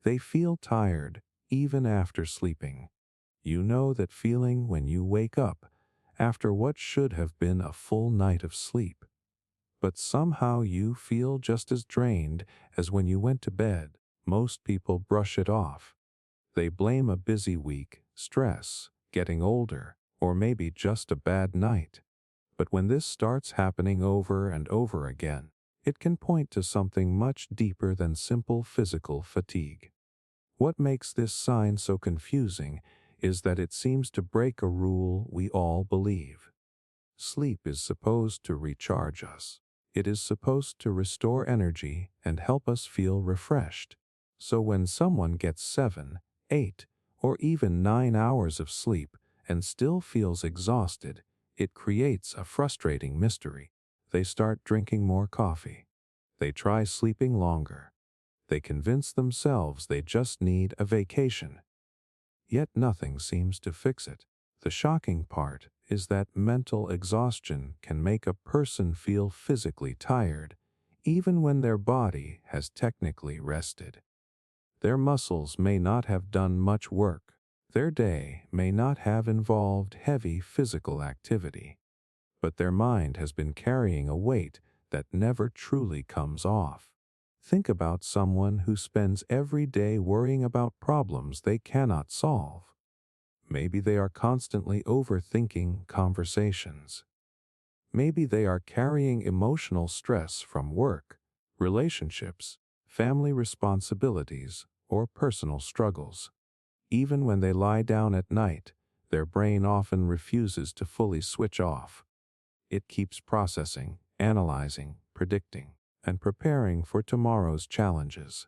They feel tired even after sleeping. You know that feeling when you wake up after what should have been a full night of sleep. But somehow you feel just as drained as when you went to bed. Most people brush it off. They blame a busy week, stress, getting older, or maybe just a bad night. But when this starts happening over and over again, it can point to something much deeper than simple physical fatigue. What makes this sign so confusing is that it seems to break a rule we all believe. Sleep is supposed to recharge us. It is supposed to restore energy and help us feel refreshed. So when someone gets 7, 8, or even 9 hours of sleep and still feels exhausted, it creates a frustrating mystery. They start drinking more coffee. They try sleeping longer. They convince themselves they just need a vacation. Yet nothing seems to fix it. The shocking part is that mental exhaustion can make a person feel physically tired, even when their body has technically rested. Their muscles may not have done much work. Their day may not have involved heavy physical activity. But their mind has been carrying a weight that never truly comes off. Think about someone who spends every day worrying about problems they cannot solve. Maybe they are constantly overthinking conversations. Maybe they are carrying emotional stress from work, relationships, family responsibilities, or personal struggles. Even when they lie down at night, their brain often refuses to fully switch off. It keeps processing, analyzing, predicting, and preparing for tomorrow's challenges.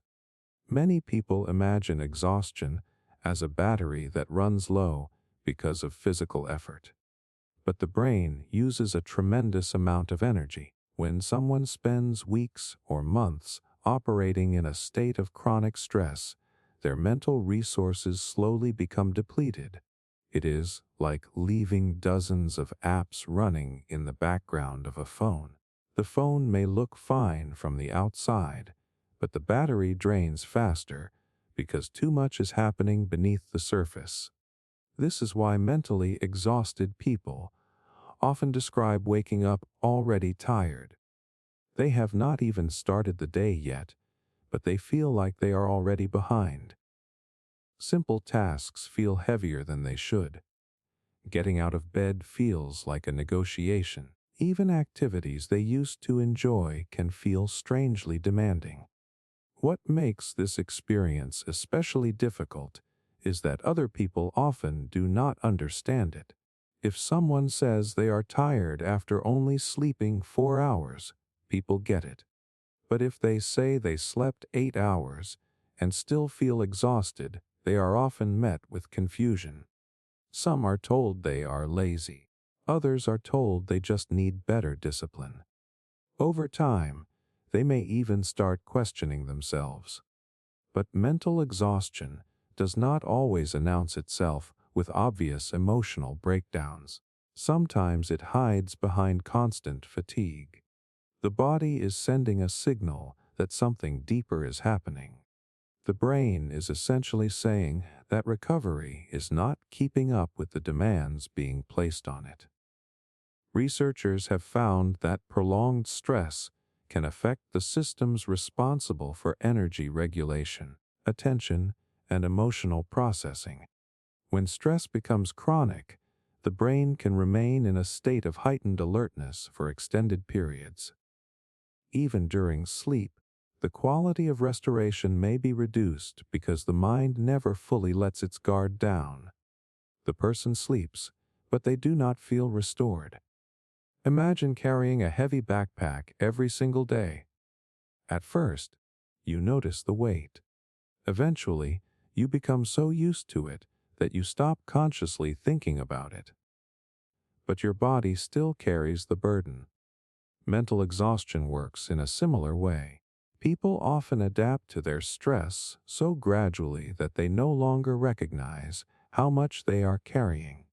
Many people imagine exhaustion as a battery that runs low because of physical effort. But the brain uses a tremendous amount of energy. When someone spends weeks or months operating in a state of chronic stress, their mental resources slowly become depleted. It is like leaving dozens of apps running in the background of a phone. The phone may look fine from the outside, but the battery drains faster because too much is happening beneath the surface. This is why mentally exhausted people often describe waking up already tired. They have not even started the day yet, but they feel like they are already behind. Simple tasks feel heavier than they should. Getting out of bed feels like a negotiation. Even activities they used to enjoy can feel strangely demanding. What makes this experience especially difficult is that other people often do not understand it. If someone says they are tired after only sleeping 4 hours, people get it. But if they say they slept 8 hours and still feel exhausted, they are often met with confusion. Some are told they are lazy. Others are told they just need better discipline. Over time, they may even start questioning themselves. But mental exhaustion does not always announce itself with obvious emotional breakdowns. Sometimes it hides behind constant fatigue. The body is sending a signal that something deeper is happening. The brain is essentially saying that recovery is not keeping up with the demands being placed on it. Researchers have found that prolonged stress can affect the systems responsible for energy regulation, attention, and emotional processing. When stress becomes chronic, the brain can remain in a state of heightened alertness for extended periods. Even during sleep, the quality of restoration may be reduced because the mind never fully lets its guard down. The person sleeps, but they do not feel restored. Imagine carrying a heavy backpack every single day. At first, you notice the weight. Eventually, you become so used to it that you stop consciously thinking about it. But your body still carries the burden. Mental exhaustion works in a similar way. People often adapt to their stress so gradually that they no longer recognize how much they are carrying.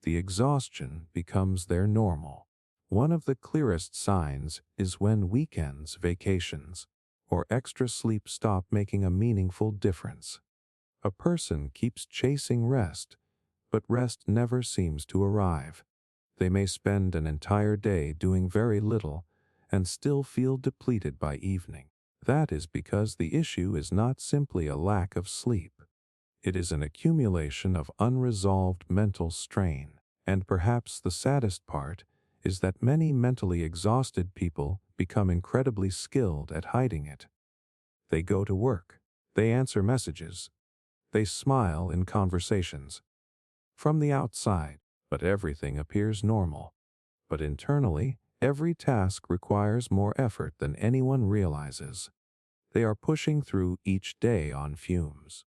The exhaustion becomes their normal. One of the clearest signs is when weekends, vacations, or extra sleep stop making a meaningful difference. A person keeps chasing rest, but rest never seems to arrive. They may spend an entire day doing very little and still feel depleted by evening. That is because the issue is not simply a lack of sleep. It is an accumulation of unresolved mental strain. And perhaps the saddest part is that many mentally exhausted people become incredibly skilled at hiding it. They go to work. They answer messages. They smile in conversations. From the outside, but everything appears normal. But internally, every task requires more effort than anyone realizes. They are pushing through each day on fumes.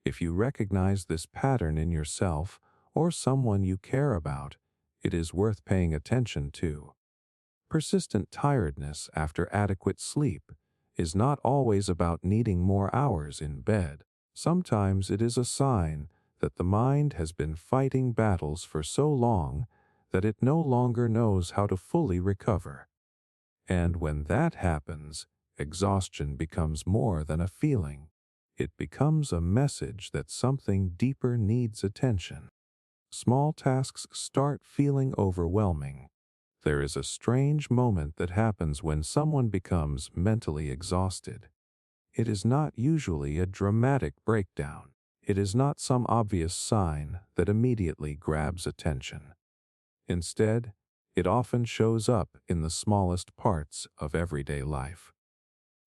If you recognize this pattern in yourself or someone you care about, it is worth paying attention to. Persistent tiredness after adequate sleep is not always about needing more hours in bed. Sometimes it is a sign that the mind has been fighting battles for so long that it no longer knows how to fully recover. And when that happens, exhaustion becomes more than a feeling. It becomes a message that something deeper needs attention. Small tasks start feeling overwhelming. There is a strange moment that happens when someone becomes mentally exhausted. It is not usually a dramatic breakdown. It is not some obvious sign that immediately grabs attention. Instead, it often shows up in the smallest parts of everyday life.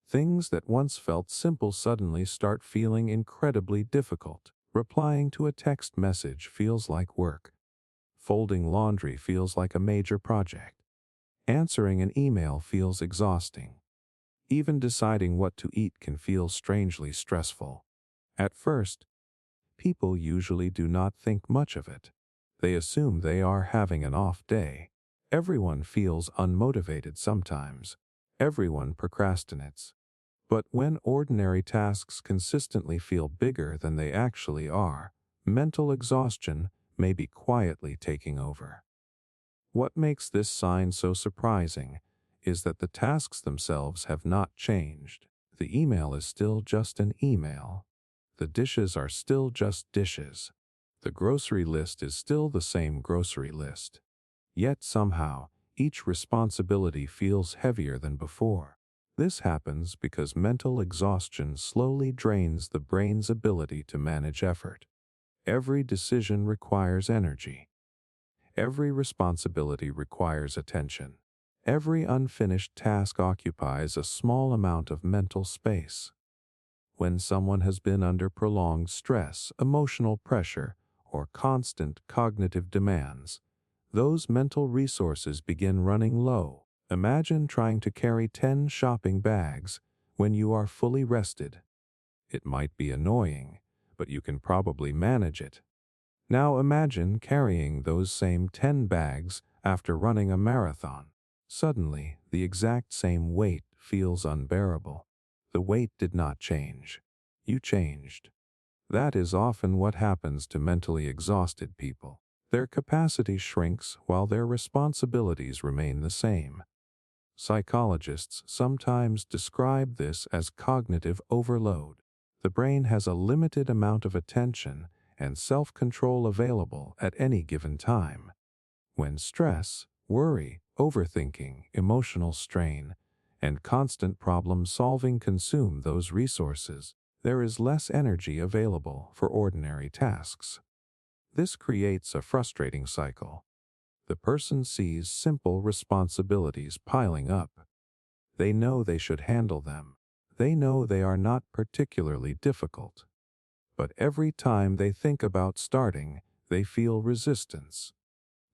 Things that once felt simple suddenly start feeling incredibly difficult. Replying to a text message feels like work. Folding laundry feels like a major project. Answering an email feels exhausting. Even deciding what to eat can feel strangely stressful. At first, people usually do not think much of it. They assume they are having an off day. Everyone feels unmotivated sometimes. Everyone procrastinates. But when ordinary tasks consistently feel bigger than they actually are, mental exhaustion may be quietly taking over. What makes this sign so surprising is that the tasks themselves have not changed. The email is still just an email. The dishes are still just dishes. The grocery list is still the same grocery list. Yet somehow, each responsibility feels heavier than before. This happens because mental exhaustion slowly drains the brain's ability to manage effort. Every decision requires energy. Every responsibility requires attention. Every unfinished task occupies a small amount of mental space. When someone has been under prolonged stress, emotional pressure, or constant cognitive demands, those mental resources begin running low. Imagine trying to carry 10 shopping bags when you are fully rested. It might be annoying, but you can probably manage it. Now imagine carrying those same 10 bags after running a marathon. Suddenly, the exact same weight feels unbearable. The weight did not change. You changed. That is often what happens to mentally exhausted people. Their capacity shrinks while their responsibilities remain the same. Psychologists sometimes describe this as cognitive overload. The brain has a limited amount of attention and self-control available at any given time. When stress, worry, overthinking, emotional strain, and constant problem-solving consume those resources, there is less energy available for ordinary tasks. This creates a frustrating cycle. The person sees simple responsibilities piling up. They know they should handle them. They know they are not particularly difficult. But every time they think about starting, they feel resistance.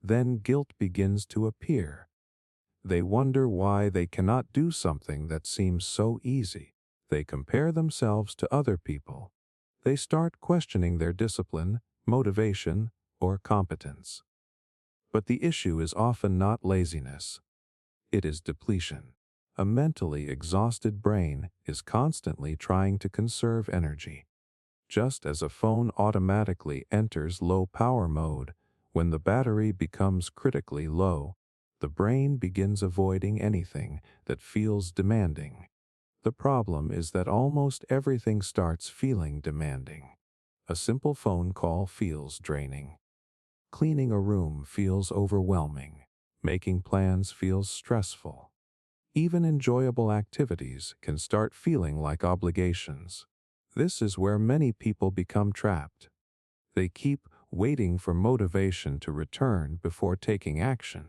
Then guilt begins to appear. They wonder why they cannot do something that seems so easy. They compare themselves to other people. They start questioning their discipline, motivation, or competence. But the issue is often not laziness. It is depletion. A mentally exhausted brain is constantly trying to conserve energy. Just as a phone automatically enters low power mode when the battery becomes critically low, the brain begins avoiding anything that feels demanding. The problem is that almost everything starts feeling demanding. A simple phone call feels draining. Cleaning a room feels overwhelming. Making plans feels stressful. Even enjoyable activities can start feeling like obligations. This is where many people become trapped. They keep waiting for motivation to return before taking action.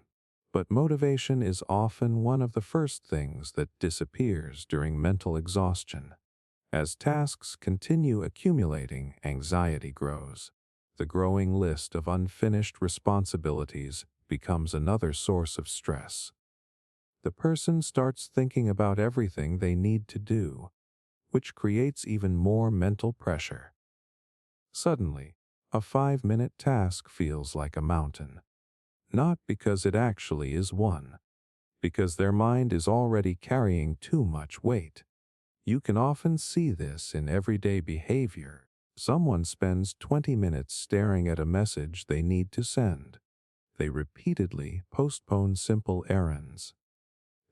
But motivation is often one of the first things that disappears during mental exhaustion. As tasks continue accumulating, anxiety grows. The growing list of unfinished responsibilities becomes another source of stress. The person starts thinking about everything they need to do, which creates even more mental pressure. Suddenly, a 5-minute task feels like a mountain. Not because it actually is one, because their mind is already carrying too much weight. You can often see this in everyday behavior. Someone spends 20 minutes staring at a message they need to send. They repeatedly postpone simple errands.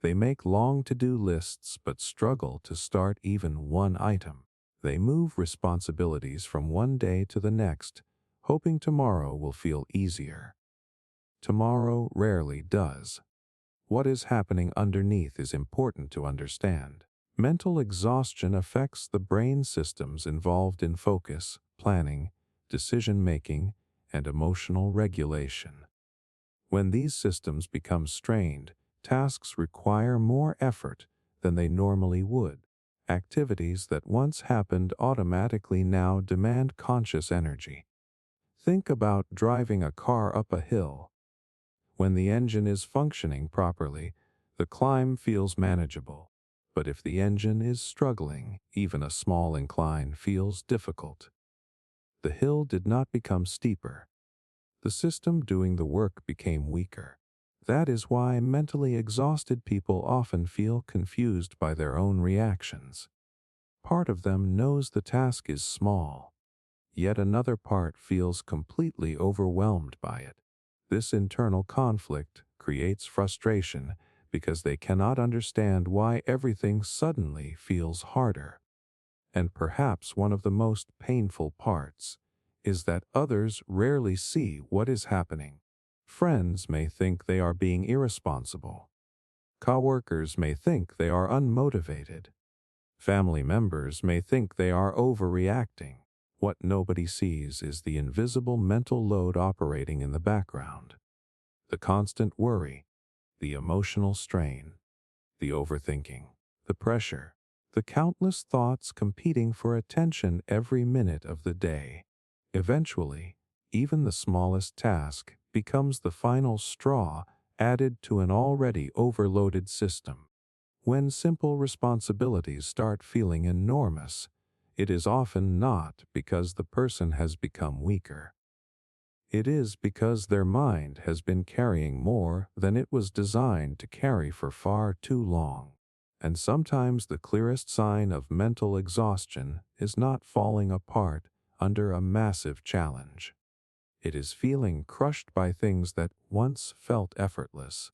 They make long to-do lists but struggle to start even one item. They move responsibilities from one day to the next, hoping tomorrow will feel easier. Tomorrow rarely does. What is happening underneath is important to understand. Mental exhaustion affects the brain systems involved in focus, planning, decision-making, and emotional regulation. When these systems become strained, tasks require more effort than they normally would. Activities that once happened automatically now demand conscious energy. Think about driving a car up a hill. When the engine is functioning properly, the climb feels manageable. But if the engine is struggling, even a small incline feels difficult. The hill did not become steeper. The system doing the work became weaker. That is why mentally exhausted people often feel confused by their own reactions. Part of them knows the task is small, yet another part feels completely overwhelmed by it. This internal conflict creates frustration because they cannot understand why everything suddenly feels harder. And perhaps one of the most painful parts is that others rarely see what is happening. Friends may think they are being irresponsible. Coworkers may think they are unmotivated. Family members may think they are overreacting. What nobody sees is the invisible mental load operating in the background. The constant worry, the emotional strain, the overthinking, the pressure, the countless thoughts competing for attention every minute of the day. Eventually, even the smallest task becomes the final straw added to an already overloaded system. When simple responsibilities start feeling enormous, it is often not because the person has become weaker. It is because their mind has been carrying more than it was designed to carry for far too long. And sometimes the clearest sign of mental exhaustion is not falling apart under a massive challenge. It is feeling crushed by things that once felt effortless.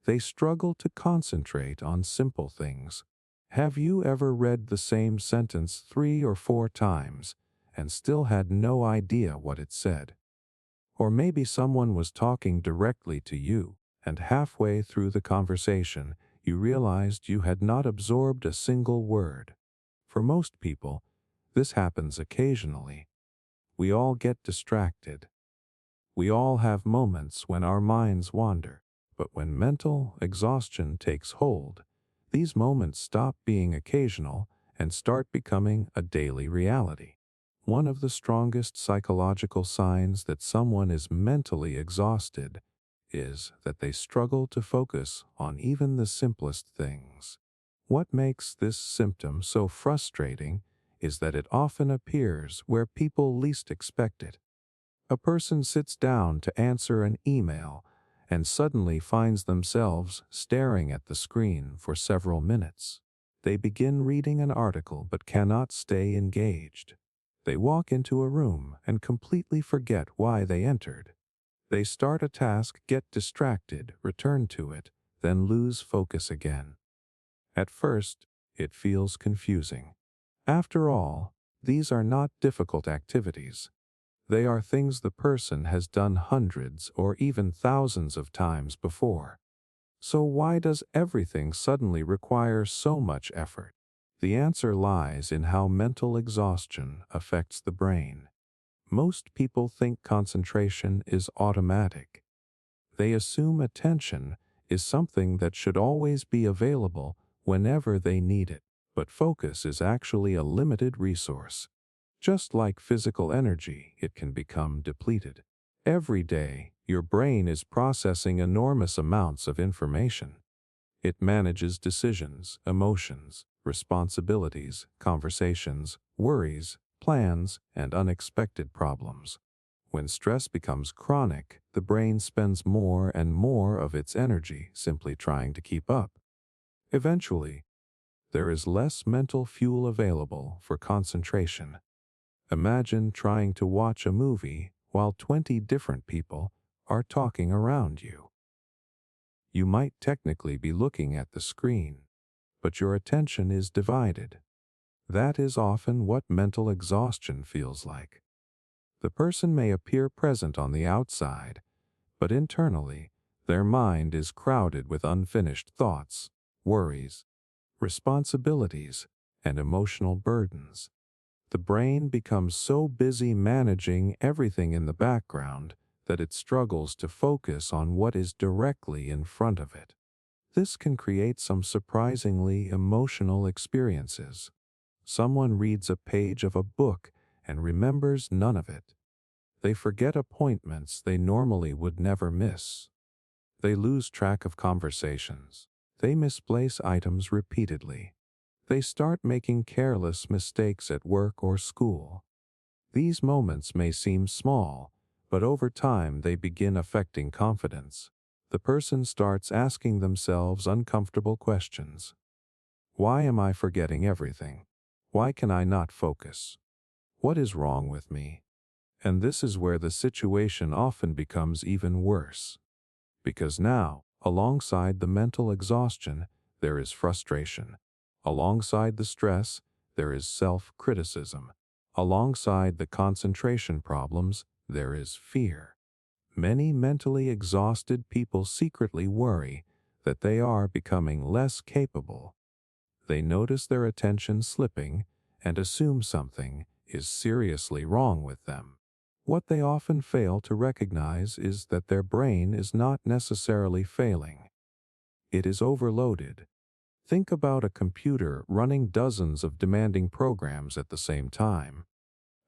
They struggle to concentrate on simple things. Have you ever read the same sentence 3 or 4 times and still had no idea what it said? Or maybe someone was talking directly to you, and halfway through the conversation, you realized you had not absorbed a single word. For most people, this happens occasionally. We all get distracted. We all have moments when our minds wander. But when mental exhaustion takes hold, these moments stop being occasional and start becoming a daily reality. One of the strongest psychological signs that someone is mentally exhausted is that they struggle to focus on even the simplest things. What makes this symptom so frustrating is that it often appears where people least expect it. A person sits down to answer an email and suddenly finds themselves staring at the screen for several minutes. They begin reading an article but cannot stay engaged. They walk into a room and completely forget why they entered. They start a task, get distracted, return to it, then lose focus again. At first, it feels confusing. After all, these are not difficult activities. They are things the person has done hundreds or even thousands of times before. So why does everything suddenly require so much effort? The answer lies in how mental exhaustion affects the brain. Most people think concentration is automatic. They assume attention is something that should always be available whenever they need it. But focus is actually a limited resource. Just like physical energy, it can become depleted. Every day, your brain is processing enormous amounts of information. It manages decisions, emotions, responsibilities, conversations, worries, plans, and unexpected problems. When stress becomes chronic, the brain spends more and more of its energy simply trying to keep up. Eventually, there is less mental fuel available for concentration. Imagine trying to watch a movie while 20 different people are talking around you. You might technically be looking at the screen, but your attention is divided. That is often what mental exhaustion feels like. The person may appear present on the outside, but internally, their mind is crowded with unfinished thoughts, worries, responsibilities, and emotional burdens. The brain becomes so busy managing everything in the background that it struggles to focus on what is directly in front of it. This can create some surprisingly emotional experiences. Someone reads a page of a book and remembers none of it. They forget appointments they normally would never miss. They lose track of conversations. They misplace items repeatedly. They start making careless mistakes at work or school. These moments may seem small, but over time they begin affecting confidence. The person starts asking themselves uncomfortable questions. Why am I forgetting everything? Why can I not focus? What is wrong with me? And this is where the situation often becomes even worse. Because now, alongside the mental exhaustion, there is frustration. Alongside the stress, there is self-criticism. Alongside the concentration problems, there is fear. Many mentally exhausted people secretly worry that they are becoming less capable. They notice their attention slipping and assume something is seriously wrong with them. What they often fail to recognize is that their brain is not necessarily failing. It is overloaded. Think about a computer running dozens of demanding programs at the same time.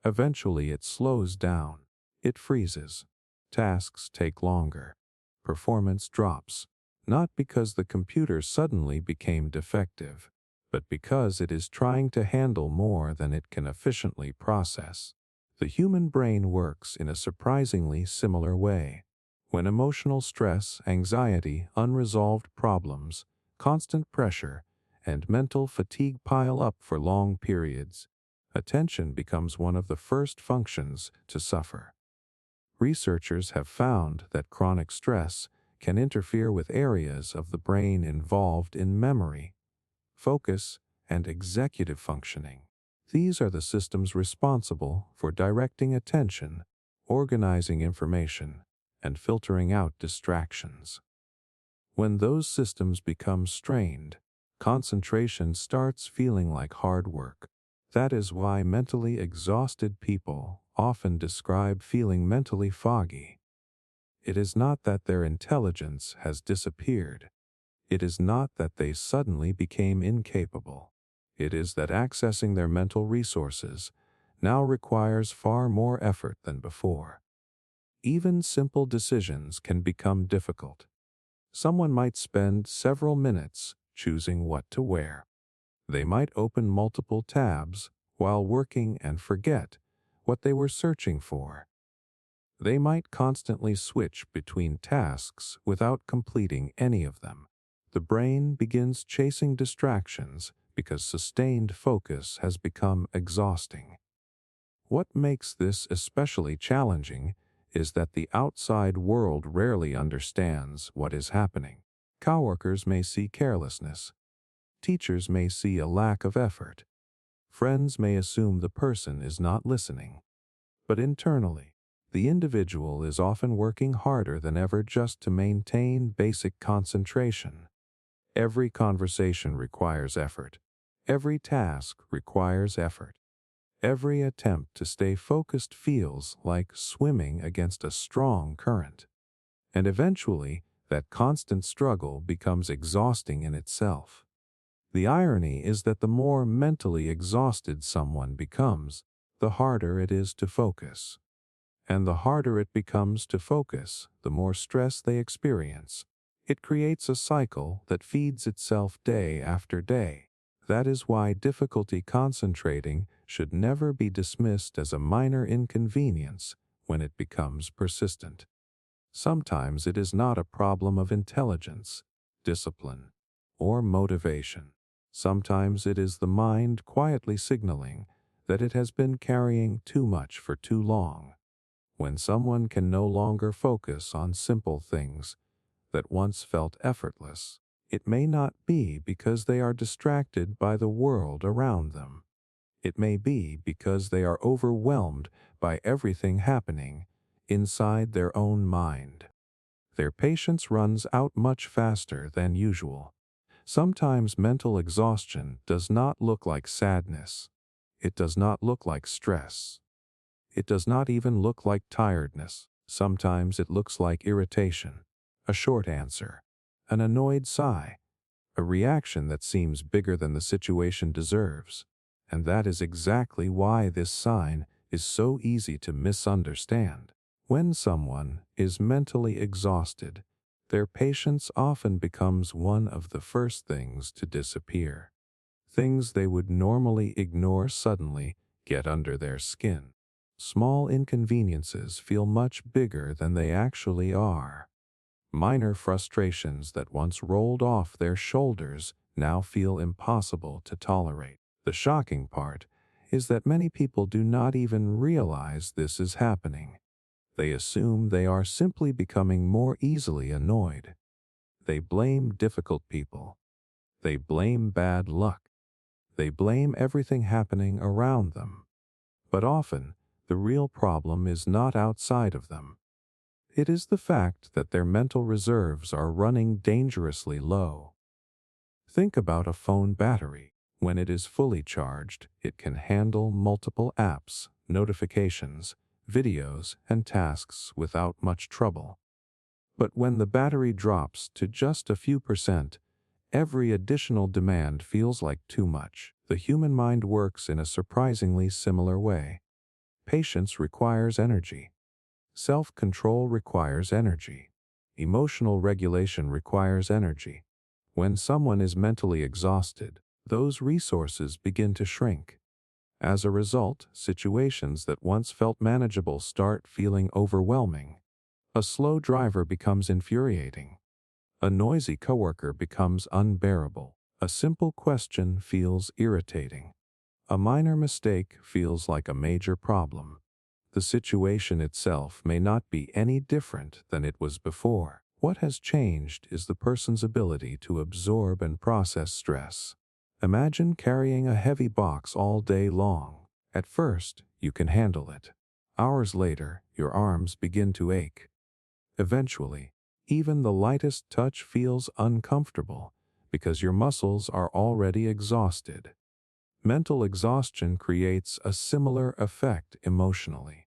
Eventually it slows down. It freezes. Tasks take longer. Performance drops. Not because the computer suddenly became defective, but because it is trying to handle more than it can efficiently process. The human brain works in a surprisingly similar way. When emotional stress, anxiety, unresolved problems, constant pressure, and mental fatigue pile up for long periods, attention becomes one of the first functions to suffer. Researchers have found that chronic stress can interfere with areas of the brain involved in memory, focus, and executive functioning. These are the systems responsible for directing attention, organizing information, and filtering out distractions. When those systems become strained, concentration starts feeling like hard work. That is why mentally exhausted people often describe feeling mentally foggy. It is not that their intelligence has disappeared. It is not that they suddenly became incapable. It is that accessing their mental resources now requires far more effort than before. Even simple decisions can become difficult. Someone might spend several minutes choosing what to wear. They might open multiple tabs while working and forget what they were searching for. They might constantly switch between tasks without completing any of them. The brain begins chasing distractions because sustained focus has become exhausting. What makes this especially challenging is that the outside world rarely understands what is happening. Coworkers may see carelessness, Teachers may see a lack of effort. Friends may assume the person is not listening. But internally, the individual is often working harder than ever just to maintain basic concentration. Every conversation requires effort. Every task requires effort. Every attempt to stay focused feels like swimming against a strong current. And eventually, that constant struggle becomes exhausting in itself. The irony is that the more mentally exhausted someone becomes, the harder it is to focus. And the harder it becomes to focus, the more stress they experience. It creates a cycle that feeds itself day after day. That is why difficulty concentrating should never be dismissed as a minor inconvenience when it becomes persistent. Sometimes it is not a problem of intelligence, discipline, or motivation. Sometimes it is the mind quietly signaling that it has been carrying too much for too long. When someone can no longer focus on simple things that once felt effortless, it may not be because they are distracted by the world around them. It may be because they are overwhelmed by everything happening inside their own mind. Their patience runs out much faster than usual. Sometimes mental exhaustion does not look like sadness. It does not look like stress. It does not even look like tiredness. Sometimes it looks like irritation, a short answer, an annoyed sigh, a reaction that seems bigger than the situation deserves. And that is exactly why this sign is so easy to misunderstand. When someone is mentally exhausted, their patience often becomes one of the first things to disappear. Things they would normally ignore suddenly get under their skin. Small inconveniences feel much bigger than they actually are. Minor frustrations that once rolled off their shoulders now feel impossible to tolerate. The shocking part is that many people do not even realize this is happening. They assume they are simply becoming more easily annoyed. They blame difficult people. They blame bad luck. They blame everything happening around them. But often, the real problem is not outside of them. It is the fact that their mental reserves are running dangerously low. Think about a phone battery. When it is fully charged, it can handle multiple apps, notifications, videos, and tasks without much trouble. But when the battery drops to just a few percent, every additional demand feels like too much. The human mind works in a surprisingly similar way. Patience requires energy. Self-control requires energy. Emotional regulation requires energy. When someone is mentally exhausted, those resources begin to shrink. As a result, situations that once felt manageable start feeling overwhelming. A slow driver becomes infuriating. A noisy coworker becomes unbearable. A simple question feels irritating. A minor mistake feels like a major problem. The situation itself may not be any different than it was before. What has changed is the person's ability to absorb and process stress. Imagine carrying a heavy box all day long. At first, you can handle it. Hours later, your arms begin to ache. Eventually, even the lightest touch feels uncomfortable because your muscles are already exhausted. Mental exhaustion creates a similar effect emotionally.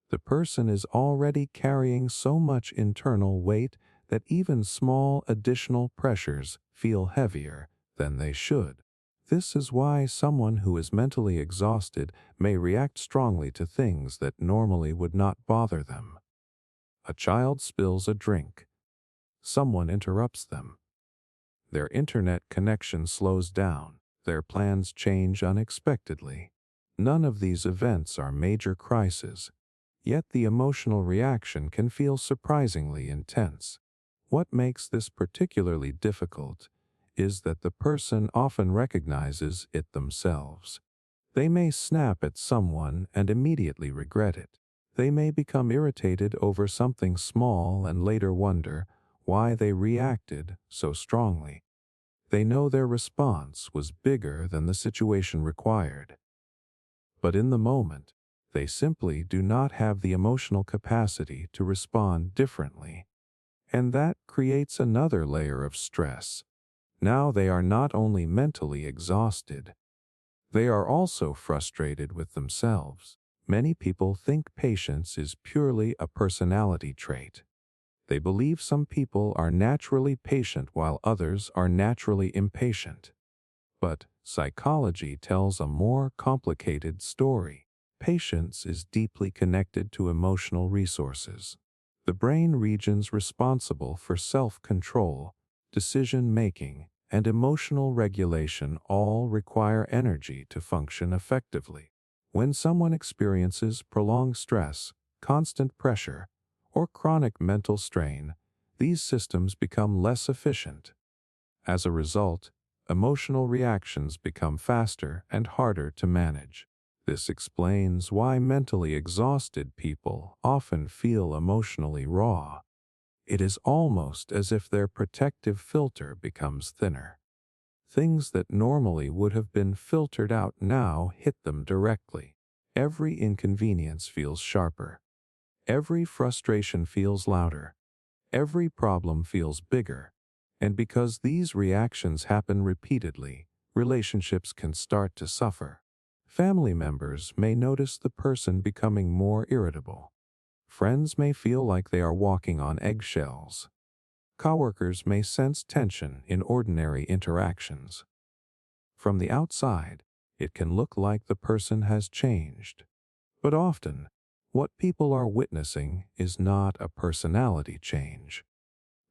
The person is already carrying so much internal weight that even small additional pressures feel heavier than they should. This is why someone who is mentally exhausted may react strongly to things that normally would not bother them. A child spills a drink. Someone interrupts them. Their internet connection slows down. Their plans change unexpectedly. None of these events are major crises, yet the emotional reaction can feel surprisingly intense. What makes this particularly difficult is that the person often recognizes it themselves. They may snap at someone and immediately regret it. They may become irritated over something small and later wonder why they reacted so strongly. They know their response was bigger than the situation required. But in the moment, they simply do not have the emotional capacity to respond differently. And that creates another layer of stress. Now they are not only mentally exhausted, they are also frustrated with themselves. Many people think patience is purely a personality trait. They believe some people are naturally patient while others are naturally impatient. But psychology tells a more complicated story. Patience is deeply connected to emotional resources. The brain regions responsible for self-control, decision-making, and emotional regulation all require energy to function effectively. When someone experiences prolonged stress, constant pressure, or chronic mental strain, these systems become less efficient. As a result, emotional reactions become faster and harder to manage. This explains why mentally exhausted people often feel emotionally raw. It is almost as if their protective filter becomes thinner. Things that normally would have been filtered out now hit them directly. Every inconvenience feels sharper. Every frustration feels louder. Every problem feels bigger. And because these reactions happen repeatedly, relationships can start to suffer. Family members may notice the person becoming more irritable. Friends may feel like they are walking on eggshells. Coworkers may sense tension in ordinary interactions. From the outside, it can look like the person has changed. But often, what people are witnessing is not a personality change.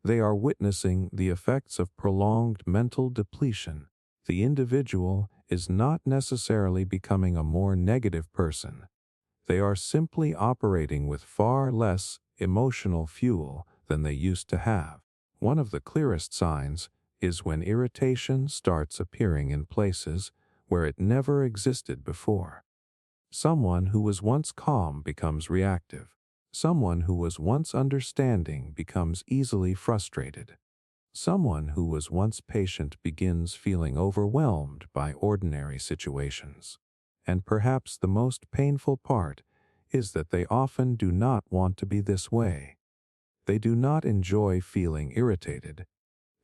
They are witnessing the effects of prolonged mental depletion. The individual is not necessarily becoming a more negative person. They are simply operating with far less emotional fuel than they used to have. One of the clearest signs is when irritation starts appearing in places where it never existed before. Someone who was once calm becomes reactive. Someone who was once understanding becomes easily frustrated. Someone who was once patient begins feeling overwhelmed by ordinary situations. And perhaps the most painful part is that they often do not want to be this way. They do not enjoy feeling irritated.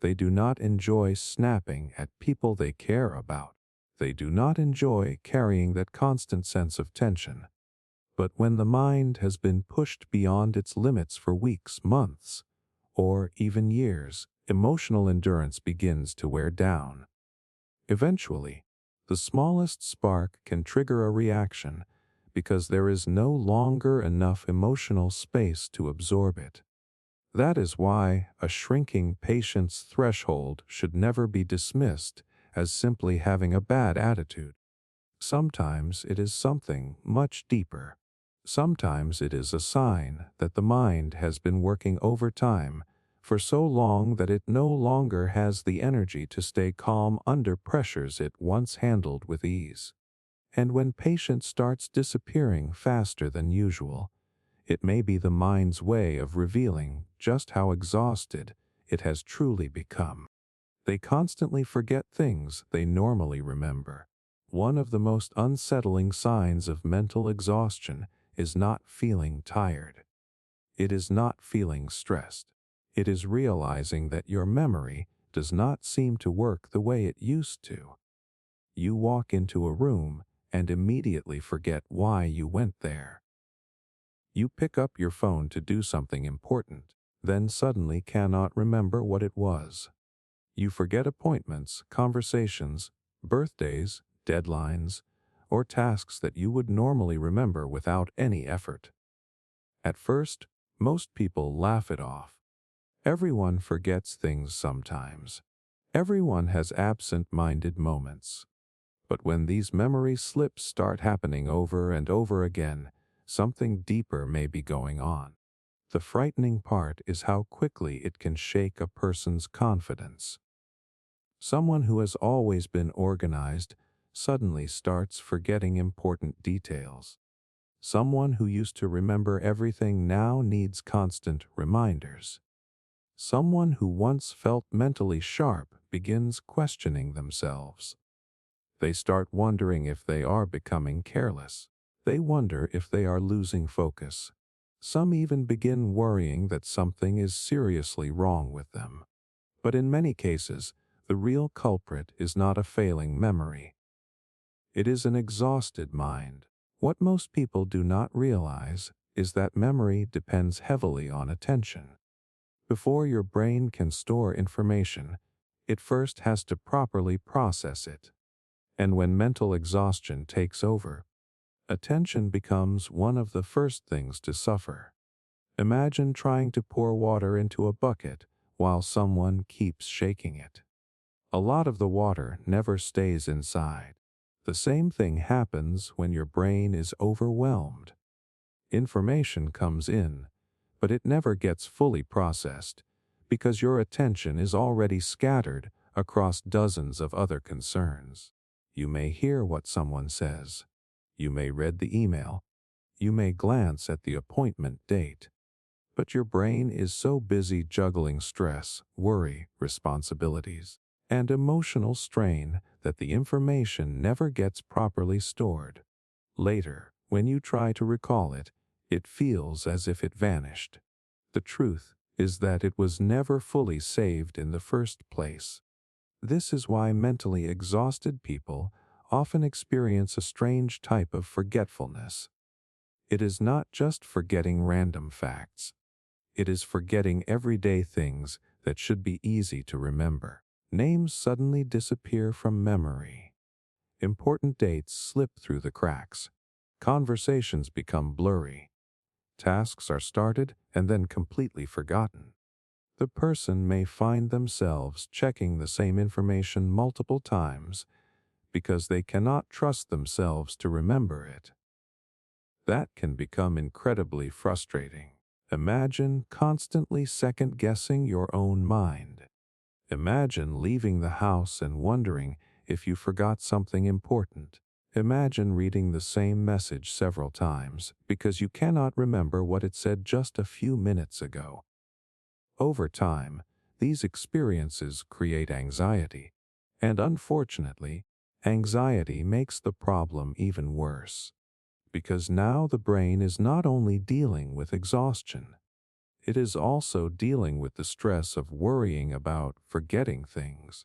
They do not enjoy snapping at people they care about. They do not enjoy carrying that constant sense of tension. But when the mind has been pushed beyond its limits for weeks, months, or even years, emotional endurance begins to wear down. Eventually, the smallest spark can trigger a reaction because there is no longer enough emotional space to absorb it. That is why a shrinking patience threshold should never be dismissed as simply having a bad attitude. Sometimes it is something much deeper. Sometimes it is a sign that the mind has been working overtime for so long that it no longer has the energy to stay calm under pressures it once handled with ease. And when patience starts disappearing faster than usual, it may be the mind's way of revealing just how exhausted it has truly become. They constantly forget things they normally remember. One of the most unsettling signs of mental exhaustion is not feeling tired. It is not feeling stressed. It is realizing that your memory does not seem to work the way it used to. You walk into a room and immediately forget why you went there. You pick up your phone to do something important, then suddenly cannot remember what it was. You forget appointments, conversations, birthdays, deadlines, or tasks that you would normally remember without any effort. At first, most people laugh it off. Everyone forgets things sometimes. Everyone has absent-minded moments. But when these memory slips start happening over and over again, something deeper may be going on. The frightening part is how quickly it can shake a person's confidence. Someone who has always been organized suddenly starts forgetting important details. Someone who used to remember everything now needs constant reminders. Someone who once felt mentally sharp begins questioning themselves. They start wondering if they are becoming careless. They wonder if they are losing focus. Some even begin worrying that something is seriously wrong with them. But in many cases, the real culprit is not a failing memory. It is an exhausted mind. What most people do not realize is that memory depends heavily on attention. Before your brain can store information, it first has to properly process it. And when mental exhaustion takes over, attention becomes one of the first things to suffer. Imagine trying to pour water into a bucket while someone keeps shaking it. A lot of the water never stays inside. The same thing happens when your brain is overwhelmed. Information comes in, but it never gets fully processed because your attention is already scattered across dozens of other concerns. You may hear what someone says. You may read the email. You may glance at the appointment date. But your brain is so busy juggling stress, worry, responsibilities, and emotional strain that the information never gets properly stored. Later, when you try to recall it, it feels as if it vanished. The truth is that it was never fully saved in the first place. This is why mentally exhausted people often experience a strange type of forgetfulness. It is not just forgetting random facts. It is forgetting everyday things that should be easy to remember. Names suddenly disappear from memory. Important dates slip through the cracks. Conversations become blurry. Tasks are started and then completely forgotten. The person may find themselves checking the same information multiple times because they cannot trust themselves to remember it. That can become incredibly frustrating. Imagine constantly second-guessing your own mind. Imagine leaving the house and wondering if you forgot something important. Imagine reading the same message several times because you cannot remember what it said just a few minutes ago. Over time, these experiences create anxiety, and unfortunately, anxiety makes the problem even worse. Because now the brain is not only dealing with exhaustion, it is also dealing with the stress of worrying about forgetting things.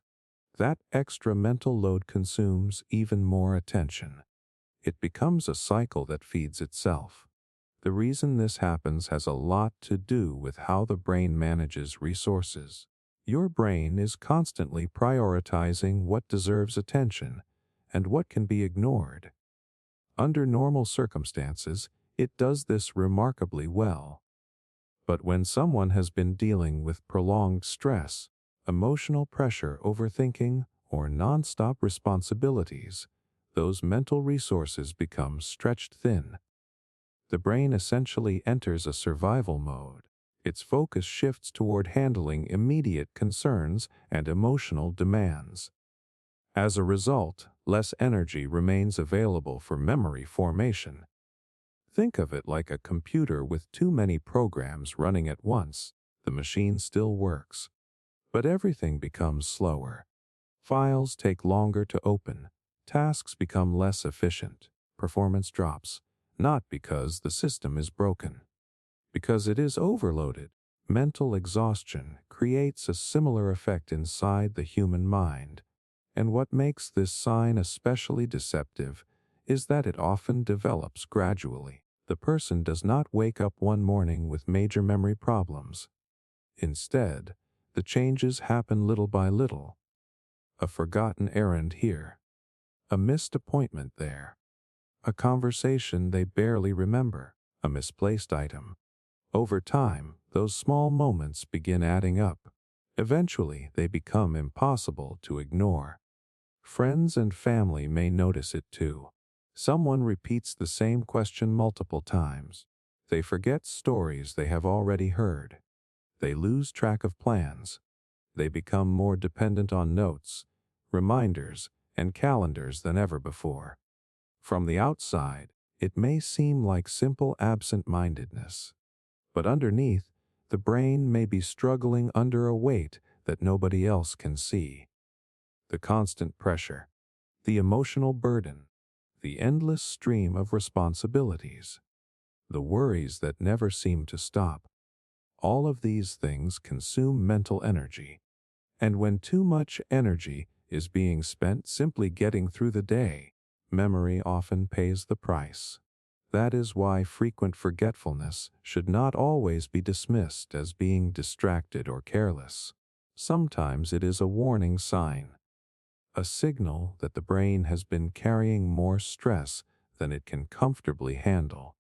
That extra mental load consumes even more attention. It becomes a cycle that feeds itself. The reason this happens has a lot to do with how the brain manages resources. Your brain is constantly prioritizing what deserves attention and what can be ignored. Under normal circumstances, it does this remarkably well. But when someone has been dealing with prolonged stress, emotional pressure, overthinking, or nonstop responsibilities, those mental resources become stretched thin. The brain essentially enters a survival mode. Its focus shifts toward handling immediate concerns and emotional demands. As a result, less energy remains available for memory formation. Think of it like a computer with too many programs running at once. The machine still works, but everything becomes slower. Files take longer to open. Tasks become less efficient. Performance drops, not because the system is broken, because it is overloaded. Mental exhaustion creates a similar effect inside the human mind. And what makes this sign especially deceptive is that it often develops gradually. The person does not wake up one morning with major memory problems. Instead, the changes happen little by little. A forgotten errand here, a missed appointment there, a conversation they barely remember, a misplaced item. Over time, those small moments begin adding up. Eventually, they become impossible to ignore. Friends and family may notice it too. Someone repeats the same question multiple times. They forget stories they have already heard. They lose track of plans. They become more dependent on notes, reminders, and calendars than ever before. From the outside, it may seem like simple absent-mindedness. But underneath, the brain may be struggling under a weight that nobody else can see. the constant pressure, the emotional burden, the endless stream of responsibilities, the worries that never seem to stop. All of these things consume mental energy. And when too much energy is being spent simply getting through the day, memory often pays the price. That is why frequent forgetfulness should not always be dismissed as being distracted or careless. Sometimes it is a warning sign, a signal that the brain has been carrying more stress than it can comfortably handle.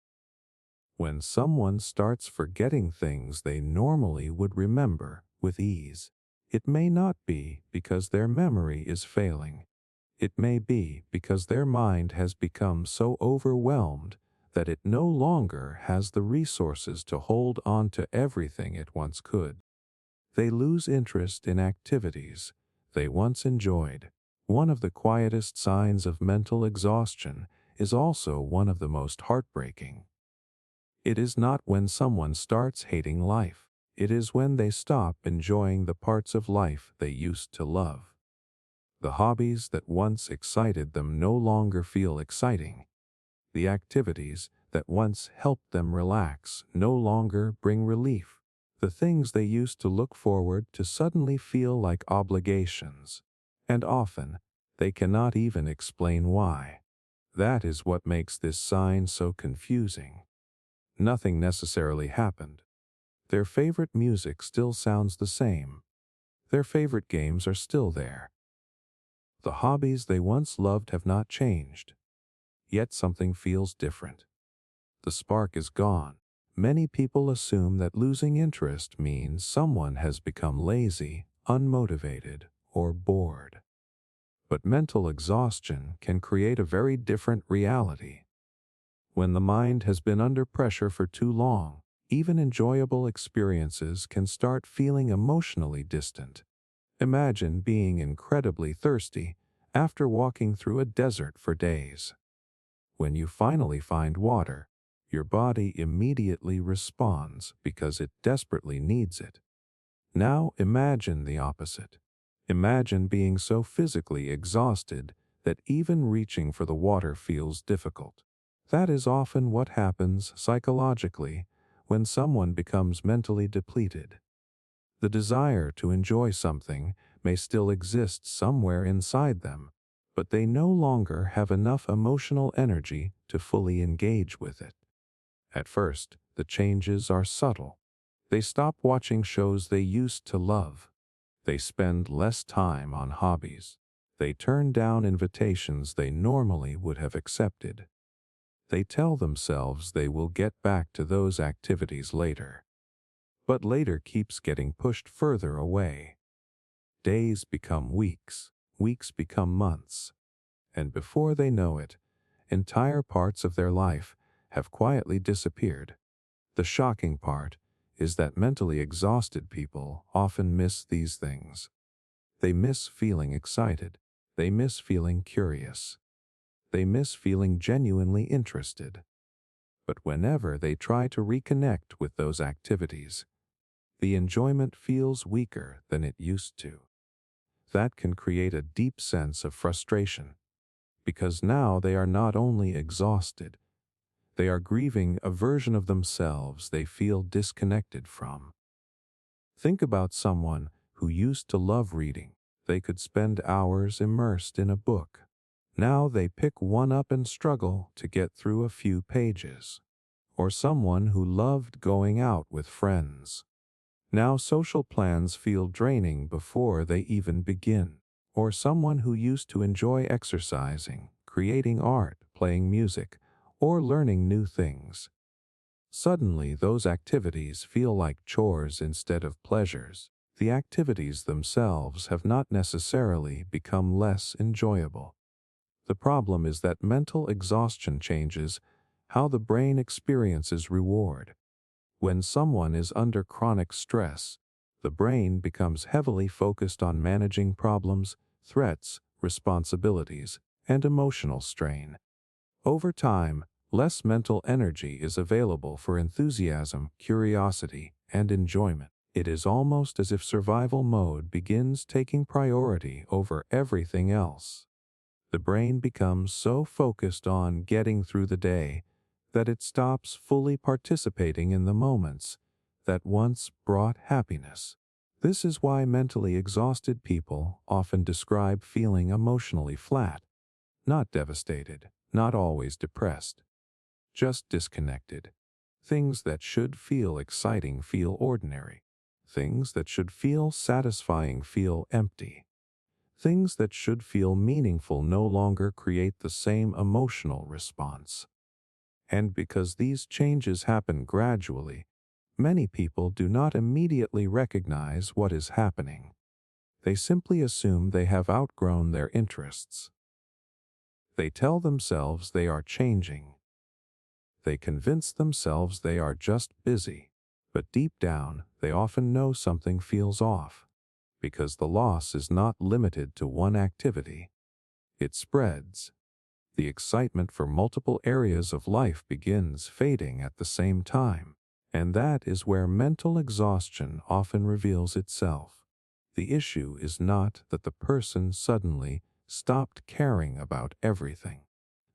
When someone starts forgetting things they normally would remember with ease, it may not be because their memory is failing. It may be because their mind has become so overwhelmed that it no longer has the resources to hold on to everything it once could. They lose interest in activities they once enjoyed. One of the quietest signs of mental exhaustion is also one of the most heartbreaking. It is not when someone starts hating life. It is when they stop enjoying the parts of life they used to love. The hobbies that once excited them no longer feel exciting. The activities that once helped them relax no longer bring relief. The things they used to look forward to suddenly feel like obligations. And often, they cannot even explain why. That is what makes this sign so confusing. Nothing necessarily happened. Their favorite music still sounds the same. Their favorite games are still there. The hobbies they once loved have not changed. Yet something feels different. The spark is gone. Many people assume that losing interest means someone has become lazy, unmotivated, or bored. But mental exhaustion can create a very different reality. When the mind has been under pressure for too long, even enjoyable experiences can start feeling emotionally distant. Imagine being incredibly thirsty after walking through a desert for days. When you finally find water, your body immediately responds because it desperately needs it. Now imagine the opposite. Imagine being so physically exhausted that even reaching for the water feels difficult. That is often what happens psychologically when someone becomes mentally depleted. The desire to enjoy something may still exist somewhere inside them, but they no longer have enough emotional energy to fully engage with it. At first, the changes are subtle. They stop watching shows they used to love. They spend less time on hobbies. They turn down invitations they normally would have accepted. They tell themselves they will get back to those activities later. But later keeps getting pushed further away. Days become weeks, weeks become months, and before they know it, entire parts of their life have quietly disappeared. The shocking part is that mentally exhausted people often miss these things. They miss feeling excited. They miss feeling curious. They miss feeling genuinely interested. But whenever they try to reconnect with those activities, the enjoyment feels weaker than it used to. That can create a deep sense of frustration, because now they are not only exhausted, they are grieving a version of themselves they feel disconnected from. Think about someone who used to love reading. They could spend hours immersed in a book. Now they pick one up and struggle to get through a few pages. Or someone who loved going out with friends. Now social plans feel draining before they even begin. Or someone who used to enjoy exercising, creating art, playing music, or learning new things. Suddenly those activities feel like chores instead of pleasures. The activities themselves have not necessarily become less enjoyable. The problem is that mental exhaustion changes how the brain experiences reward. When someone is under chronic stress, the brain becomes heavily focused on managing problems, threats, responsibilities, and emotional strain. Over time, less mental energy is available for enthusiasm, curiosity, and enjoyment. It is almost as if survival mode begins taking priority over everything else. The brain becomes so focused on getting through the day that it stops fully participating in the moments that once brought happiness. This is why mentally exhausted people often describe feeling emotionally flat, not devastated, not always depressed, just disconnected. Things that should feel exciting feel ordinary. Things that should feel satisfying feel empty. Things that should feel meaningful no longer create the same emotional response. And because these changes happen gradually, many people do not immediately recognize what is happening. They simply assume they have outgrown their interests. They tell themselves they are changing. They convince themselves they are just busy. But deep down, they often know something feels off, because the loss is not limited to one activity. It spreads. The excitement for multiple areas of life begins fading at the same time. And that is where mental exhaustion often reveals itself. The issue is not that the person suddenly stopped caring about everything.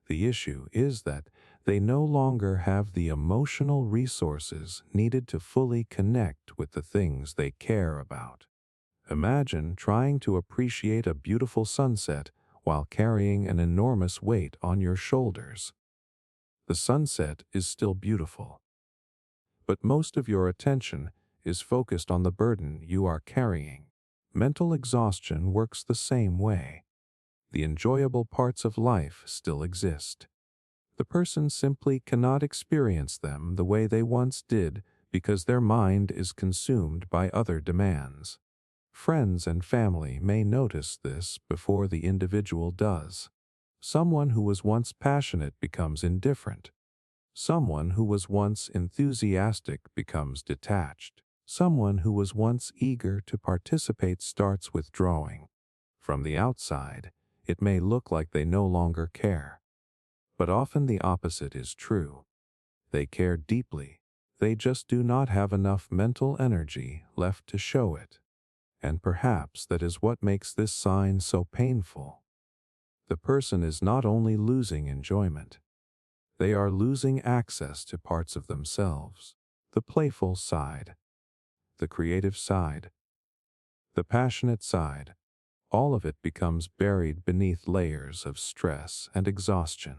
The issue is that they no longer have the emotional resources needed to fully connect with the things they care about. Imagine trying to appreciate a beautiful sunset while carrying an enormous weight on your shoulders. The sunset is still beautiful, but most of your attention is focused on the burden you are carrying. Mental exhaustion works the same way. The enjoyable parts of life still exist. The person simply cannot experience them the way they once did because their mind is consumed by other demands. Friends and family may notice this before the individual does. Someone who was once passionate becomes indifferent. Someone who was once enthusiastic becomes detached. Someone who was once eager to participate starts withdrawing. From the outside, it may look like they no longer care. But often the opposite is true. They care deeply. They just do not have enough mental energy left to show it. And perhaps that is what makes this sign so painful. The person is not only losing enjoyment, they are losing access to parts of themselves. The playful side, the creative side, the passionate side, all of it becomes buried beneath layers of stress and exhaustion.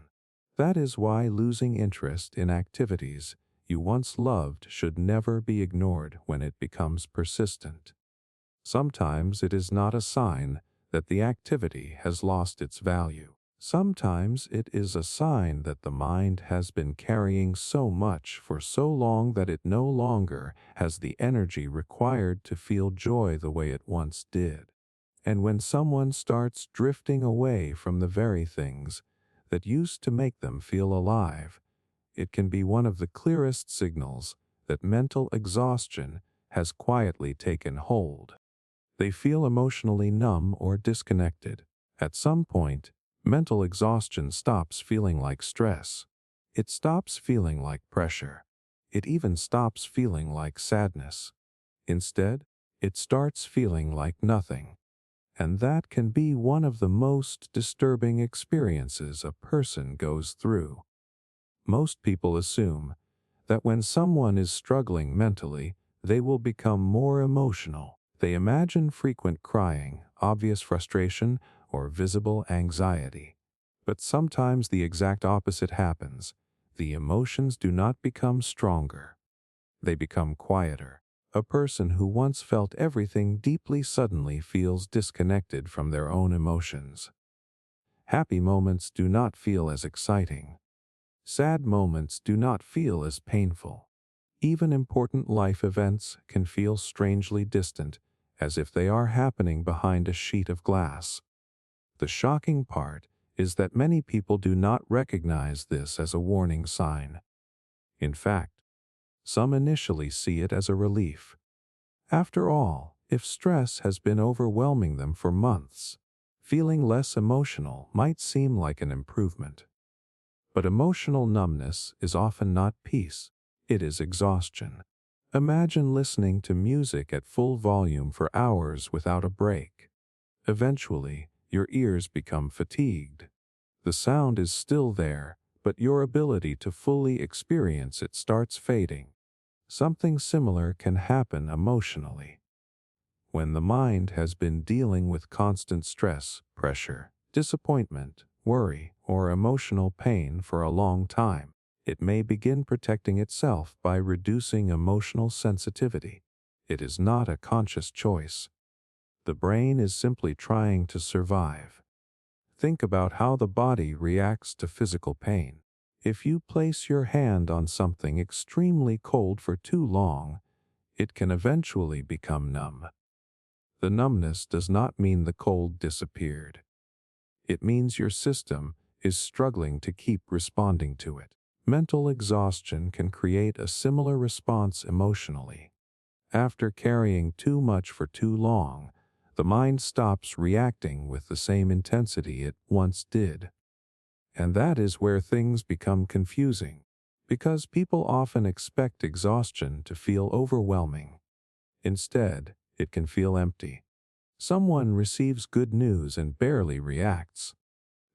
That is why losing interest in activities you once loved should never be ignored when it becomes persistent. Sometimes it is not a sign that the activity has lost its value. Sometimes it is a sign that the mind has been carrying so much for so long that it no longer has the energy required to feel joy the way it once did. And when someone starts drifting away from the very things that used to make them feel alive, it can be one of the clearest signals that mental exhaustion has quietly taken hold. They feel emotionally numb or disconnected. At some point, mental exhaustion stops feeling like stress. It stops feeling like pressure. It even stops feeling like sadness. Instead, it starts feeling like nothing. And that can be one of the most disturbing experiences a person goes through. Most people assume that when someone is struggling mentally, they will become more emotional. They imagine frequent crying, obvious frustration, or visible anxiety. But sometimes the exact opposite happens. The emotions do not become stronger. They become quieter. A person who once felt everything deeply suddenly feels disconnected from their own emotions. Happy moments do not feel as exciting. Sad moments do not feel as painful. Even important life events can feel strangely distant, as if they are happening behind a sheet of glass. The shocking part is that many people do not recognize this as a warning sign. In fact, some initially see it as a relief. After all, if stress has been overwhelming them for months, feeling less emotional might seem like an improvement. But emotional numbness is often not peace, it is exhaustion. Imagine listening to music at full volume for hours without a break. Eventually, your ears become fatigued. The sound is still there, but your ability to fully experience it starts fading. Something similar can happen emotionally. When the mind has been dealing with constant stress, pressure, disappointment, worry, or emotional pain for a long time, it may begin protecting itself by reducing emotional sensitivity. It is not a conscious choice. The brain is simply trying to survive. Think about how the body reacts to physical pain. If you place your hand on something extremely cold for too long, it can eventually become numb. The numbness does not mean the cold disappeared. It means your system is struggling to keep responding to it. Mental exhaustion can create a similar response emotionally. After carrying too much for too long, the mind stops reacting with the same intensity it once did. And that is where things become confusing, because people often expect exhaustion to feel overwhelming. Instead, it can feel empty. Someone receives good news and barely reacts.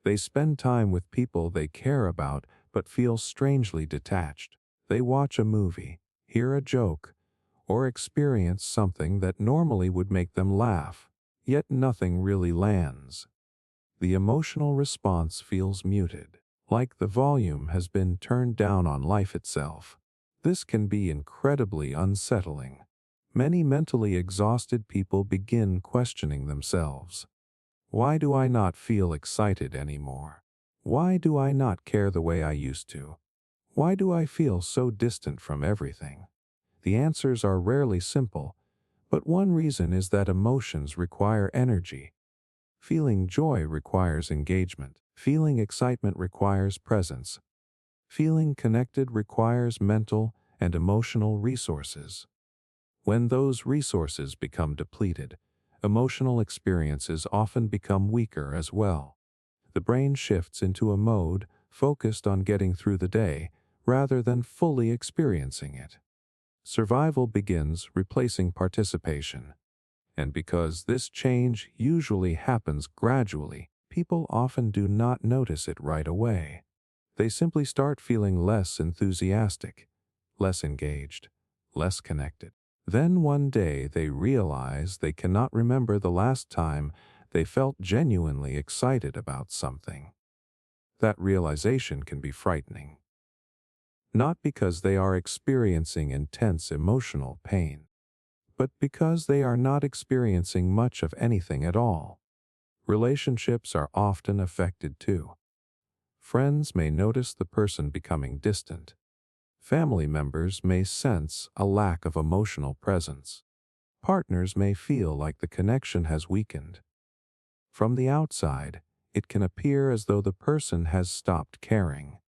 They spend time with people they care about but feel strangely detached. They watch a movie, hear a joke, or experience something that normally would make them laugh, yet nothing really lands. The emotional response feels muted, like the volume has been turned down on life itself. This can be incredibly unsettling. Many mentally exhausted people begin questioning themselves. Why do I not feel excited anymore? Why do I not care the way I used to? Why do I feel so distant from everything? The answers are rarely simple, but one reason is that emotions require energy. Feeling joy requires engagement. Feeling excitement requires presence. Feeling connected requires mental and emotional resources. When those resources become depleted, emotional experiences often become weaker as well. The brain shifts into a mode focused on getting through the day rather than fully experiencing it. Survival begins replacing participation. And because this change usually happens gradually, people often do not notice it right away. They simply start feeling less enthusiastic, less engaged, less connected. Then one day they realize they cannot remember the last time they felt genuinely excited about something. That realization can be frightening. Not because they are experiencing intense emotional pain, but because they are not experiencing much of anything at all. Relationships are often affected too. Friends may notice the person becoming distant. Family members may sense a lack of emotional presence. Partners may feel like the connection has weakened. From the outside, it can appear as though the person has stopped caring.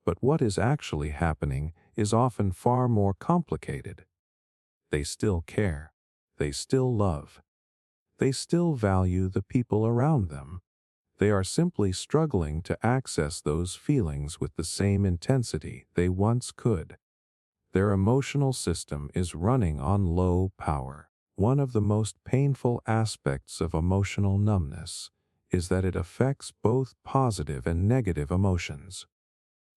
But what is actually happening is often far more complicated. They still care. They still love. They still value the people around them. They are simply struggling to access those feelings with the same intensity they once could. Their emotional system is running on low power. One of the most painful aspects of emotional numbness is that it affects both positive and negative emotions.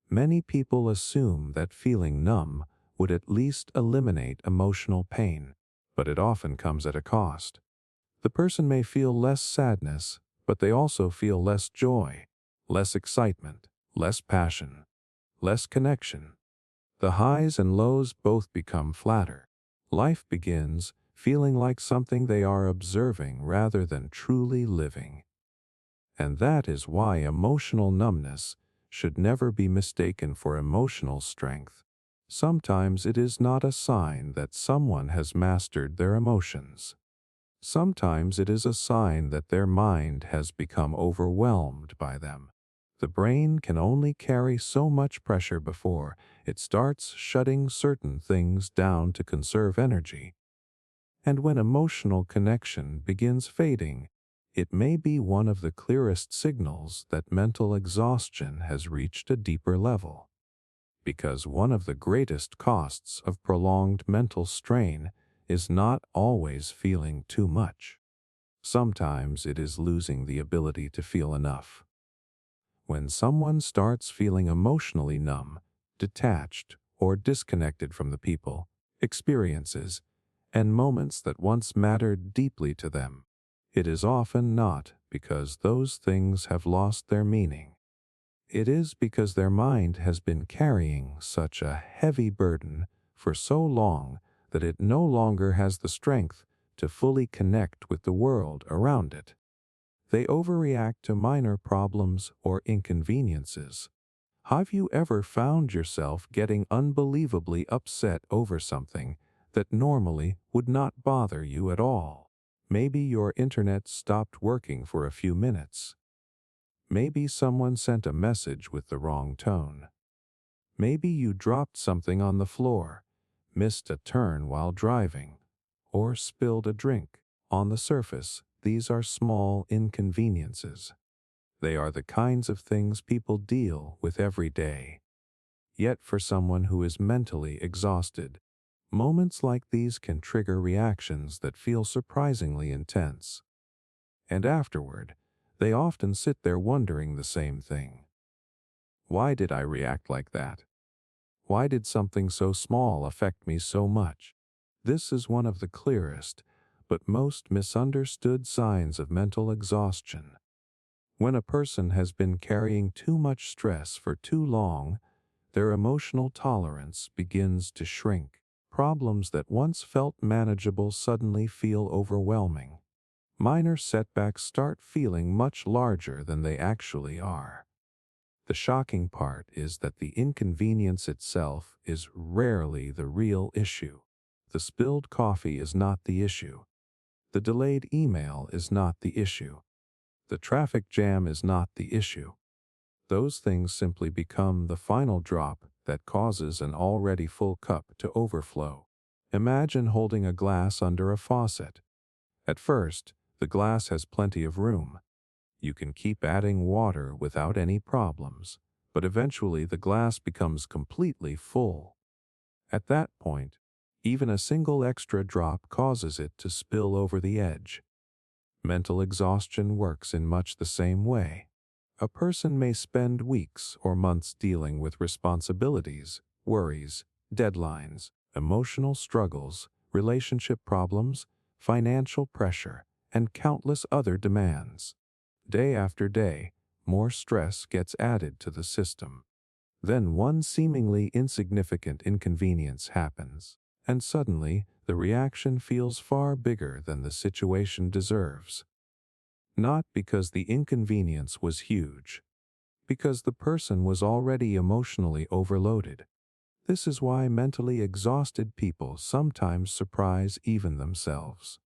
Many people assume that feeling numb would at least eliminate emotional pain, but it often comes at a cost. The person may feel less sadness, but they also feel less joy, less excitement, less passion, less connection. The highs and lows both become flatter. Life begins feeling like something they are observing rather than truly living. And that is why emotional numbness should never be mistaken for emotional strength. Sometimes it is not a sign that someone has mastered their emotions. Sometimes it is a sign that their mind has become overwhelmed by them. The brain can only carry so much pressure before it starts shutting certain things down to conserve energy. And when emotional connection begins fading, it may be one of the clearest signals that mental exhaustion has reached a deeper level. because one of the greatest costs of prolonged mental strain is not always feeling too much. Sometimes it is losing the ability to feel enough. When someone starts feeling emotionally numb, detached, or disconnected from the people, experiences, and moments that once mattered deeply to them, it is often not because those things have lost their meaning. It is because their mind has been carrying such a heavy burden for so long that it no longer has the strength to fully connect with the world around it. They overreact to minor problems or inconveniences. Have you ever found yourself getting unbelievably upset over something that normally would not bother you at all? Maybe your internet stopped working for a few minutes. Maybe someone sent a message with the wrong tone. Maybe you dropped something on the floor, missed a turn while driving, or spilled a drink. On the surface, these are small inconveniences. They are the kinds of things people deal with every day. Yet for someone who is mentally exhausted, moments like these can trigger reactions that feel surprisingly intense. And afterward, they often sit there wondering the same thing. Why did I react like that? Why did something so small affect me so much? This is one of the clearest, but most misunderstood signs of mental exhaustion. When a person has been carrying too much stress for too long, their emotional tolerance begins to shrink. Problems that once felt manageable suddenly feel overwhelming. Minor setbacks start feeling much larger than they actually are. The shocking part is that the inconvenience itself is rarely the real issue. The spilled coffee is not the issue. The delayed email is not the issue. The traffic jam is not the issue. Those things simply become the final drop that causes an already full cup to overflow. Imagine holding a glass under a faucet. At first, the glass has plenty of room. You can keep adding water without any problems, but eventually the glass becomes completely full. At that point, even a single extra drop causes it to spill over the edge. Mental exhaustion works in much the same way. A person may spend weeks or months dealing with responsibilities, worries, deadlines, emotional struggles, relationship problems, financial pressure, and countless other demands. Day after day, more stress gets added to the system. Then one seemingly insignificant inconvenience happens, and suddenly the reaction feels far bigger than the situation deserves. Not because the inconvenience was huge, because the person was already emotionally overloaded. This is why mentally exhausted people sometimes surprise even themselves.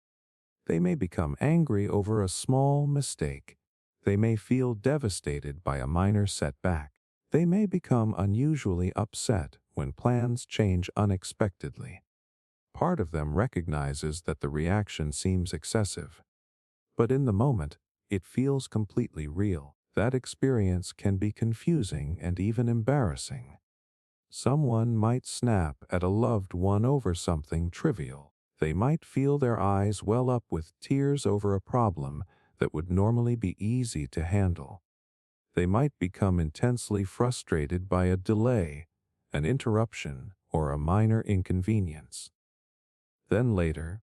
They may become angry over a small mistake. They may feel devastated by a minor setback. They may become unusually upset when plans change unexpectedly. Part of them recognizes that the reaction seems excessive, but in the moment, it feels completely real. That experience can be confusing and even embarrassing. Someone might snap at a loved one over something trivial. They might feel their eyes well up with tears over a problem that would normally be easy to handle. They might become intensely frustrated by a delay, an interruption, or a minor inconvenience. Then later,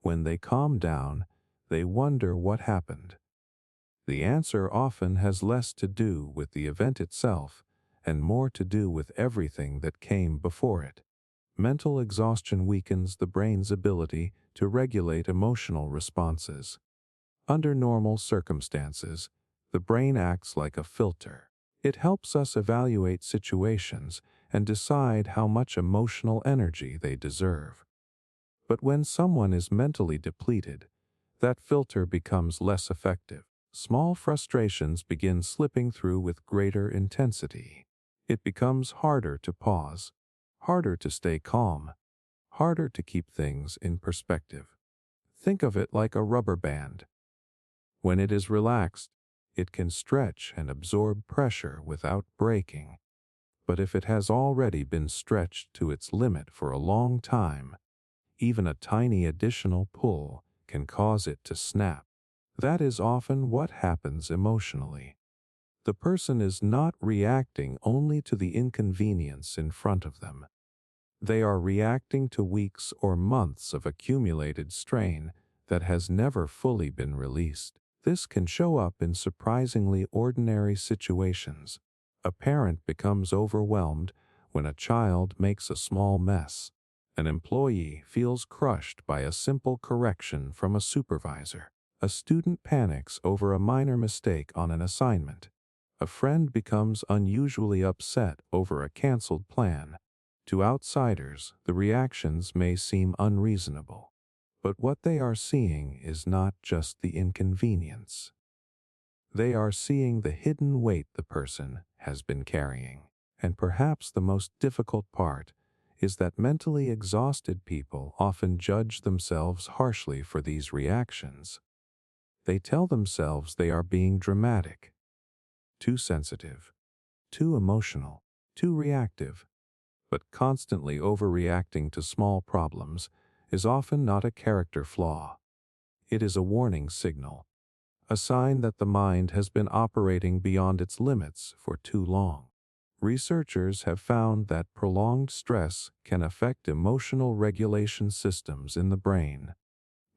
when they calm down, they wonder what happened. The answer often has less to do with the event itself and more to do with everything that came before it. Mental exhaustion weakens the brain's ability to regulate emotional responses. Under normal circumstances, the brain acts like a filter. It helps us evaluate situations and decide how much emotional energy they deserve. But when someone is mentally depleted, that filter becomes less effective. Small frustrations begin slipping through with greater intensity. It becomes harder to pause, harder to stay calm, harder to keep things in perspective. Think of it like a rubber band. When it is relaxed, it can stretch and absorb pressure without breaking. But if it has already been stretched to its limit for a long time, even a tiny additional pull can cause it to snap. That is often what happens emotionally. The person is not reacting only to the inconvenience in front of them. They are reacting to weeks or months of accumulated strain that has never fully been released. This can show up in surprisingly ordinary situations. A parent becomes overwhelmed when a child makes a small mess. An employee feels crushed by a simple correction from a supervisor. A student panics over a minor mistake on an assignment. A friend becomes unusually upset over a canceled plan. To outsiders, the reactions may seem unreasonable, but what they are seeing is not just the inconvenience. They are seeing the hidden weight the person has been carrying. And perhaps the most difficult part is that mentally exhausted people often judge themselves harshly for these reactions. They tell themselves they are being dramatic, too sensitive, too emotional, too reactive. But constantly overreacting to small problems is often not a character flaw. It is a warning signal, a sign that the mind has been operating beyond its limits for too long. Researchers have found that prolonged stress can affect emotional regulation systems in the brain,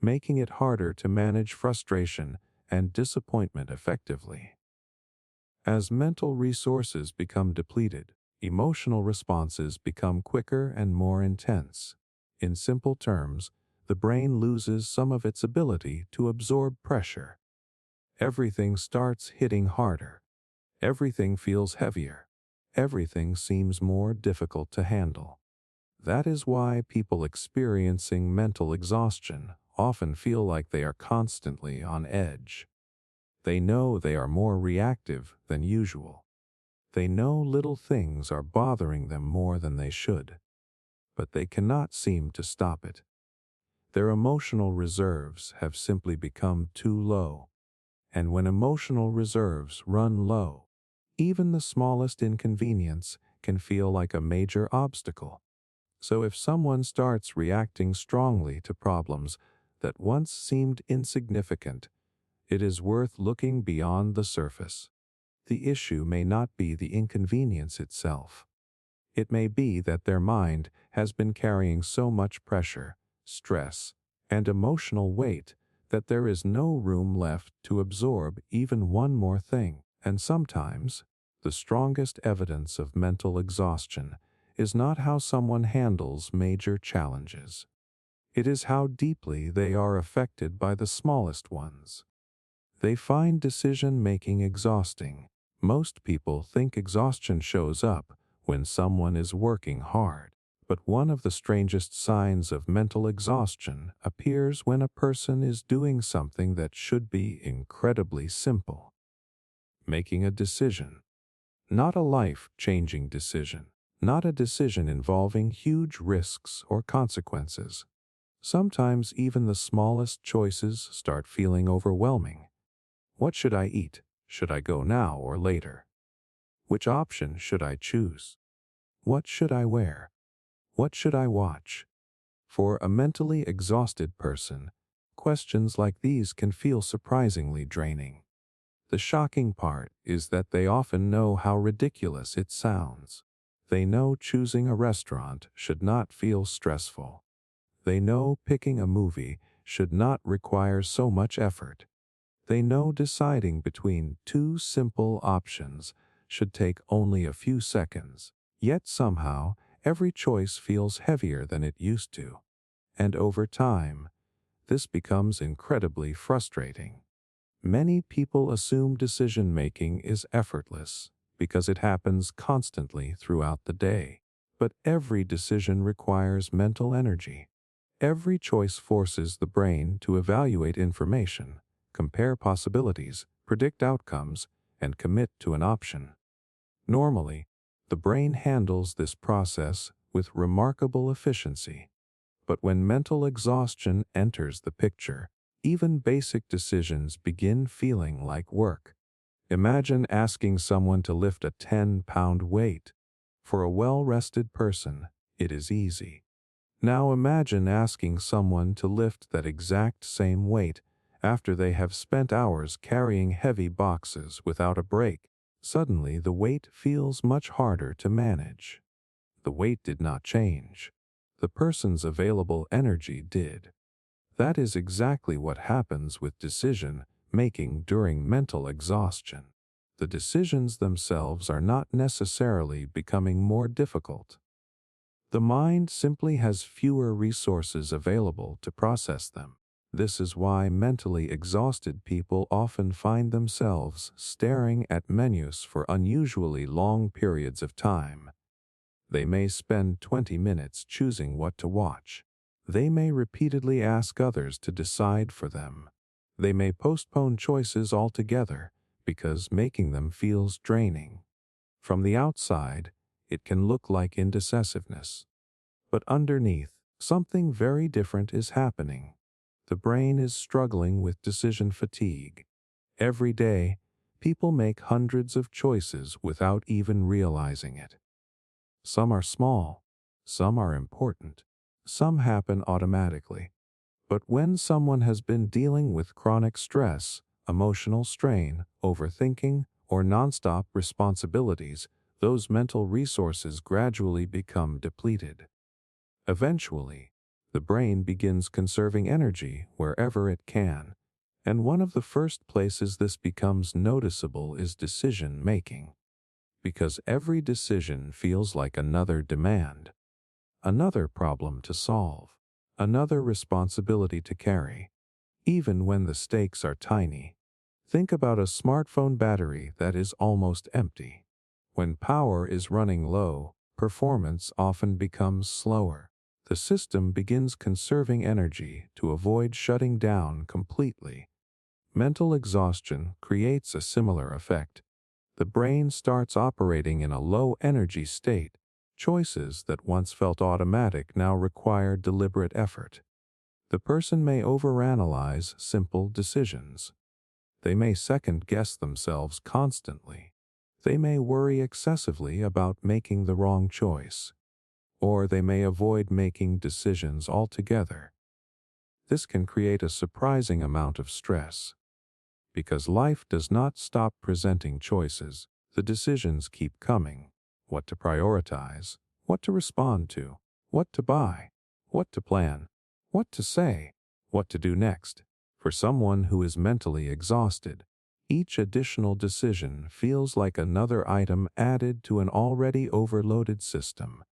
making it harder to manage frustration and disappointment effectively. As mental resources become depleted, emotional responses become quicker and more intense. In simple terms, the brain loses some of its ability to absorb pressure. Everything starts hitting harder. Everything feels heavier. Everything seems more difficult to handle. That is why people experiencing mental exhaustion often feel like they are constantly on edge. They know they are more reactive than usual. They know little things are bothering them more than they should, but they cannot seem to stop it. Their emotional reserves have simply become too low. And when emotional reserves run low, even the smallest inconvenience can feel like a major obstacle. So if someone starts reacting strongly to problems that once seemed insignificant, it is worth looking beyond the surface. The issue may not be the inconvenience itself. It may be that their mind has been carrying so much pressure, stress, and emotional weight that there is no room left to absorb even one more thing. And sometimes, the strongest evidence of mental exhaustion is not how someone handles major challenges. It is how deeply they are affected by the smallest ones. They find decision-making exhausting. Most people think exhaustion shows up when someone is working hard. But one of the strangest signs of mental exhaustion appears when a person is doing something that should be incredibly simple. Making a decision. Not a life-changing decision. Not a decision involving huge risks or consequences. Sometimes even the smallest choices start feeling overwhelming. What should I eat? Should I go now or later? Which option should I choose? What should I wear? What should I watch? For a mentally exhausted person, questions like these can feel surprisingly draining. The shocking part is that they often know how ridiculous it sounds. They know choosing a restaurant should not feel stressful. They know picking a movie should not require so much effort. They know deciding between two simple options should take only a few seconds. Yet somehow, every choice feels heavier than it used to. And over time, this becomes incredibly frustrating. Many people assume decision-making is effortless because it happens constantly throughout the day. But every decision requires mental energy. Every choice forces the brain to evaluate information, compare possibilities, predict outcomes, and commit to an option. Normally, the brain handles this process with remarkable efficiency. But when mental exhaustion enters the picture, even basic decisions begin feeling like work. Imagine asking someone to lift a 10-pound weight. For a well-rested person, it is easy. Now imagine asking someone to lift that exact same weight after they have spent hours carrying heavy boxes without a break. Suddenly, the weight feels much harder to manage. The weight did not change. The person's available energy did. That is exactly what happens with decision making during mental exhaustion. The decisions themselves are not necessarily becoming more difficult. The mind simply has fewer resources available to process them. This is why mentally exhausted people often find themselves staring at menus for unusually long periods of time. They may spend 20 minutes choosing what to watch. They may repeatedly ask others to decide for them. They may postpone choices altogether because making them feels draining. From the outside, it can look like indecisiveness. But underneath, something very different is happening. The brain is struggling with decision fatigue. Every day, people make hundreds of choices without even realizing it. Some are small, some are important, some happen automatically. But when someone has been dealing with chronic stress, emotional strain, overthinking, or nonstop responsibilities, those mental resources gradually become depleted. Eventually, the brain begins conserving energy wherever it can, and one of the first places this becomes noticeable is decision making. Because every decision feels like another demand, another problem to solve, another responsibility to carry, even when the stakes are tiny. Think about a smartphone battery that is almost empty. When power is running low, performance often becomes slower. The system begins conserving energy to avoid shutting down completely. Mental exhaustion creates a similar effect. The brain starts operating in a low-energy state. Choices that once felt automatic now require deliberate effort. The person may overanalyze simple decisions. They may second-guess themselves constantly. They may worry excessively about making the wrong choice. Or they may avoid making decisions altogether. This can create a surprising amount of stress. Because life does not stop presenting choices, the decisions keep coming. What to prioritize, what to respond to, what to buy, what to plan, what to say, what to do next. For someone who is mentally exhausted, each additional decision feels like another item added to an already overloaded system.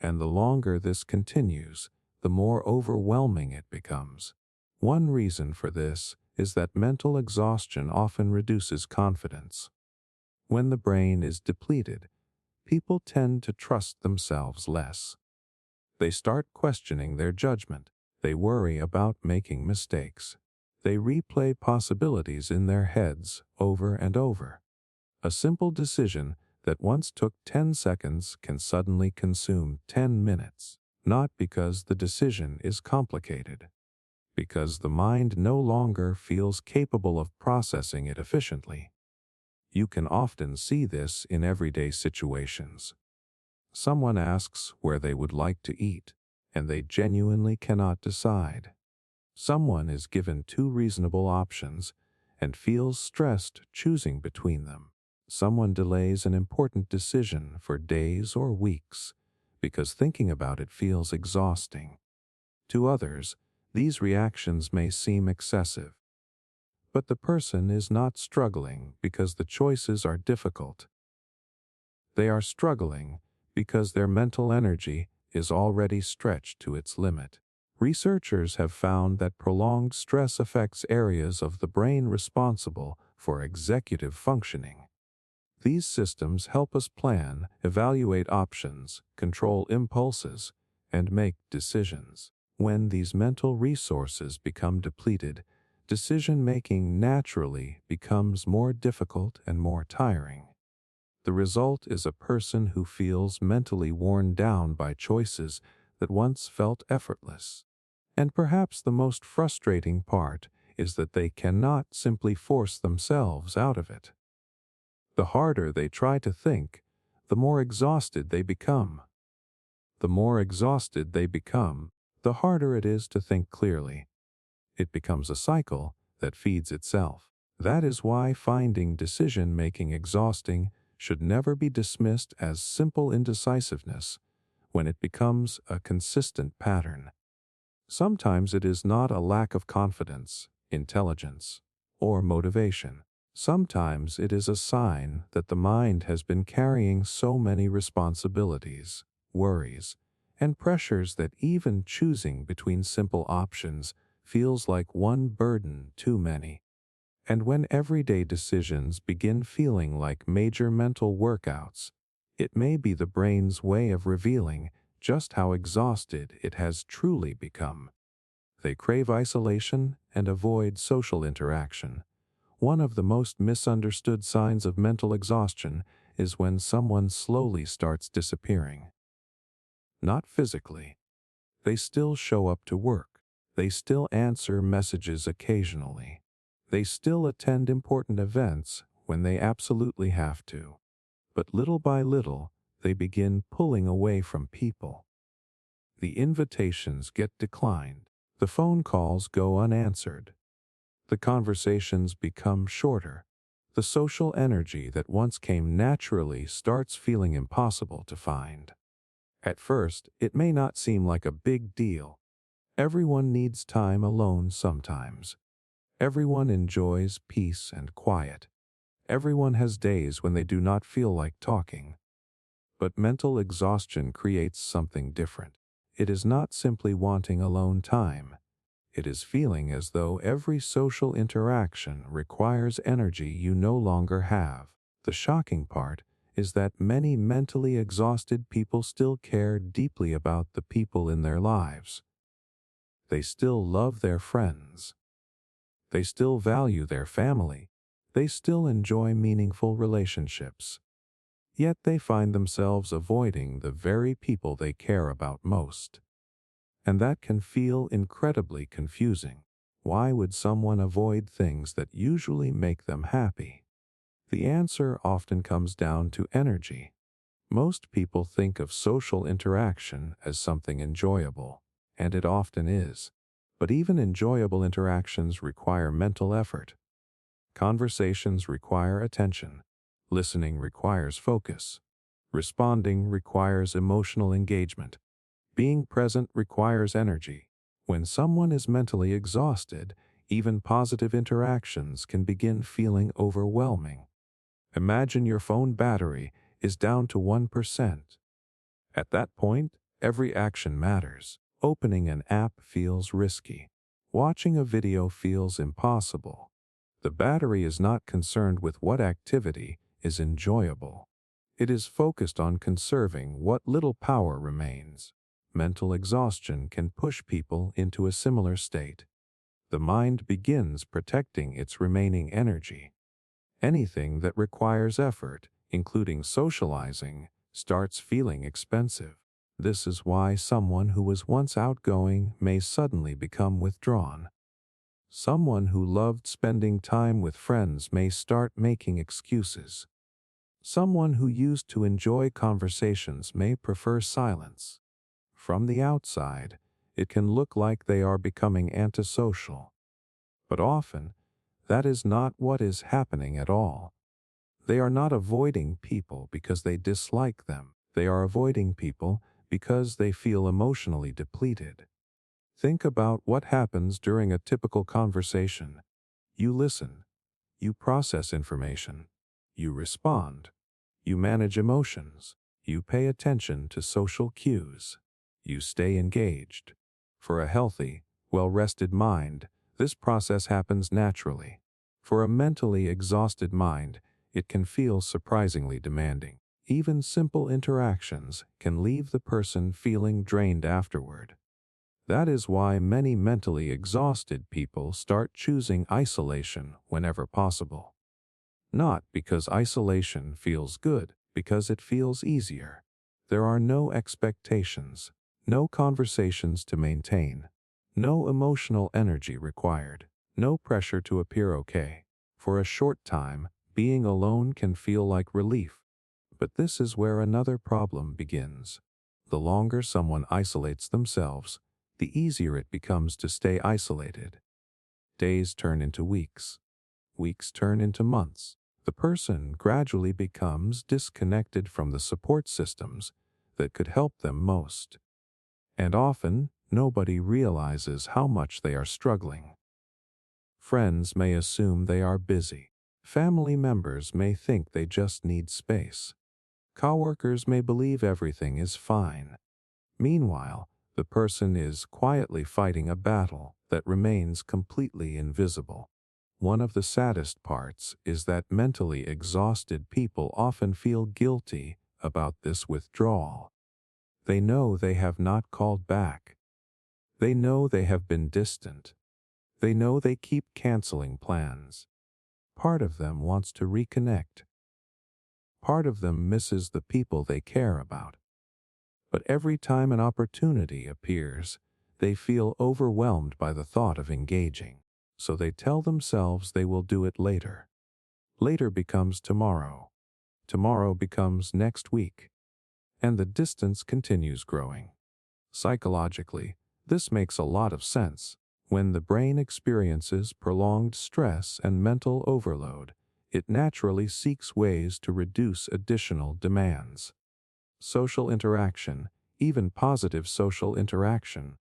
And the longer this continues, the more overwhelming it becomes. One reason for this is that mental exhaustion often reduces confidence. When the brain is depleted, people tend to trust themselves less. They start questioning their judgment. They worry about making mistakes. They replay possibilities in their heads over and over. A simple decision that once took 10 seconds can suddenly consume 10 minutes, not because the decision is complicated, because the mind no longer feels capable of processing it efficiently. You can often see this in everyday situations. Someone asks where they would like to eat, and they genuinely cannot decide. Someone is given two reasonable options and feels stressed choosing between them. Someone delays an important decision for days or weeks because thinking about it feels exhausting. To others, these reactions may seem excessive. But the person is not struggling because the choices are difficult. They are struggling because their mental energy is already stretched to its limit. Researchers have found that prolonged stress affects areas of the brain responsible for executive functioning. These systems help us plan, evaluate options, control impulses, and make decisions. When these mental resources become depleted, decision-making naturally becomes more difficult and more tiring. The result is a person who feels mentally worn down by choices that once felt effortless. And perhaps the most frustrating part is that they cannot simply force themselves out of it. The harder they try to think, the more exhausted they become. The more exhausted they become, the harder it is to think clearly. It becomes a cycle that feeds itself. That is why finding decision-making exhausting should never be dismissed as simple indecisiveness when it becomes a consistent pattern. Sometimes it is not a lack of confidence, intelligence, or motivation. Sometimes it is a sign that the mind has been carrying so many responsibilities, worries, and pressures that even choosing between simple options feels like one burden too many. And when everyday decisions begin feeling like major mental workouts, it may be the brain's way of revealing just how exhausted it has truly become. They crave isolation and avoid social interaction. One of the most misunderstood signs of mental exhaustion is when someone slowly starts disappearing. Not physically. They still show up to work. They still answer messages occasionally. They still attend important events when they absolutely have to. But little by little, they begin pulling away from people. The invitations get declined. The phone calls go unanswered. The conversations become shorter. The social energy that once came naturally starts feeling impossible to find. At first, it may not seem like a big deal. Everyone needs time alone sometimes. Everyone enjoys peace and quiet. Everyone has days when they do not feel like talking. But mental exhaustion creates something different. It is not simply wanting alone time. It is feeling as though every social interaction requires energy you no longer have. The shocking part is that many mentally exhausted people still care deeply about the people in their lives. They still love their friends. They still value their family. They still enjoy meaningful relationships. Yet they find themselves avoiding the very people they care about most. And that can feel incredibly confusing. Why would someone avoid things that usually make them happy? The answer often comes down to energy. Most people think of social interaction as something enjoyable, and it often is. But even enjoyable interactions require mental effort. Conversations require attention. Listening requires focus. Responding requires emotional engagement. Being present requires energy. When someone is mentally exhausted, even positive interactions can begin feeling overwhelming. Imagine your phone battery is down to 1%. At that point, every action matters. Opening an app feels risky. Watching a video feels impossible. The battery is not concerned with what activity is enjoyable. It is focused on conserving what little power remains. Mental exhaustion can push people into a similar state. The mind begins protecting its remaining energy. Anything that requires effort, including socializing, starts feeling expensive. This is why someone who was once outgoing may suddenly become withdrawn. Someone who loved spending time with friends may start making excuses. Someone who used to enjoy conversations may prefer silence. From the outside, it can look like they are becoming antisocial. But often, that is not what is happening at all. They are not avoiding people because they dislike them. They are avoiding people because they feel emotionally depleted. Think about what happens during a typical conversation. You listen. You process information. You respond. You manage emotions. You pay attention to social cues. You stay engaged. For a healthy, well-rested mind, this process happens naturally. For a mentally exhausted mind, it can feel surprisingly demanding. Even simple interactions can leave the person feeling drained afterward. That is why many mentally exhausted people start choosing isolation whenever possible. Not because isolation feels good, because it feels easier. There are no expectations, no conversations to maintain, no emotional energy required, no pressure to appear okay. For a short time, being alone can feel like relief. But this is where another problem begins. The longer someone isolates themselves, the easier it becomes to stay isolated. Days turn into weeks. Weeks turn into months. The person gradually becomes disconnected from the support systems that could help them most. And often, nobody realizes how much they are struggling. Friends may assume they are busy. Family members may think they just need space. Coworkers may believe everything is fine. Meanwhile, the person is quietly fighting a battle that remains completely invisible. One of the saddest parts is that mentally exhausted people often feel guilty about this withdrawal. They know they have not called back. They know they have been distant. They know they keep canceling plans. Part of them wants to reconnect. Part of them misses the people they care about. But every time an opportunity appears, they feel overwhelmed by the thought of engaging. So they tell themselves they will do it later. Later becomes tomorrow. Tomorrow becomes next week. And the distance continues growing. Psychologically, this makes a lot of sense. When the brain experiences prolonged stress and mental overload, it naturally seeks ways to reduce additional demands. Social interaction, even positive social interaction,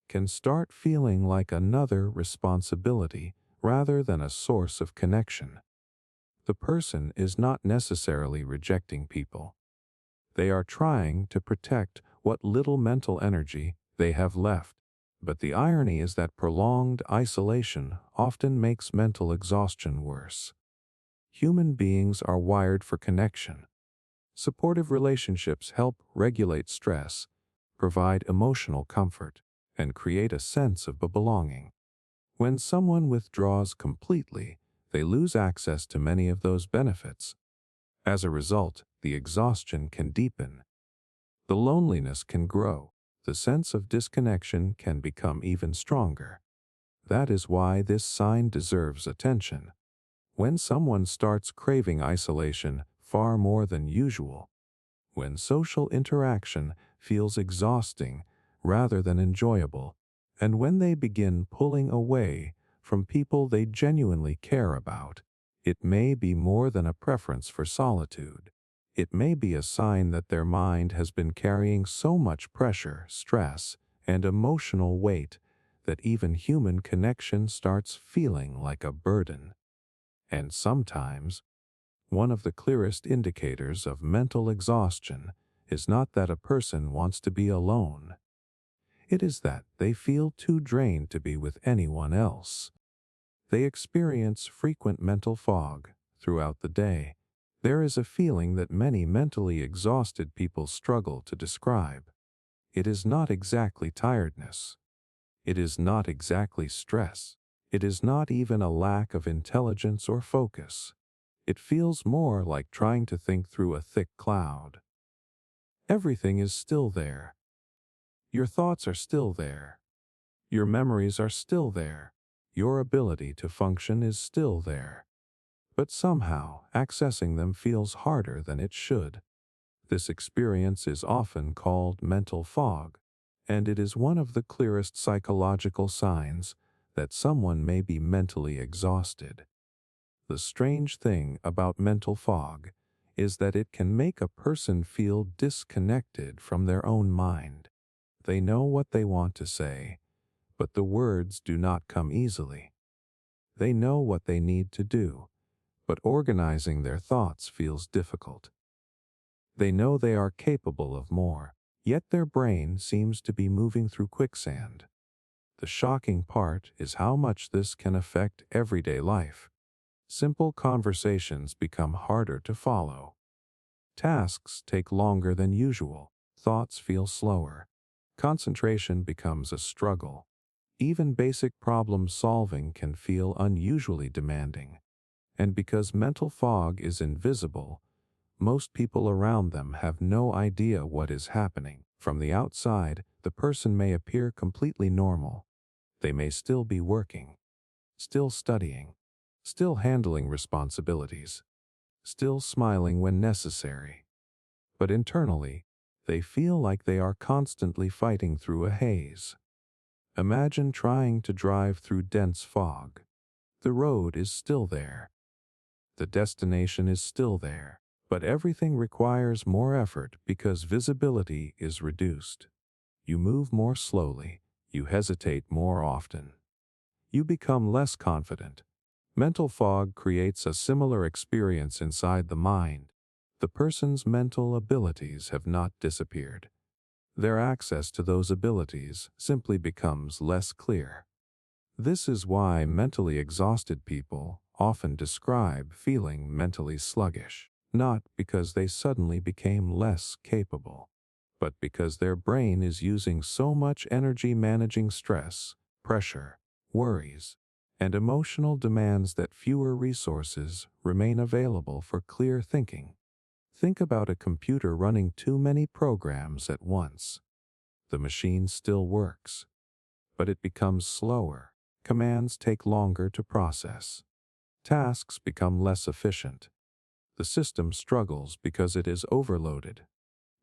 can start feeling like another responsibility rather than a source of connection. The person is not necessarily rejecting people. They are trying to protect what little mental energy they have left. But the irony is that prolonged isolation often makes mental exhaustion worse. Human beings are wired for connection. Supportive relationships help regulate stress, provide emotional comfort, and create a sense of belonging. When someone withdraws completely, they lose access to many of those benefits. As a result, the exhaustion can deepen. The loneliness can grow. The sense of disconnection can become even stronger. That is why this sign deserves attention. When someone starts craving isolation far more than usual, when social interaction feels exhausting rather than enjoyable, and when they begin pulling away from people they genuinely care about, it may be more than a preference for solitude. It may be a sign that their mind has been carrying so much pressure, stress, and emotional weight that even human connection starts feeling like a burden. And sometimes, one of the clearest indicators of mental exhaustion is not that a person wants to be alone. It is that they feel too drained to be with anyone else. They experience frequent mental fog throughout the day. There is a feeling that many mentally exhausted people struggle to describe. It is not exactly tiredness. It is not exactly stress. It is not even a lack of intelligence or focus. It feels more like trying to think through a thick cloud. Everything is still there. Your thoughts are still there. Your memories are still there. Your ability to function is still there. But somehow, accessing them feels harder than it should. This experience is often called mental fog, and it is one of the clearest psychological signs that someone may be mentally exhausted. The strange thing about mental fog is that it can make a person feel disconnected from their own mind. They know what they want to say, but the words do not come easily. They know what they need to do, but organizing their thoughts feels difficult. They know they are capable of more, yet their brain seems to be moving through quicksand. The shocking part is how much this can affect everyday life. Simple conversations become harder to follow. Tasks take longer than usual. Thoughts feel slower. Concentration becomes a struggle. Even basic problem solving can feel unusually demanding. And because mental fog is invisible, most people around them have no idea what is happening. From the outside, the person may appear completely normal. They may still be working, still studying, still handling responsibilities, still smiling when necessary. but internally, they feel like they are constantly fighting through a haze. Imagine trying to drive through dense fog. The road is still there. The destination is still there, but everything requires more effort because visibility is reduced. You move more slowly, you hesitate more often. You become less confident. Mental fog creates a similar experience inside the mind. The person's mental abilities have not disappeared. Their access to those abilities simply becomes less clear. This is why mentally exhausted people often describe feeling mentally sluggish, not because they suddenly became less capable, but because their brain is using so much energy managing stress, pressure, worries, and emotional demands that fewer resources remain available for clear thinking. Think about a computer running too many programs at once. The machine still works, but it becomes slower. Commands take longer to process. Tasks become less efficient. The system struggles because it is overloaded.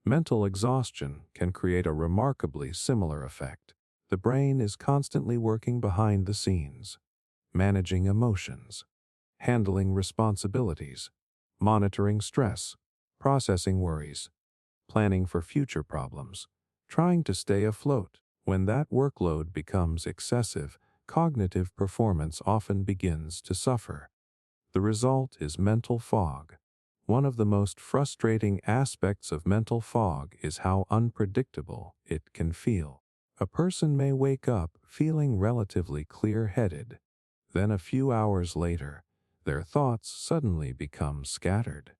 Mental exhaustion can create a remarkably similar effect. The brain is constantly working behind the scenes, managing emotions, handling responsibilities, monitoring stress, processing worries, planning for future problems, trying to stay afloat. When that workload becomes excessive, cognitive performance often begins to suffer. The result is mental fog. One of the most frustrating aspects of mental fog is how unpredictable it can feel. A person may wake up feeling relatively clear-headed. Then a few hours later, their thoughts suddenly become scattered.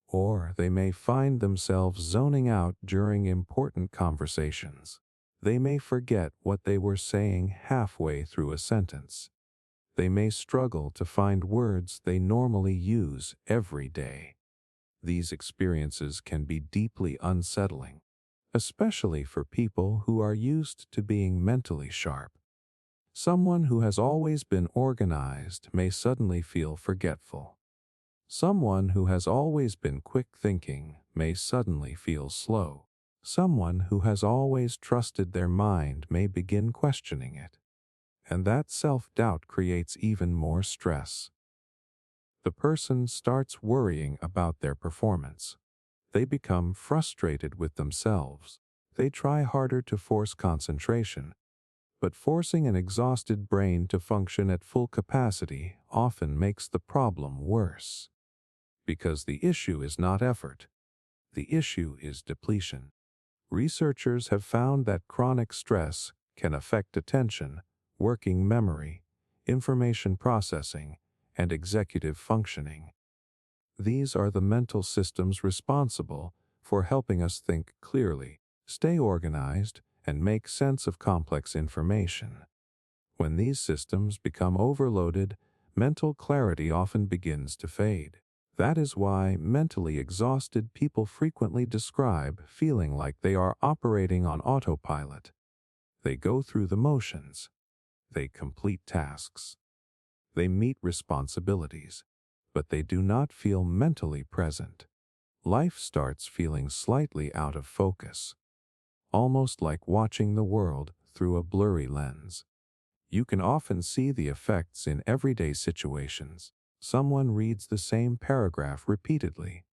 Or they may find themselves zoning out during important conversations. They may forget what they were saying halfway through a sentence. They may struggle to find words they normally use every day. These experiences can be deeply unsettling, especially for people who are used to being mentally sharp. Someone who has always been organized may suddenly feel forgetful. Someone who has always been quick thinking may suddenly feel slow. Someone who has always trusted their mind may begin questioning it. And that self-doubt creates even more stress. The person starts worrying about their performance. They become frustrated with themselves. They try harder to force concentration, but forcing an exhausted brain to function at full capacity often makes the problem worse. Because the issue is not effort. The issue is depletion. Researchers have found that chronic stress can affect attention, working memory, information processing, and executive functioning. These are the mental systems responsible for helping us think clearly, stay organized, and make sense of complex information. When these systems become overloaded, mental clarity often begins to fade. That is why mentally exhausted people frequently describe feeling like they are operating on autopilot. They go through the motions. They complete tasks. They meet responsibilities, but they do not feel mentally present. Life starts feeling slightly out of focus, almost like watching the world through a blurry lens. You can often see the effects in everyday situations. Someone reads the same paragraph repeatedly.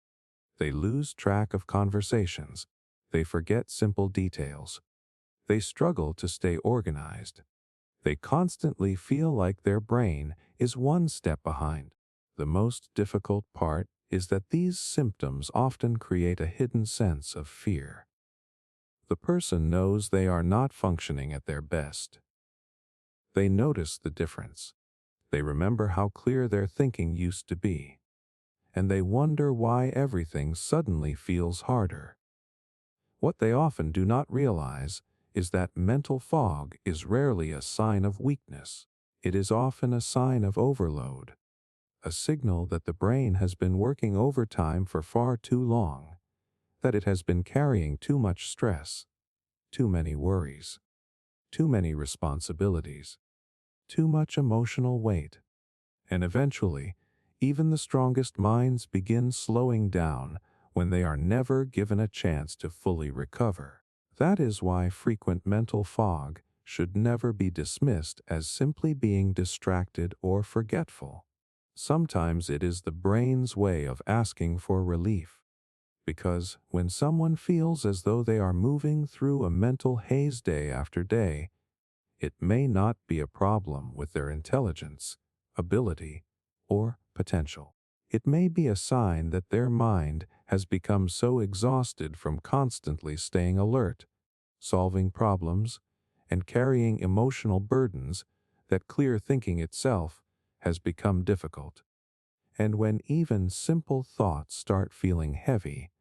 They lose track of conversations. They forget simple details. They struggle to stay organized. They constantly feel like their brain is one step behind. The most difficult part is that these symptoms often create a hidden sense of fear. The person knows they are not functioning at their best. They notice the difference. They remember how clear their thinking used to be. And they wonder why everything suddenly feels harder. What they often do not realize is that mental fog is rarely a sign of weakness. It is often a sign of overload, a signal that the brain has been working overtime for far too long, that it has been carrying too much stress, too many worries, too many responsibilities, too much emotional weight. And eventually, even the strongest minds begin slowing down when they are never given a chance to fully recover. That is why frequent mental fog should never be dismissed as simply being distracted or forgetful. Sometimes it is the brain's way of asking for relief. Because when someone feels as though they are moving through a mental haze day after day, it may not be a problem with their intelligence, ability, or potential. It may be a sign that their mind has become so exhausted from constantly staying alert, solving problems, and carrying emotional burdens that clear thinking itself has become difficult. And when even simple thoughts start feeling heavy,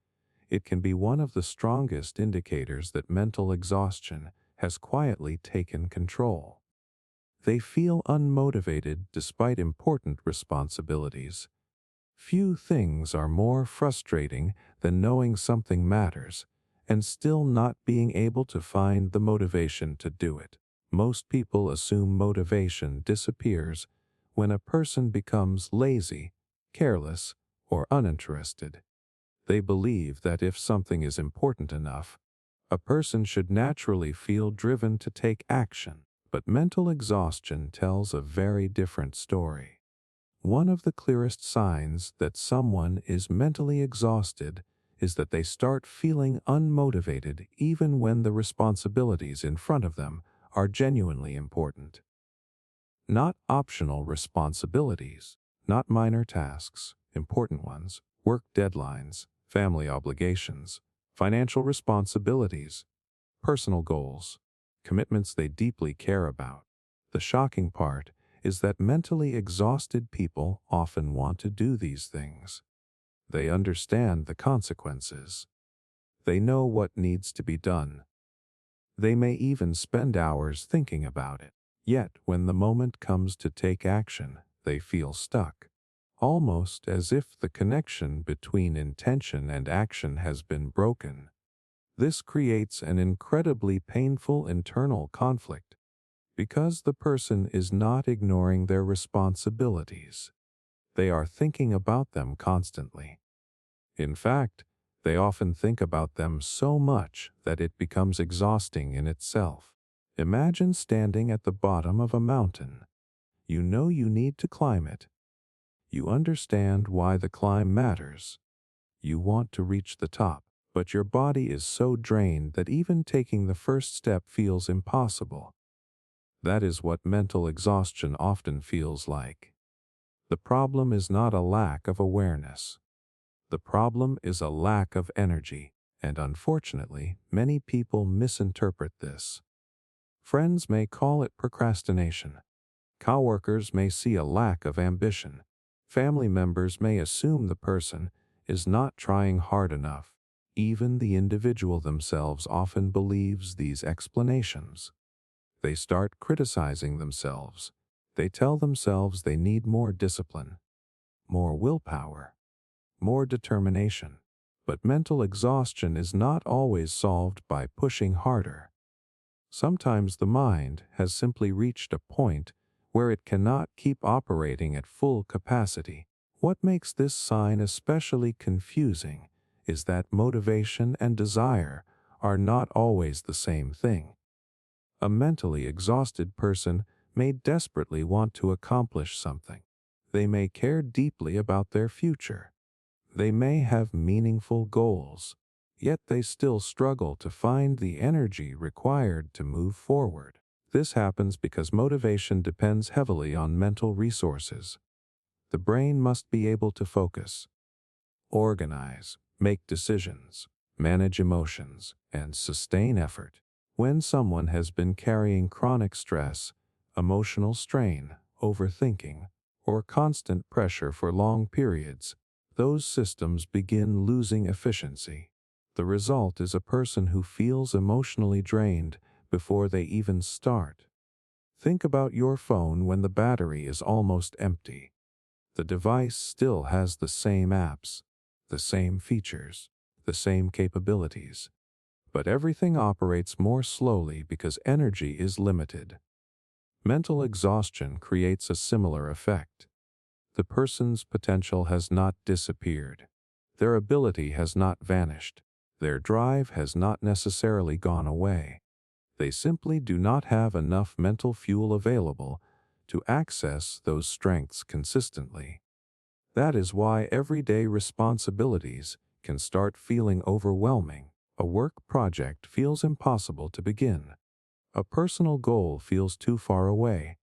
it can be one of the strongest indicators that mental exhaustion has quietly taken control. They feel unmotivated despite important responsibilities. Few things are more frustrating than knowing something matters and still not being able to find the motivation to do it. Most people assume motivation disappears when a person becomes lazy, careless, or uninterested. They believe that if something is important enough, a person should naturally feel driven to take action. But mental exhaustion tells a very different story. One of the clearest signs that someone is mentally exhausted is that they start feeling unmotivated even when the responsibilities in front of them are genuinely important. Not optional responsibilities, not minor tasks, important ones, work deadlines, family obligations, financial responsibilities, personal goals, commitments they deeply care about. The shocking part is that mentally exhausted people often want to do these things. They understand the consequences. They know what needs to be done. They may even spend hours thinking about it. Yet, when the moment comes to take action, they feel stuck. Almost as if the connection between intention and action has been broken. This creates an incredibly painful internal conflict because the person is not ignoring their responsibilities. They are thinking about them constantly. In fact, they often think about them so much that it becomes exhausting in itself. Imagine standing at the bottom of a mountain. You know you need to climb it. You understand why the climb matters. You want to reach the top, but your body is so drained that even taking the first step feels impossible. That is what mental exhaustion often feels like. The problem is not a lack of awareness. The problem is a lack of energy, and unfortunately, many people misinterpret this. Friends may call it procrastination. Coworkers may see a lack of ambition. Family members may assume the person is not trying hard enough. Even the individual themselves often believes these explanations. They start criticizing themselves. They tell themselves they need more discipline, more willpower, more determination. But mental exhaustion is not always solved by pushing harder. Sometimes the mind has simply reached a point where it cannot keep operating at full capacity. What makes this sign especially confusing is that motivation and desire are not always the same thing. A mentally exhausted person may desperately want to accomplish something. They may care deeply about their future. They may have meaningful goals, yet they still struggle to find the energy required to move forward. This happens because motivation depends heavily on mental resources. The brain must be able to focus, organize, make decisions, manage emotions, and sustain effort. When someone has been carrying chronic stress, emotional strain, overthinking, or constant pressure for long periods, those systems begin losing efficiency. The result is a person who feels emotionally drained before they even start. Think about your phone when the battery is almost empty. The device still has the same apps, the same features, the same capabilities. But everything operates more slowly because energy is limited. Mental exhaustion creates a similar effect. The person's potential has not disappeared. Their ability has not vanished. Their drive has not necessarily gone away. They simply do not have enough mental fuel available to access those strengths consistently. That is why everyday responsibilities can start feeling overwhelming. A work project feels impossible to begin. A personal goal feels too far away.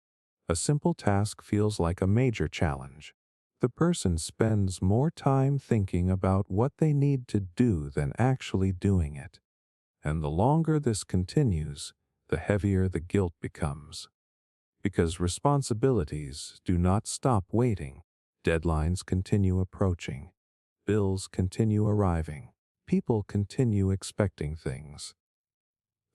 A simple task feels like a major challenge. The person spends more time thinking about what they need to do than actually doing it. And the longer this continues, the heavier the guilt becomes. Because responsibilities do not stop waiting. Deadlines continue approaching. Bills continue arriving. People continue expecting things.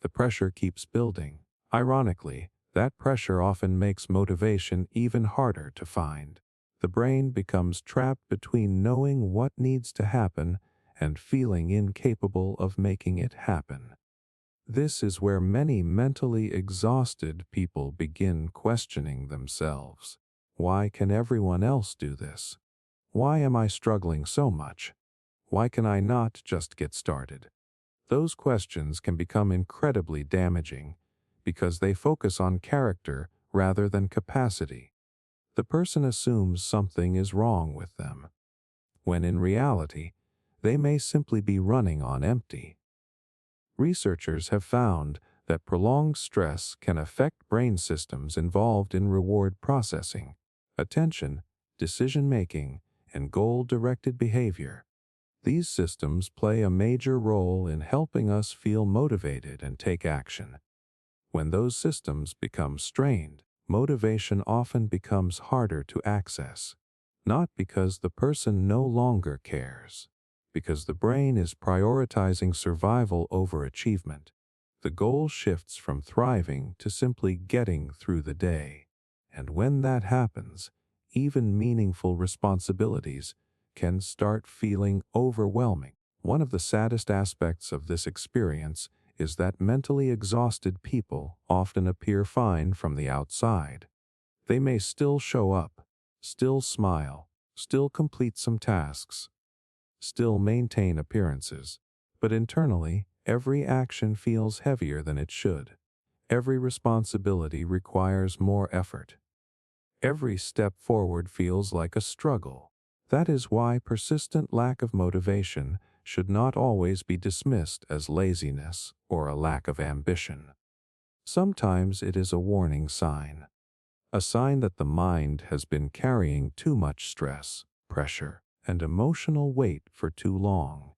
The pressure keeps building. Ironically, that pressure often makes motivation even harder to find. The brain becomes trapped between knowing what needs to happen and feeling incapable of making it happen. This is where many mentally exhausted people begin questioning themselves. Why can everyone else do this? Why am I struggling so much? Why can I not just get started? Those questions can become incredibly damaging because they focus on character rather than capacity. The person assumes something is wrong with them, when in reality, they may simply be running on empty. Researchers have found that prolonged stress can affect brain systems involved in reward processing, attention, decision-making, and goal-directed behavior. These systems play a major role in helping us feel motivated and take action. When those systems become strained, motivation often becomes harder to access, not because the person no longer cares, because the brain is prioritizing survival over achievement. The goal shifts from thriving to simply getting through the day. And when that happens, even meaningful responsibilities can start feeling overwhelming. One of the saddest aspects of this experience is that mentally exhausted people often appear fine from the outside. They may still show up, still smile, still complete some tasks, still maintain appearances, but internally, every action feels heavier than it should. Every responsibility requires more effort. Every step forward feels like a struggle. That is why persistent lack of motivation should not always be dismissed as laziness or a lack of ambition. Sometimes it is a warning sign, a sign that the mind has been carrying too much stress, pressure, and emotional weight for too long.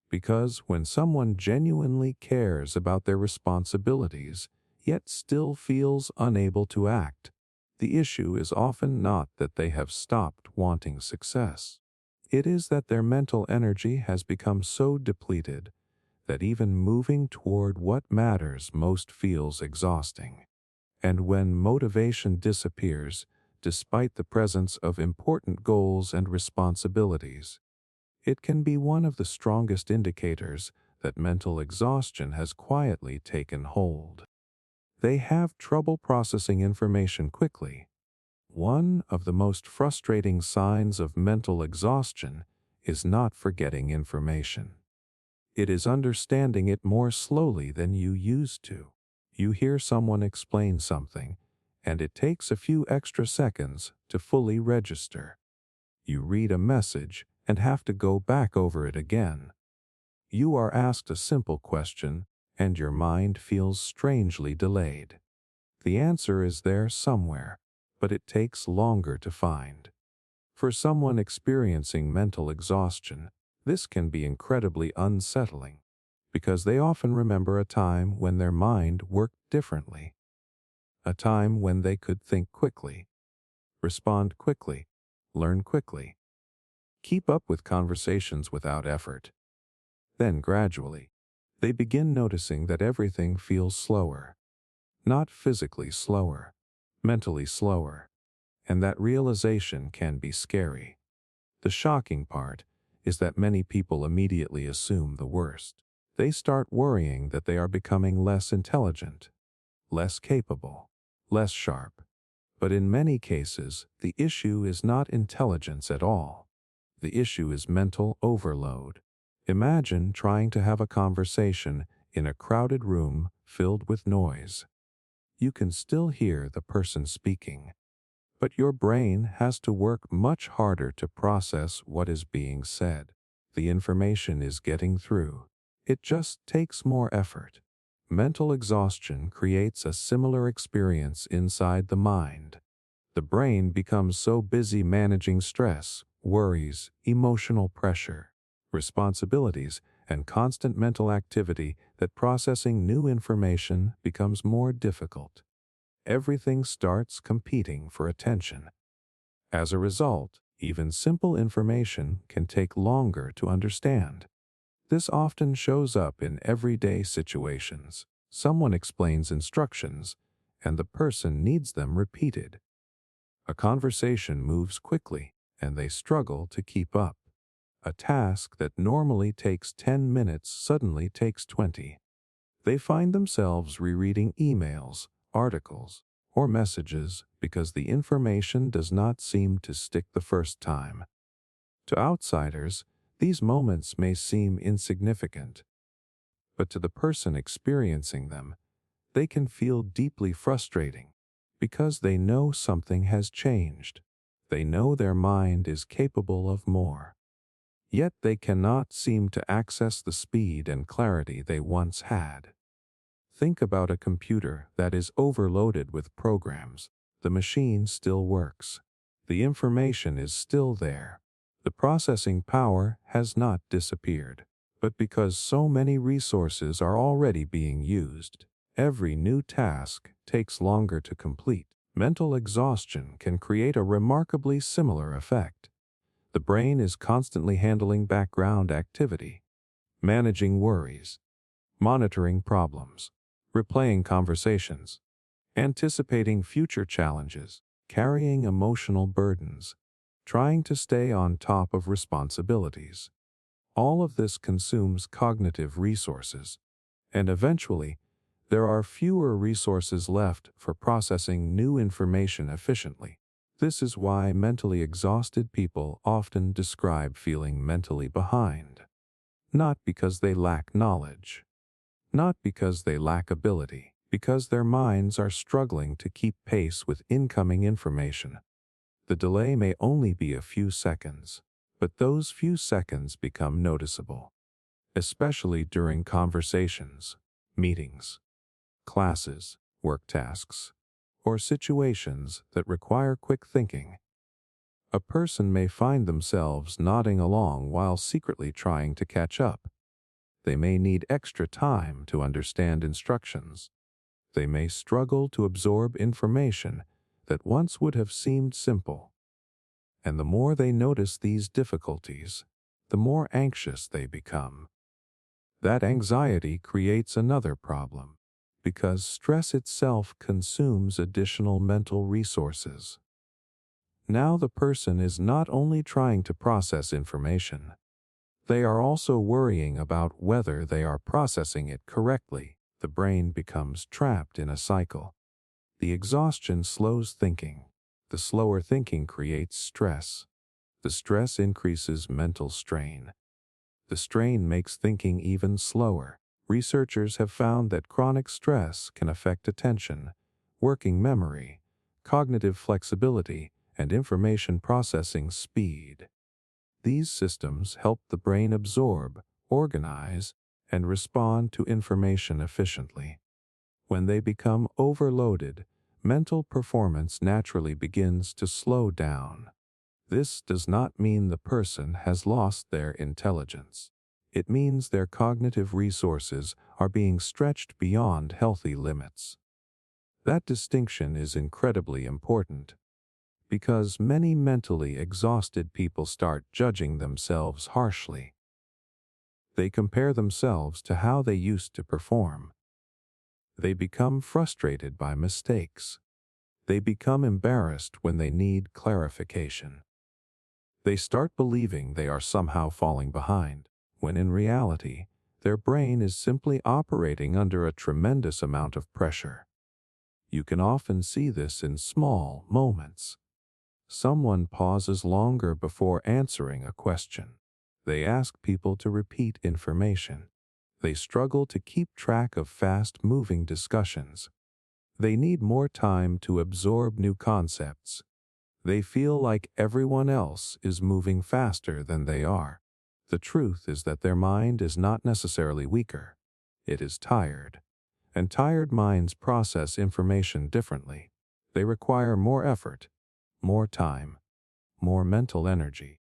Because when someone genuinely cares about their responsibilities, yet still feels unable to act, the issue is often not that they have stopped wanting success. It is that their mental energy has become so depleted that even moving toward what matters most feels exhausting. And when motivation disappears, despite the presence of important goals and responsibilities, it can be one of the strongest indicators that mental exhaustion has quietly taken hold. They have trouble processing information quickly. One of the most frustrating signs of mental exhaustion is not forgetting information. It is understanding it more slowly than you used to. You hear someone explain something, and it takes a few extra seconds to fully register. You read a message and have to go back over it again. You are asked a simple question, and your mind feels strangely delayed. The answer is there somewhere, but it takes longer to find. For someone experiencing mental exhaustion, this can be incredibly unsettling, because they often remember a time when their mind worked differently, a time when they could think quickly, respond quickly, learn quickly, keep up with conversations without effort. Then gradually, they begin noticing that everything feels slower, not physically slower, mentally slower, and that realization can be scary. The shocking part is that many people immediately assume the worst. They start worrying that they are becoming less intelligent, less capable, less sharp. But in many cases, the issue is not intelligence at all. The issue is mental overload. Imagine trying to have a conversation in a crowded room filled with noise. You can still hear the person speaking, but your brain has to work much harder to process what is being said. The information is getting through. It just takes more effort. Mental exhaustion creates a similar experience inside the mind. The brain becomes so busy managing stress, worries, emotional pressure, responsibilities, and constant mental activity that processing new information becomes more difficult. Everything starts competing for attention. As a result, even simple information can take longer to understand. This often shows up in everyday situations. Someone explains instructions, and the person needs them repeated. A conversation moves quickly, and they struggle to keep up. A task that normally takes 10 minutes suddenly takes 20. They find themselves rereading emails, articles, or messages because the information does not seem to stick the first time. To outsiders, these moments may seem insignificant, but to the person experiencing them, they can feel deeply frustrating because they know something has changed. They know their mind is capable of more. Yet they cannot seem to access the speed and clarity they once had. Think about a computer that is overloaded with programs. The machine still works. The information is still there. The processing power has not disappeared. But because so many resources are already being used, every new task takes longer to complete. Mental exhaustion can create a remarkably similar effect. The brain is constantly handling background activity, managing worries, monitoring problems, replaying conversations, anticipating future challenges, carrying emotional burdens, trying to stay on top of responsibilities. All of this consumes cognitive resources, and eventually, there are fewer resources left for processing new information efficiently. This is why mentally exhausted people often describe feeling mentally behind. Not because they lack knowledge, not because they lack ability, because their minds are struggling to keep pace with incoming information. The delay may only be a few seconds, but those few seconds become noticeable, especially during conversations, meetings, classes, work tasks, or situations that require quick thinking. A person may find themselves nodding along while secretly trying to catch up. They may need extra time to understand instructions. They may struggle to absorb information that once would have seemed simple. And the more they notice these difficulties, the more anxious they become. That anxiety creates another problem, because stress itself consumes additional mental resources. Now the person is not only trying to process information, they are also worrying about whether they are processing it correctly. The brain becomes trapped in a cycle. The exhaustion slows thinking. The slower thinking creates stress. The stress increases mental strain. The strain makes thinking even slower. Researchers have found that chronic stress can affect attention, working memory, cognitive flexibility, and information processing speed. These systems help the brain absorb, organize, and respond to information efficiently. When they become overloaded, mental performance naturally begins to slow down. This does not mean the person has lost their intelligence. It means their cognitive resources are being stretched beyond healthy limits. That distinction is incredibly important, because many mentally exhausted people start judging themselves harshly. They compare themselves to how they used to perform. They become frustrated by mistakes. They become embarrassed when they need clarification. They start believing they are somehow falling behind, when in reality, their brain is simply operating under a tremendous amount of pressure. You can often see this in small moments. Someone pauses longer before answering a question. They ask people to repeat information. They struggle to keep track of fast-moving discussions. They need more time to absorb new concepts. They feel like everyone else is moving faster than they are. The truth is that their mind is not necessarily weaker. It is tired. And tired minds process information differently. They require more effort, more time, more mental energy.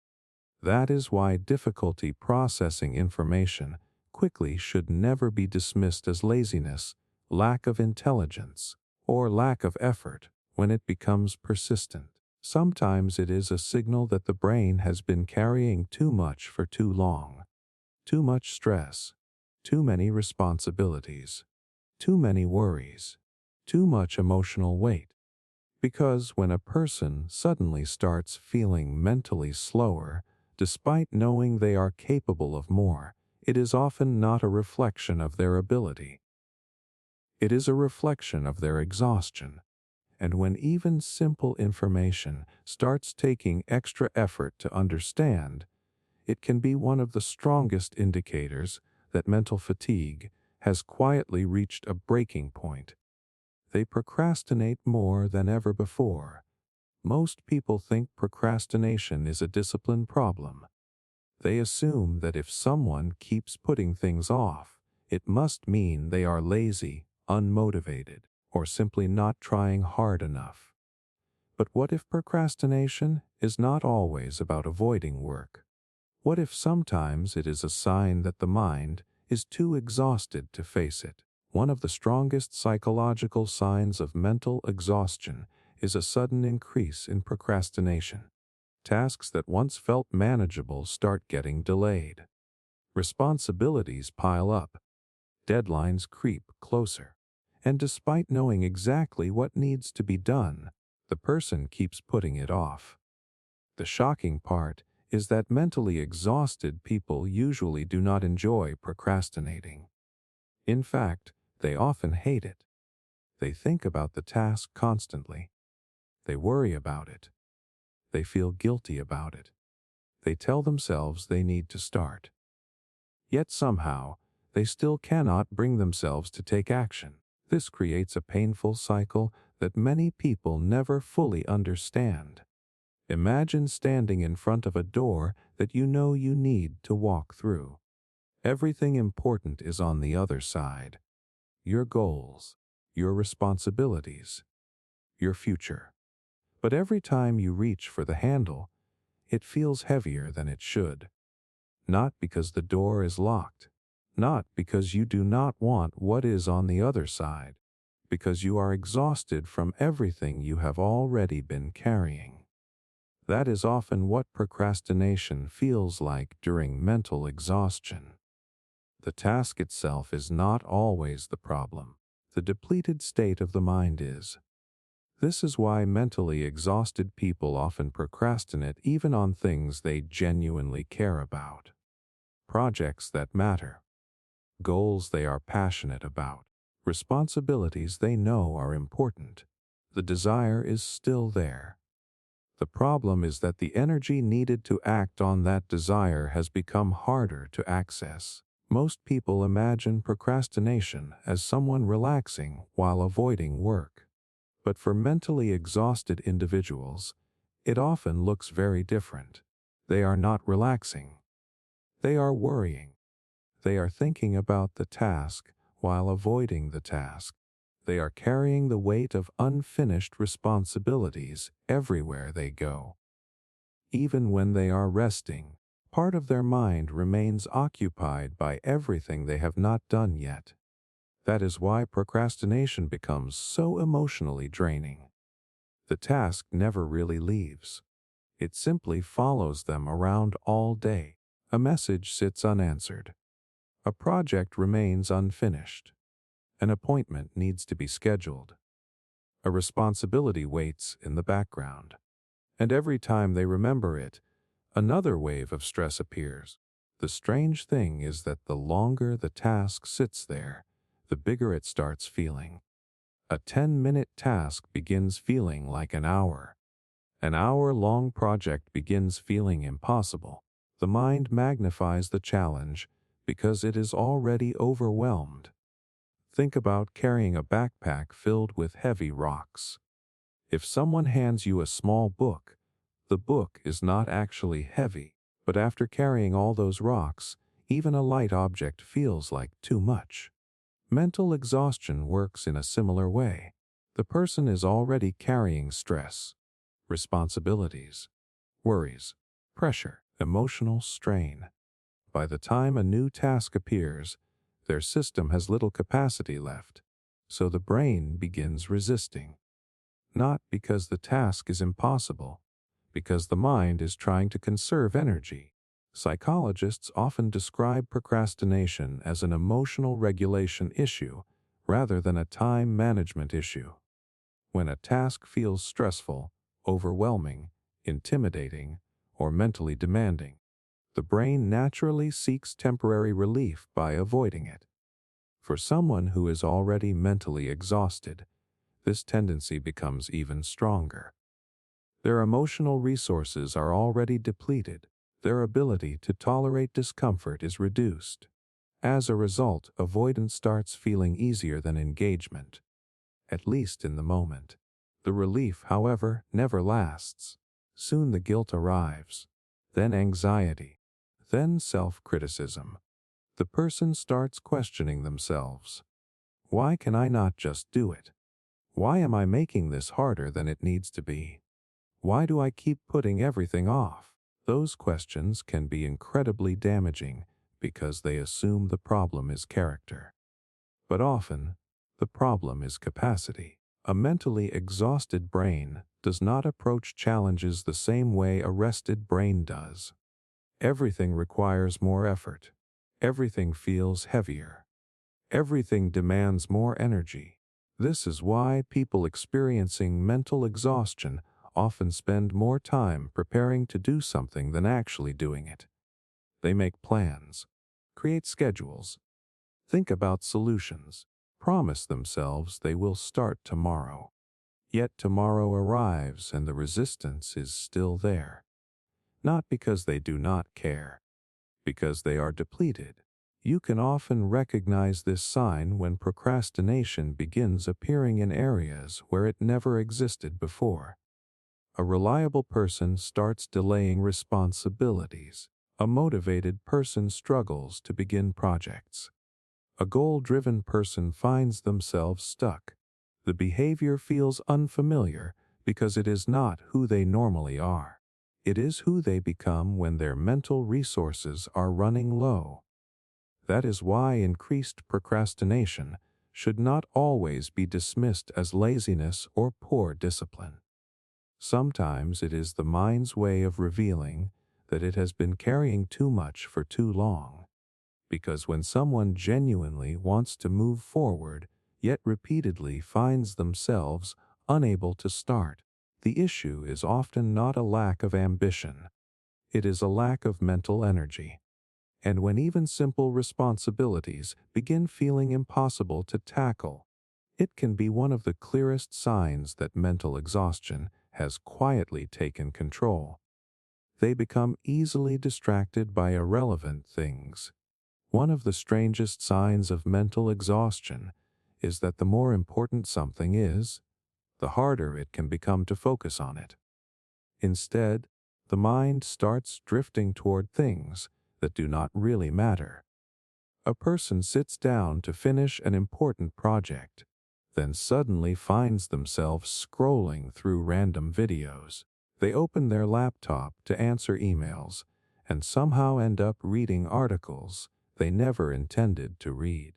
That is why difficulty processing information quickly should never be dismissed as laziness, lack of intelligence, or lack of effort when it becomes persistent. Sometimes it is a signal that the brain has been carrying too much for too long. Too much stress, too many responsibilities, too many worries, too much emotional weight. Because when a person suddenly starts feeling mentally slower, despite knowing they are capable of more, it is often not a reflection of their ability. It is a reflection of their exhaustion. And when even simple information starts taking extra effort to understand, it can be one of the strongest indicators that mental fatigue has quietly reached a breaking point. They procrastinate more than ever before. Most people think procrastination is a discipline problem. They assume that if someone keeps putting things off, it must mean they are lazy, unmotivated, or simply not trying hard enough. But what if procrastination is not always about avoiding work? What if sometimes it is a sign that the mind is too exhausted to face it? One of the strongest psychological signs of mental exhaustion is a sudden increase in procrastination. Tasks that once felt manageable start getting delayed. Responsibilities pile up. Deadlines creep closer. And despite knowing exactly what needs to be done, the person keeps putting it off. The shocking part is that mentally exhausted people usually do not enjoy procrastinating. In fact, they often hate it. They think about the task constantly. They worry about it. They feel guilty about it. They tell themselves they need to start. Yet somehow, they still cannot bring themselves to take action. This creates a painful cycle that many people never fully understand. Imagine standing in front of a door that you know you need to walk through. Everything important is on the other side. Your goals, your responsibilities, your future. But every time you reach for the handle, it feels heavier than it should. Not because the door is locked, not because you do not want what is on the other side, because you are exhausted from everything you have already been carrying. That is often what procrastination feels like during mental exhaustion. The task itself is not always the problem. The depleted state of the mind is. This is why mentally exhausted people often procrastinate even on things they genuinely care about. Projects that matter. Goals they are passionate about. Responsibilities they know are important. The desire is still there. The problem is that the energy needed to act on that desire has become harder to access. Most people imagine procrastination as someone relaxing while avoiding work. But for mentally exhausted individuals, it often looks very different. They are not relaxing. They are worrying. They are thinking about the task while avoiding the task. They are carrying the weight of unfinished responsibilities everywhere they go. Even when they are resting, part of their mind remains occupied by everything they have not done yet. That is why procrastination becomes so emotionally draining. The task never really leaves. It simply follows them around all day. A message sits unanswered. A project remains unfinished. An appointment needs to be scheduled. A responsibility waits in the background. And every time they remember it, another wave of stress appears. The strange thing is that the longer the task sits there, the bigger it starts feeling. A 10-minute task begins feeling like an hour. An hour-long project begins feeling impossible. The mind magnifies the challenge because it is already overwhelmed. Think about carrying a backpack filled with heavy rocks. If someone hands you a small book, the book is not actually heavy, but after carrying all those rocks, even a light object feels like too much. Mental exhaustion works in a similar way. The person is already carrying stress, responsibilities, worries, pressure, emotional strain. By the time a new task appears, their system has little capacity left, so the brain begins resisting. Not because the task is impossible, because the mind is trying to conserve energy. Psychologists often describe procrastination as an emotional regulation issue rather than a time management issue. When a task feels stressful, overwhelming, intimidating, or mentally demanding, the brain naturally seeks temporary relief by avoiding it. For someone who is already mentally exhausted, this tendency becomes even stronger. Their emotional resources are already depleted. Their ability to tolerate discomfort is reduced. As a result, avoidance starts feeling easier than engagement, at least in the moment. The relief, however, never lasts. Soon the guilt arrives, then anxiety, then self-criticism. The person starts questioning themselves. Why can I not just do it? Why am I making this harder than it needs to be? Why do I keep putting everything off? Those questions can be incredibly damaging because they assume the problem is character. But often, the problem is capacity. A mentally exhausted brain does not approach challenges the same way a rested brain does. Everything requires more effort. Everything feels heavier. Everything demands more energy. This is why people experiencing mental exhaustion often spend more time preparing to do something than actually doing it. They make plans, create schedules, think about solutions, promise themselves they will start tomorrow. Yet tomorrow arrives and the resistance is still there. Not because they do not care, because they are depleted. You can often recognize this sign when procrastination begins appearing in areas where it never existed before. A reliable person starts delaying responsibilities. A motivated person struggles to begin projects. A goal-driven person finds themselves stuck. The behavior feels unfamiliar because it is not who they normally are. It is who they become when their mental resources are running low. That is why increased procrastination should not always be dismissed as laziness or poor discipline. Sometimes it is the mind's way of revealing that it has been carrying too much for too long. Because when someone genuinely wants to move forward, yet repeatedly finds themselves unable to start, the issue is often not a lack of ambition. It is a lack of mental energy. And when even simple responsibilities begin feeling impossible to tackle, it can be one of the clearest signs that mental exhaustion has quietly taken control. They become easily distracted by irrelevant things. One of the strangest signs of mental exhaustion is that the more important something is, the harder it can become to focus on it. Instead, the mind starts drifting toward things that do not really matter. A person sits down to finish an important project, then suddenly finds themselves scrolling through random videos. They open their laptop to answer emails and somehow end up reading articles they never intended to read.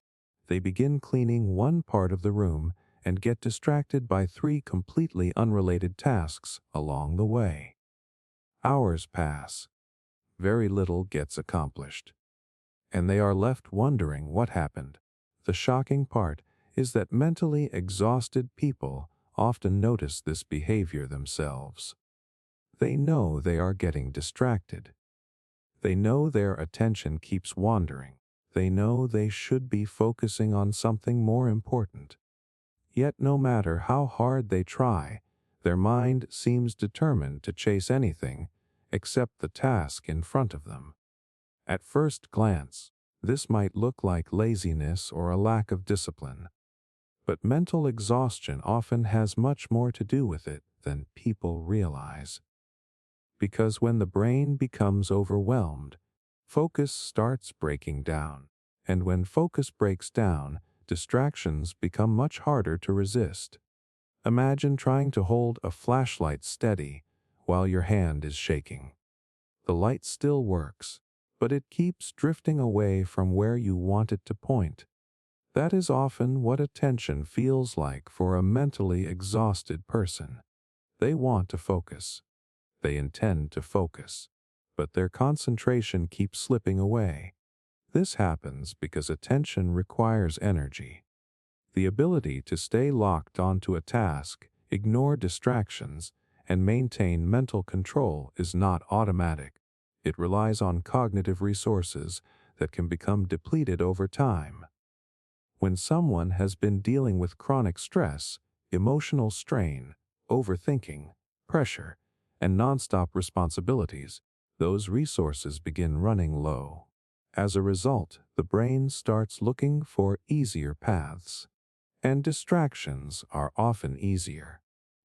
They begin cleaning one part of the room and get distracted by 3 completely unrelated tasks along the way. Hours pass. Very little gets accomplished, and they are left wondering what happened. The shocking part is that mentally exhausted people often notice this behavior themselves. They know they are getting distracted. They know their attention keeps wandering. They know they should be focusing on something more important. Yet no matter how hard they try, Their mind seems determined to chase anything except the task in front of them. At first glance, this might look like laziness or a lack of discipline, but mental exhaustion often has much more to do with it than people realize. Because when the brain becomes overwhelmed, focus starts breaking down. And when focus breaks down, distractions become much harder to resist. Imagine trying to hold a flashlight steady while your hand is shaking. The light still works, but it keeps drifting away from where you want it to point. That is often what attention feels like for a mentally exhausted person. They want to focus. They intend to focus, but their concentration keeps slipping away. This happens because attention requires energy. The ability to stay locked onto a task, ignore distractions, and maintain mental control is not automatic. It relies on cognitive resources that can become depleted over time. When someone has been dealing with chronic stress, emotional strain, overthinking, pressure, and nonstop responsibilities, those resources begin running low. As a result, the brain starts looking for easier paths. And distractions are often easier.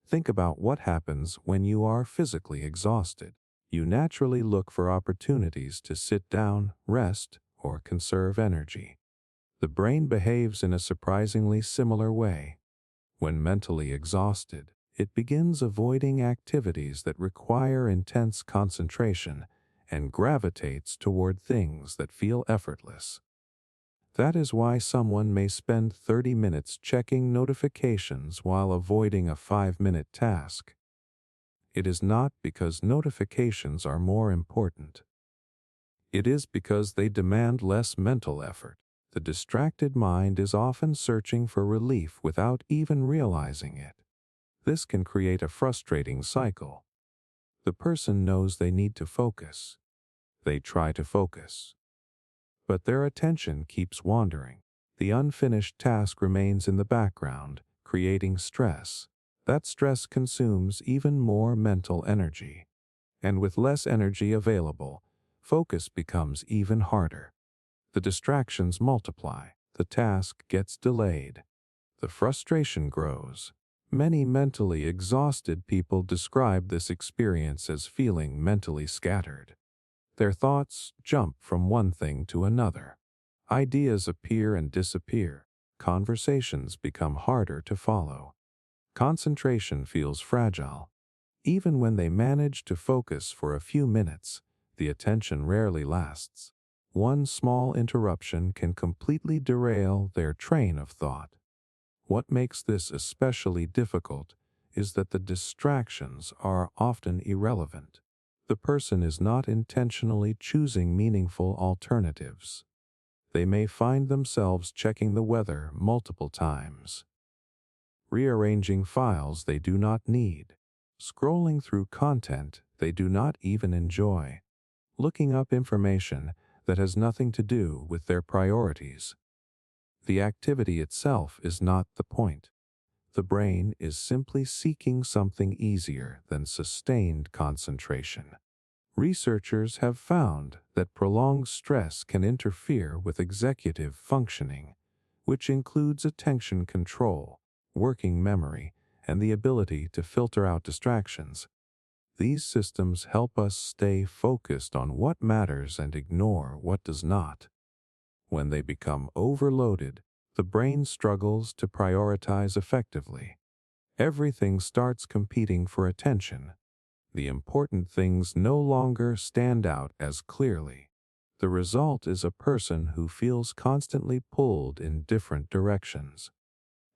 Think about what happens when you are physically exhausted. You naturally look for opportunities to sit down, rest, or conserve energy. The brain behaves in a surprisingly similar way. When mentally exhausted, it begins avoiding activities that require intense concentration and gravitates toward things that feel effortless. That is why someone may spend 30 minutes checking notifications while avoiding a 5-minute task. It is not because notifications are more important. It is because they demand less mental effort. The distracted mind is often searching for relief without even realizing it. This can create a frustrating cycle. The person knows they need to focus. They try to focus, but their attention keeps wandering. The unfinished task remains in the background, creating stress. That stress consumes even more mental energy. And with less energy available, focus becomes even harder. The distractions multiply. The task gets delayed. The frustration grows. Many mentally exhausted people describe this experience as feeling mentally scattered. Their thoughts jump from one thing to another. Ideas appear and disappear. Conversations become harder to follow. Concentration feels fragile. Even when they manage to focus for a few minutes, the attention rarely lasts. One small interruption can completely derail their train of thought. What makes this especially difficult is that the distractions are often irrelevant. The person is not intentionally choosing meaningful alternatives. They may find themselves checking the weather multiple times, rearranging files they do not need, scrolling through content they do not even enjoy, looking up information that has nothing to do with their priorities. The activity itself is not the point. The brain is simply seeking something easier than sustained concentration. Researchers have found that prolonged stress can interfere with executive functioning, which includes attention control, working memory, and the ability to filter out distractions. These systems help us stay focused on what matters and ignore what does not. When they become overloaded, the brain struggles to prioritize effectively. Everything starts competing for attention. The important things no longer stand out as clearly. The result is a person who feels constantly pulled in different directions.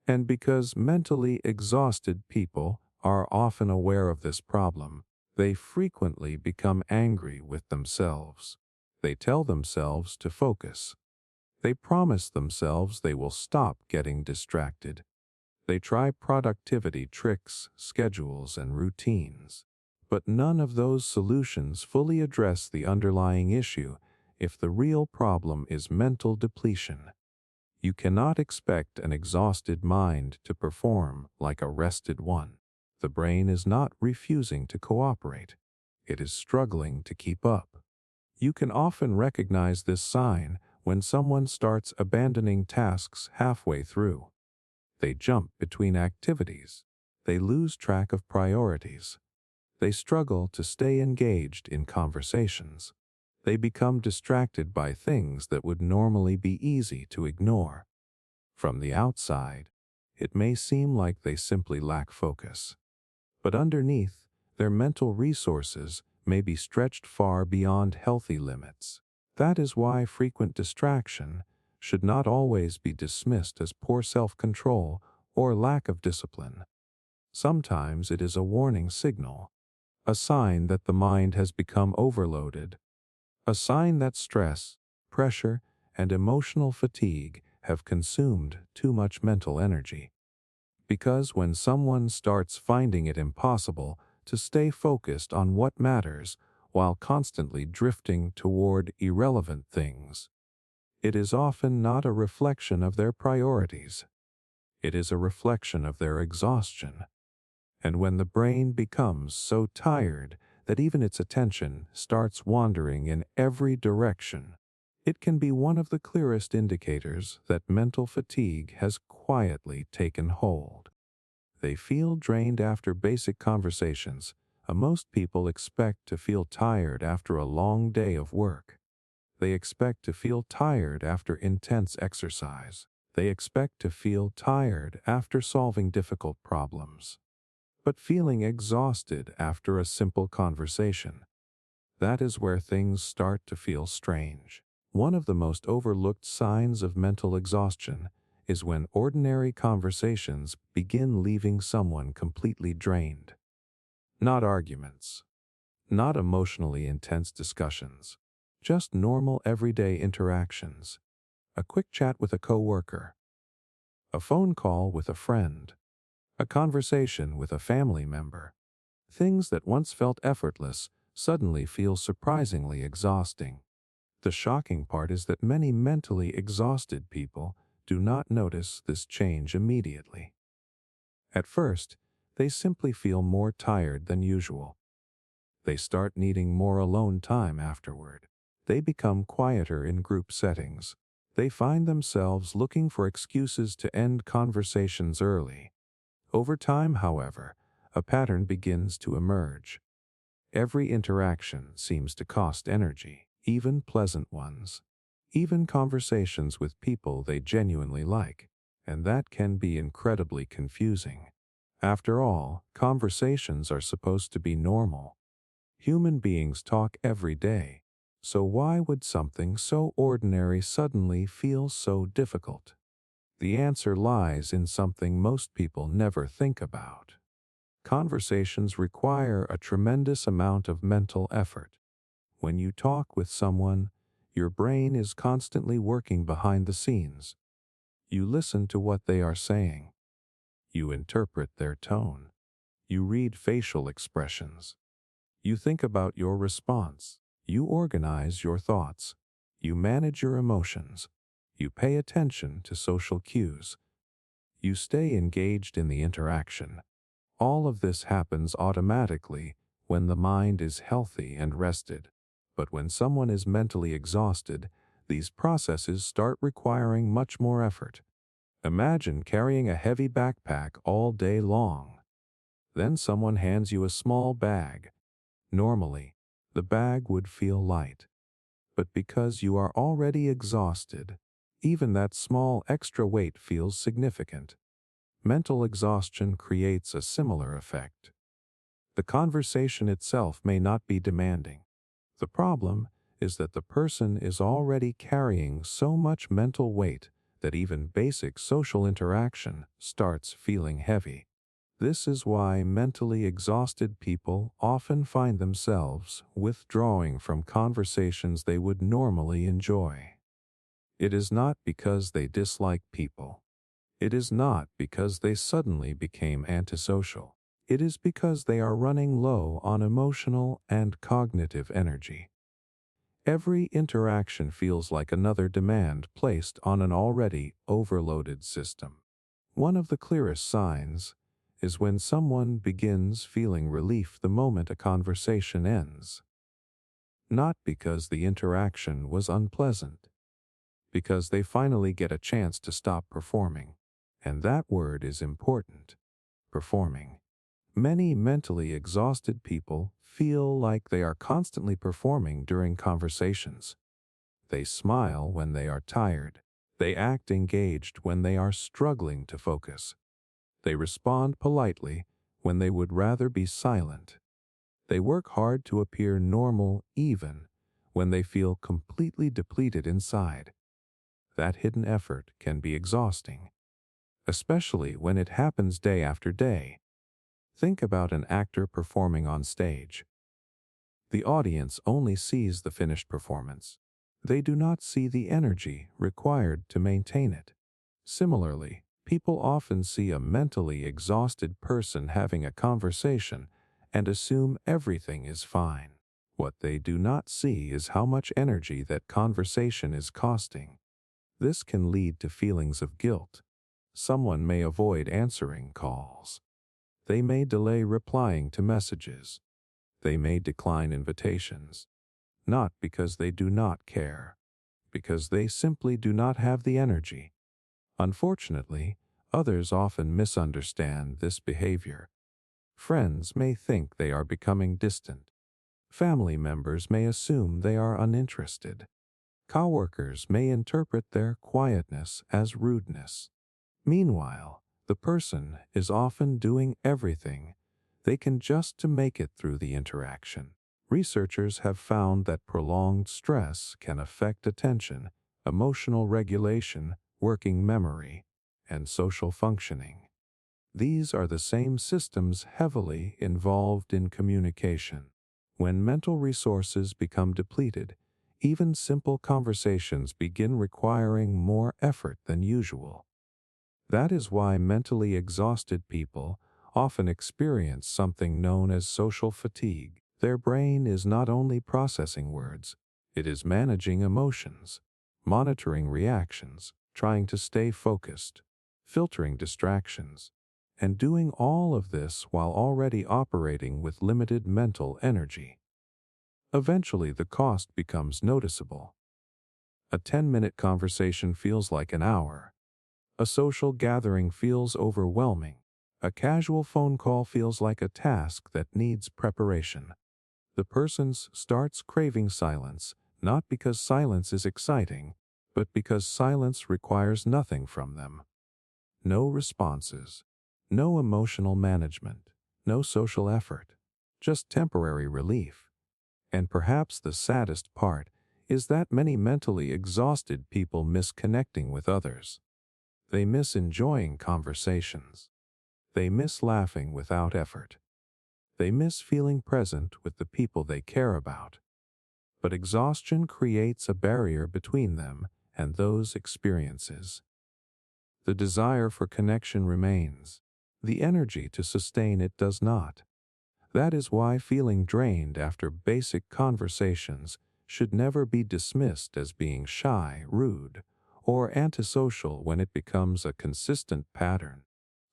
And because mentally exhausted people are often aware of this problem, they frequently become angry with themselves. They tell themselves to focus. They promise themselves they will stop getting distracted. They try productivity tricks, schedules, and routines. But none of those solutions fully address the underlying issue if the real problem is mental depletion. You cannot expect an exhausted mind to perform like a rested one. The brain is not refusing to cooperate. It is struggling to keep up. You can often recognize this sign when someone starts abandoning tasks halfway through. They jump between activities. They lose track of priorities. They struggle to stay engaged in conversations. They become distracted by things that would normally be easy to ignore. From the outside, it may seem like they simply lack focus. But underneath, their mental resources may be stretched far beyond healthy limits. That is why frequent distraction should not always be dismissed as poor self-control or lack of discipline. Sometimes it is a warning signal, a sign that the mind has become overloaded, a sign that stress, pressure, and emotional fatigue have consumed too much mental energy. Because when someone starts finding it impossible to stay focused on what matters while constantly drifting toward irrelevant things, it is often not a reflection of their priorities. It is a reflection of their exhaustion. And when the brain becomes so tired that even its attention starts wandering in every direction, it can be one of the clearest indicators that mental fatigue has quietly taken hold. They feel drained after basic conversations. Most people expect to feel tired after a long day of work. They expect to feel tired after intense exercise. They expect to feel tired after solving difficult problems. But feeling exhausted after a simple conversation, that is where things start to feel strange. One of the most overlooked signs of mental exhaustion is when ordinary conversations begin leaving someone completely drained. Not arguments, not emotionally intense discussions, just normal everyday interactions. A quick chat with a coworker, a phone call with a friend, a conversation with a family member. Things that once felt effortless suddenly feel surprisingly exhausting. The shocking part is that many mentally exhausted people do not notice this change immediately. At first, they simply feel more tired than usual. They start needing more alone time afterward. They become quieter in group settings. They find themselves looking for excuses to end conversations early. Over time, however, a pattern begins to emerge. Every interaction seems to cost energy, even pleasant ones, even conversations with people they genuinely like, and that can be incredibly confusing. After all, conversations are supposed to be normal. Human beings talk every day, so why would something so ordinary suddenly feel so difficult? The answer lies in something most people never think about. Conversations require a tremendous amount of mental effort. When you talk with someone, your brain is constantly working behind the scenes. You listen to what they are saying. You interpret their tone. You read facial expressions. You think about your response. You organize your thoughts. You manage your emotions. You pay attention to social cues. You stay engaged in the interaction. All of this happens automatically when the mind is healthy and rested. But when someone is mentally exhausted, these processes start requiring much more effort. Imagine carrying a heavy backpack all day long. Then someone hands you a small bag. Normally, the bag would feel light. But because you are already exhausted, even that small extra weight feels significant. Mental exhaustion creates a similar effect. The conversation itself may not be demanding. The problem is that the person is already carrying so much mental weight that even basic social interaction starts feeling heavy. This is why mentally exhausted people often find themselves withdrawing from conversations they would normally enjoy. It is not because they dislike people. It is not because they suddenly became antisocial. It is because they are running low on emotional and cognitive energy. Every interaction feels like another demand placed on an already overloaded system. One of the clearest signs is when someone begins feeling relief the moment a conversation ends. Not because the interaction was unpleasant, because they finally get a chance to stop performing. And that word is important: performing. Many mentally exhausted people feel like they are constantly performing during conversations. They smile when they are tired. They act engaged when they are struggling to focus. They respond politely when they would rather be silent. They work hard to appear normal even when they feel completely depleted inside. That hidden effort can be exhausting, especially when it happens day after day. Think about an actor performing on stage. The audience only sees the finished performance. They do not see the energy required to maintain it. Similarly, people often see a mentally exhausted person having a conversation and assume everything is fine. What they do not see is how much energy that conversation is costing. This can lead to feelings of guilt. Someone may avoid answering calls. They may delay replying to messages. They may decline invitations, not because they do not care, because they simply do not have the energy. Unfortunately, others often misunderstand this behavior. Friends may think they are becoming distant. Family members may assume they are uninterested. Coworkers may interpret their quietness as rudeness. Meanwhile, the person is often doing everything they can just to make it through the interaction. Researchers have found that prolonged stress can affect attention, emotional regulation, working memory, and social functioning. These are the same systems heavily involved in communication. When mental resources become depleted, even simple conversations begin requiring more effort than usual. That is why mentally exhausted people often experience something known as social fatigue. Their brain is not only processing words, it is managing emotions, monitoring reactions, trying to stay focused, filtering distractions, and doing all of this while already operating with limited mental energy. Eventually, the cost becomes noticeable. A 10-minute conversation feels like an hour. A social gathering feels overwhelming. A casual phone call feels like a task that needs preparation. The person starts craving silence, not because silence is exciting, but because silence requires nothing from them. No responses, no emotional management, no social effort, just temporary relief. And perhaps the saddest part is that many mentally exhausted people miss connecting with others. They miss enjoying conversations. They miss laughing without effort. They miss feeling present with the people they care about. But exhaustion creates a barrier between them and those experiences. The desire for connection remains. The energy to sustain it does not. That is why feeling drained after basic conversations should never be dismissed as being shy, rude, or antisocial when it becomes a consistent pattern.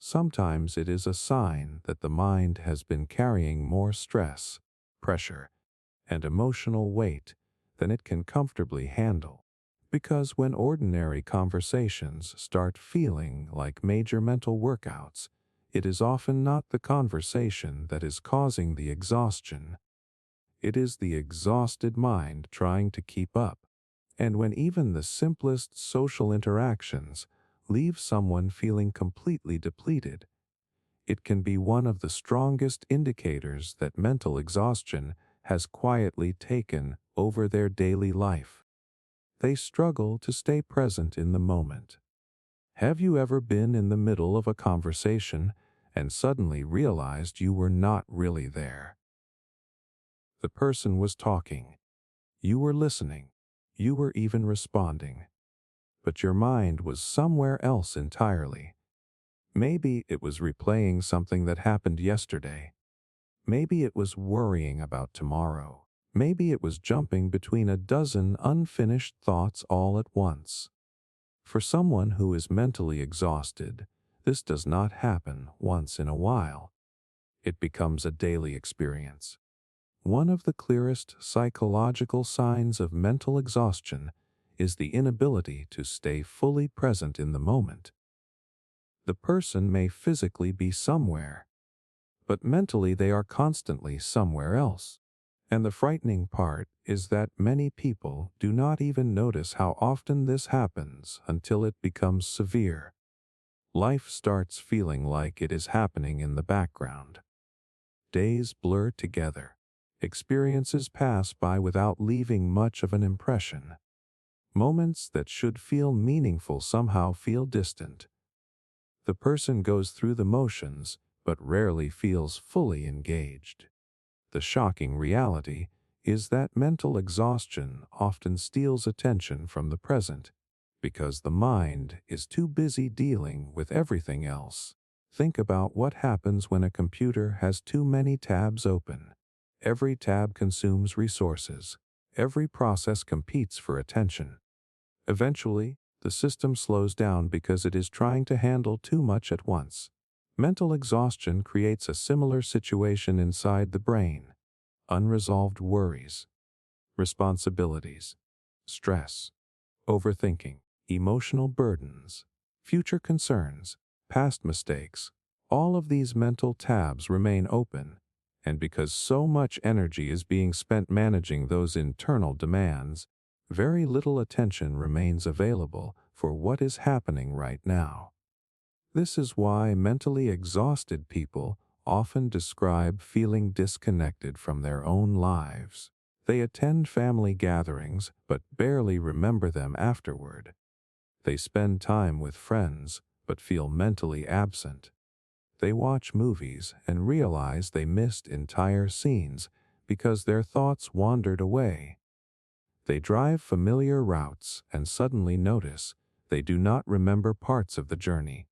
Sometimes it is a sign that the mind has been carrying more stress, pressure, and emotional weight than it can comfortably handle. Because when ordinary conversations start feeling like major mental workouts, it is often not the conversation that is causing the exhaustion. It is the exhausted mind trying to keep up. And when even the simplest social interactions leave someone feeling completely depleted, it can be one of the strongest indicators that mental exhaustion has quietly taken over their daily life. They struggle to stay present in the moment. Have you ever been in the middle of a conversation and suddenly realized you were not really there? The person was talking. You were listening. You were even responding. But your mind was somewhere else entirely. Maybe it was replaying something that happened yesterday. Maybe it was worrying about tomorrow. Maybe it was jumping between a dozen unfinished thoughts all at once. For someone who is mentally exhausted, This does not happen once in a while. It becomes a daily experience. One of the clearest psychological signs of mental exhaustion is the inability to stay fully present in the moment. The person may physically be somewhere, but mentally they are constantly somewhere else. And the frightening part is that many people do not even notice how often this happens until it becomes severe. Life starts feeling like it is happening in the background. Days blur together. Experiences pass by without leaving much of an impression. Moments that should feel meaningful somehow feel distant. The person goes through the motions, but rarely feels fully engaged. The shocking reality is that mental exhaustion often steals attention from the present, because the mind is too busy dealing with everything else. Think about what happens when a computer has too many tabs open. Every tab consumes resources. Every process competes for attention. Eventually, the system slows down because it is trying to handle too much at once. Mental exhaustion creates a similar situation inside the brain. Unresolved worries, responsibilities, stress, overthinking, emotional burdens, future concerns, past mistakes. All of these mental tabs remain open, and because so much energy is being spent managing those internal demands, very little attention remains available for what is happening right now. This is why mentally exhausted people often describe feeling disconnected from their own lives. They attend family gatherings but barely remember them afterward. They spend time with friends but feel mentally absent. They watch movies and realize they missed entire scenes because their thoughts wandered away. They drive familiar routes and suddenly notice they do not remember parts of the journey.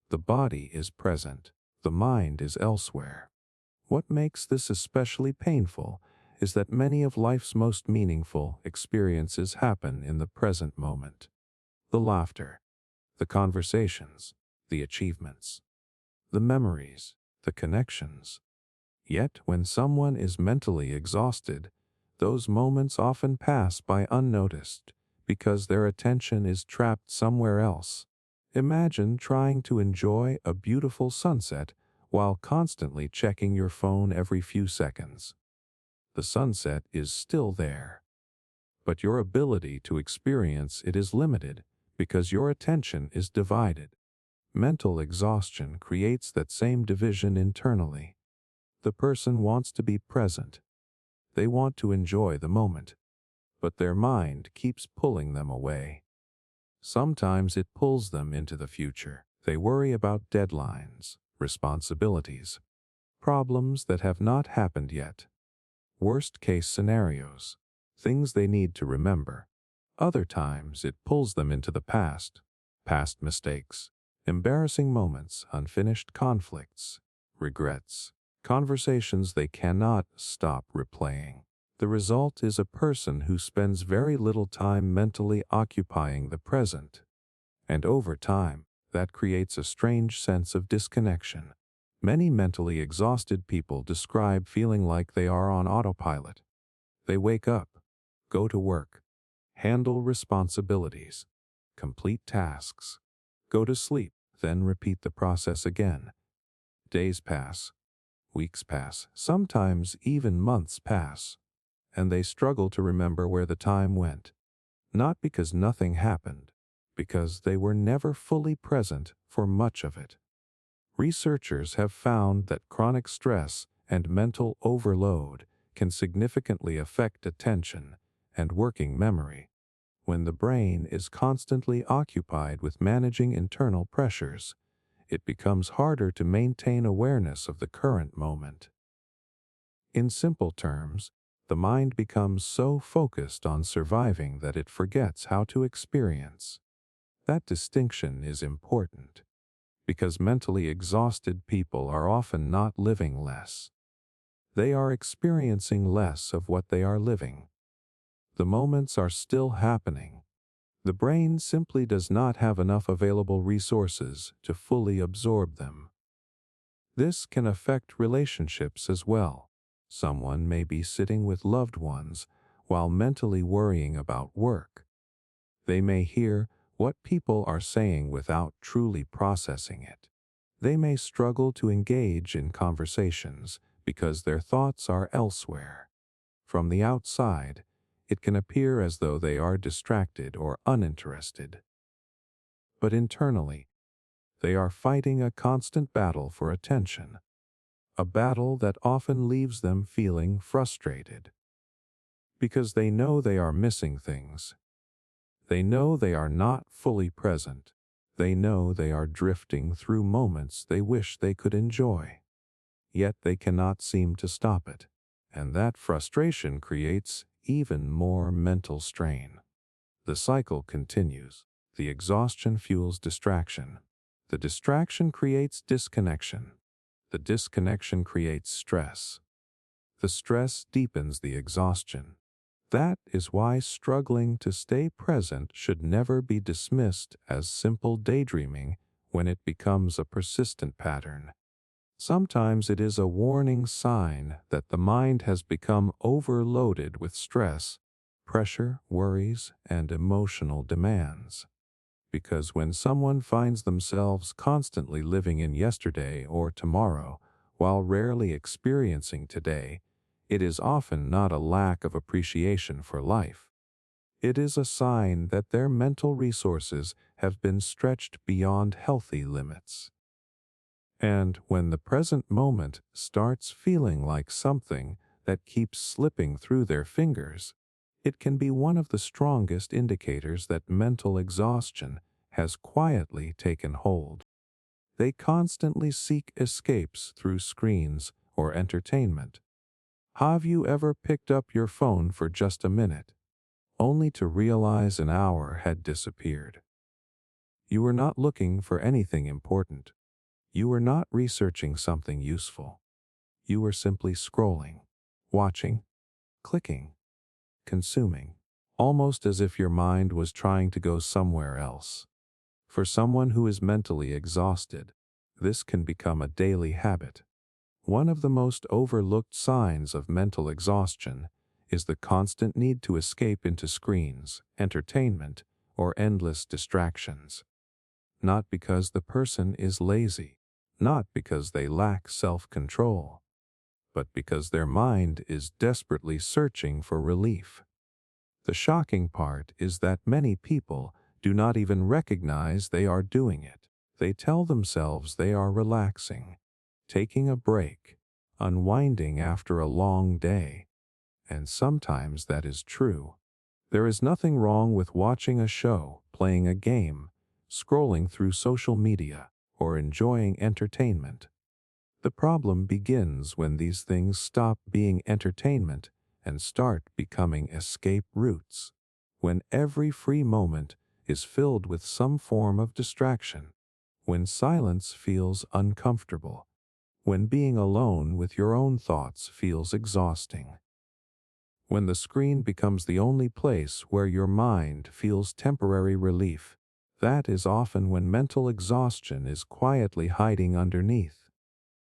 The body is present, the mind is elsewhere. What makes this especially painful is that many of life's most meaningful experiences happen in the present moment. The laughter, the conversations, the achievements, the memories, the connections. Yet when someone is mentally exhausted, those moments often pass by unnoticed because their attention is trapped somewhere else. Imagine trying to enjoy a beautiful sunset while constantly checking your phone every few seconds. The sunset is still there, but your ability to experience it is limited because your attention is divided. Mental exhaustion creates that same division internally. The person wants to be present. They want to enjoy the moment, but their mind keeps pulling them away. Sometimes it pulls them into the future. They worry about deadlines, responsibilities, problems that have not happened yet, worst-case scenarios, things they need to remember. Other times it pulls them into the past mistakes, embarrassing moments, unfinished conflicts, regrets, conversations they cannot stop replaying. The result is a person who spends very little time mentally occupying the present. And over time, that creates a strange sense of disconnection. Many mentally exhausted people describe feeling like they are on autopilot. They wake up, go to work, handle responsibilities, complete tasks, go to sleep, then repeat the process again. Days pass, weeks pass, sometimes even months pass, and they struggle to remember where the time went. Not because nothing happened, because they were never fully present for much of it. Researchers have found that chronic stress and mental overload can significantly affect attention and working memory. When the brain is constantly occupied with managing internal pressures, it becomes harder to maintain awareness of the current moment. In simple terms, the mind becomes so focused on surviving that it forgets how to experience. That distinction is important, because mentally exhausted people are often not living less. They are experiencing less of what they are living. The moments are still happening. The brain simply does not have enough available resources to fully absorb them. This can affect relationships as well. Someone may be sitting with loved ones while mentally worrying about work. They may hear what people are saying without truly processing it. They may struggle to engage in conversations because their thoughts are elsewhere. From the outside, it can appear as though they are distracted or uninterested. But internally, they are fighting a constant battle for attention, a battle that often leaves them feeling frustrated. Because they know they are missing things. They know they are not fully present. They know they are drifting through moments they wish they could enjoy. Yet they cannot seem to stop it, and that frustration creates even more mental strain. The cycle continues. The exhaustion fuels distraction. The distraction creates disconnection. The disconnection creates stress. The stress deepens the exhaustion. That is why struggling to stay present should never be dismissed as simple daydreaming when it becomes a persistent pattern. Sometimes it is a warning sign that the mind has become overloaded with stress, pressure, worries, and emotional demands. Because when someone finds themselves constantly living in yesterday or tomorrow, while rarely experiencing today, it is often not a lack of appreciation for life. It is a sign that their mental resources have been stretched beyond healthy limits. And when the present moment starts feeling like something that keeps slipping through their fingers, it can be one of the strongest indicators that mental exhaustion has quietly taken hold. They constantly seek escapes through screens or entertainment. Have you ever picked up your phone for just a minute, only to realize an hour had disappeared? You were not looking for anything important. You were not researching something useful. You were simply scrolling, watching, clicking, consuming, almost as if your mind was trying to go somewhere else. For someone who is mentally exhausted, this can become a daily habit. One of the most overlooked signs of mental exhaustion is the constant need to escape into screens, entertainment, or endless distractions. Not because the person is lazy, not because they lack self-control, but because their mind is desperately searching for relief. The shocking part is that many people do not even recognize they are doing it. They tell themselves they are relaxing, taking a break, unwinding after a long day. And sometimes that is true. There is nothing wrong with watching a show, playing a game, scrolling through social media, or enjoying entertainment. The problem begins when these things stop being entertainment and start becoming escape routes. When every free moment is filled with some form of distraction. When silence feels uncomfortable. When being alone with your own thoughts feels exhausting. When the screen becomes the only place where your mind feels temporary relief, that is often when mental exhaustion is quietly hiding underneath.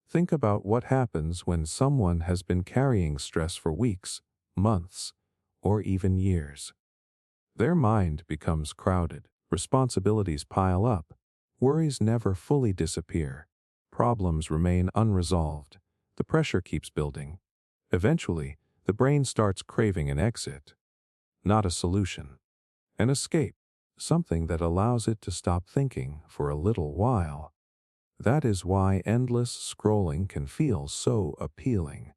Think about what happens when someone has been carrying stress for weeks, months, or even years. Their mind becomes crowded, responsibilities pile up, worries never fully disappear, problems remain unresolved, the pressure keeps building. Eventually, the brain starts craving an exit, not a solution, an escape, something that allows it to stop thinking for a little while. That is why endless scrolling can feel so appealing.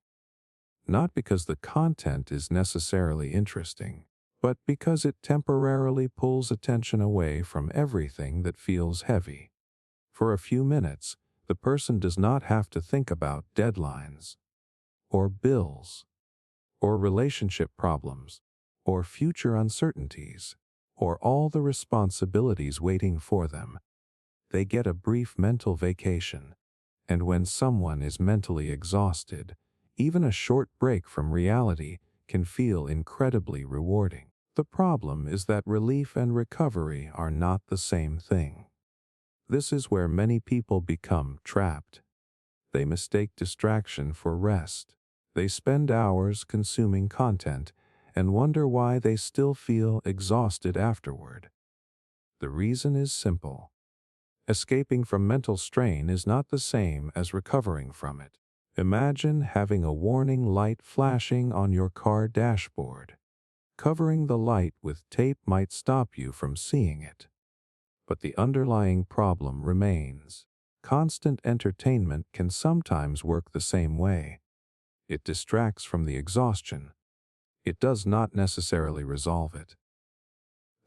Not because the content is necessarily interesting, but because it temporarily pulls attention away from everything that feels heavy. For a few minutes, the person does not have to think about deadlines, or bills, or relationship problems, or future uncertainties, or all the responsibilities waiting for them. They get a brief mental vacation, and when someone is mentally exhausted, even a short break from reality can feel incredibly rewarding. The problem is that relief and recovery are not the same thing. This is where many people become trapped. They mistake distraction for rest. They spend hours consuming content and wonder why they still feel exhausted afterward. The reason is simple. Escaping from mental strain is not the same as recovering from it. Imagine having a warning light flashing on your car dashboard. Covering the light with tape might stop you from seeing it. But the underlying problem remains. Constant entertainment can sometimes work the same way. It distracts from the exhaustion. It does not necessarily resolve it.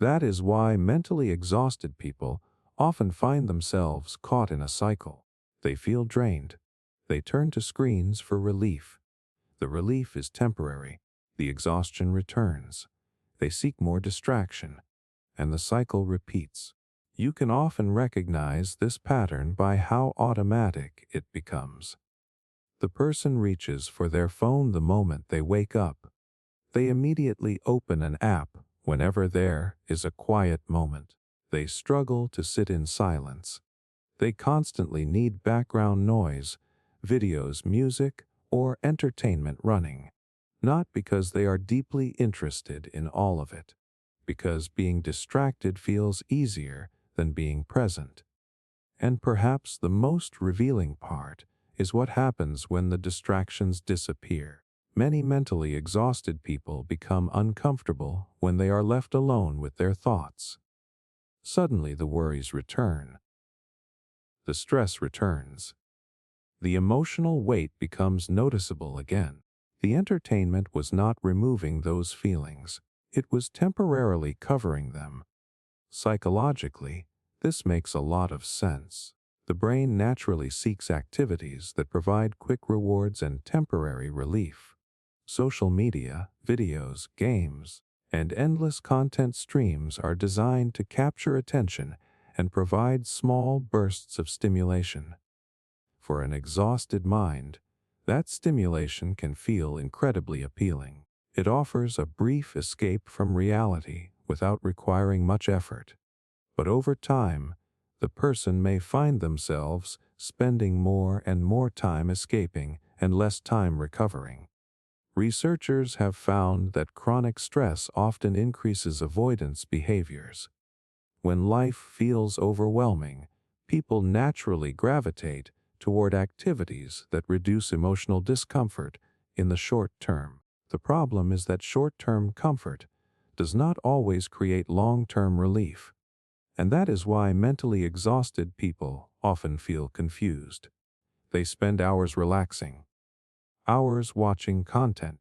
That is why mentally exhausted people often find themselves caught in a cycle. They feel drained. They turn to screens for relief. The relief is temporary. The exhaustion returns. They seek more distraction, and the cycle repeats. You can often recognize this pattern by how automatic it becomes. The person reaches for their phone the moment they wake up. They immediately open an app whenever there is a quiet moment. They struggle to sit in silence. They constantly need background noise, videos, music, or entertainment running. Not because they are deeply interested in all of it, because being distracted feels easier than being present. And perhaps the most revealing part is what happens when the distractions disappear. Many mentally exhausted people become uncomfortable when they are left alone with their thoughts. Suddenly the worries return. The stress returns. The emotional weight becomes noticeable again. The entertainment was not removing those feelings. It was temporarily covering them. Psychologically, this makes a lot of sense. The brain naturally seeks activities that provide quick rewards and temporary relief. Social media, videos, games, and endless content streams are designed to capture attention and provide small bursts of stimulation. For an exhausted mind, that stimulation can feel incredibly appealing. It offers a brief escape from reality without requiring much effort. But over time, the person may find themselves spending more and more time escaping and less time recovering. Researchers have found that chronic stress often increases avoidance behaviors. When life feels overwhelming, people naturally gravitate toward activities that reduce emotional discomfort in the short term. The problem is that short-term comfort does not always create long-term relief, and that is why mentally exhausted people often feel confused. They spend hours relaxing, hours watching content,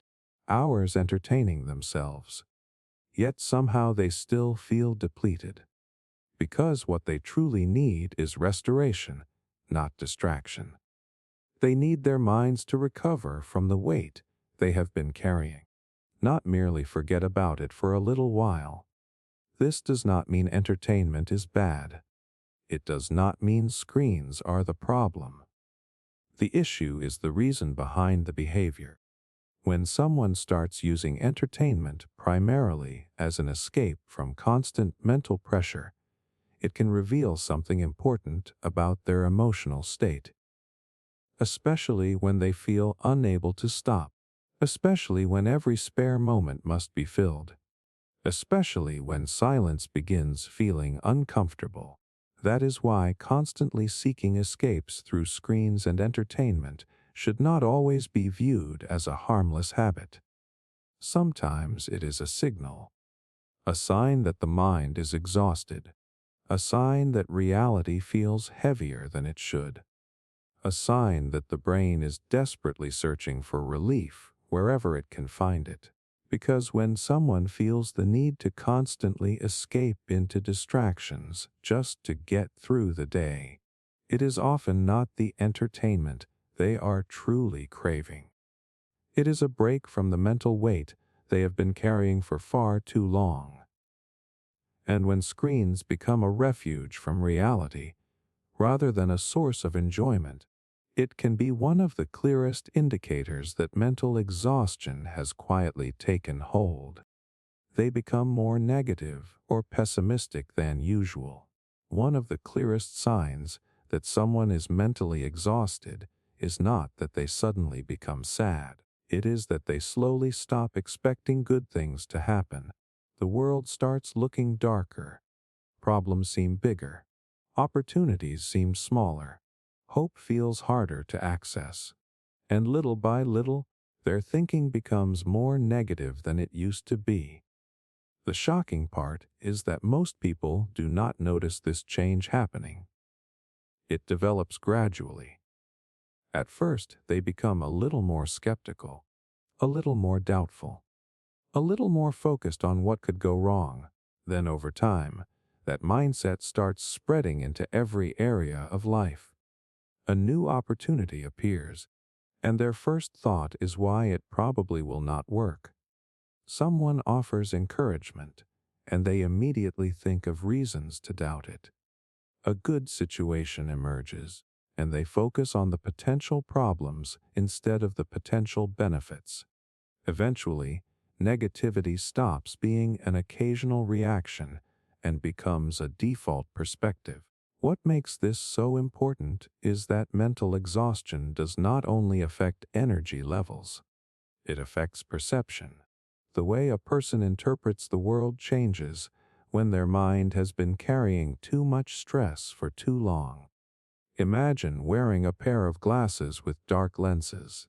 hours entertaining themselves, yet somehow they still feel depleted. Because what they truly need is restoration, not distraction. They need their minds to recover from the weight they have been carrying, not merely forget about it for a little while. This does not mean entertainment is bad. It does not mean screens are the problem. The issue is the reason behind the behavior. When someone starts using entertainment primarily as an escape from constant mental pressure, it can reveal something important about their emotional state. Especially when they feel unable to stop. Especially when every spare moment must be filled. Especially when silence begins feeling uncomfortable. That is why constantly seeking escapes through screens and entertainment should not always be viewed as a harmless habit. Sometimes it is a signal, a sign that the mind is exhausted, a sign that reality feels heavier than it should, a sign that the brain is desperately searching for relief wherever it can find it. Because when someone feels the need to constantly escape into distractions just to get through the day, it is often not the entertainment they are truly craving. It is a break from the mental weight they have been carrying for far too long. And when screens become a refuge from reality, rather than a source of enjoyment, it can be one of the clearest indicators that mental exhaustion has quietly taken hold. they become more negative or pessimistic than usual. One of the clearest signs that someone is mentally exhausted is not that they suddenly become sad. It is that they slowly stop expecting good things to happen. The world starts looking darker. Problems seem bigger. Opportunities seem smaller. Hope feels harder to access. And little by little, their thinking becomes more negative than it used to be. The shocking part is that most people do not notice this change happening. It develops gradually. At first, they become a little more skeptical, a little more doubtful, a little more focused on what could go wrong. Then over time, that mindset starts spreading into every area of life. A new opportunity appears, and their first thought is why it probably will not work. Someone offers encouragement, and they immediately think of reasons to doubt it. A good situation emerges, and they focus on the potential problems instead of the potential benefits. Eventually, negativity stops being an occasional reaction and becomes a default perspective. What makes this so important is that mental exhaustion does not only affect energy levels, it affects perception. The way a person interprets the world changes when their mind has been carrying too much stress for too long. Imagine wearing a pair of glasses with dark lenses.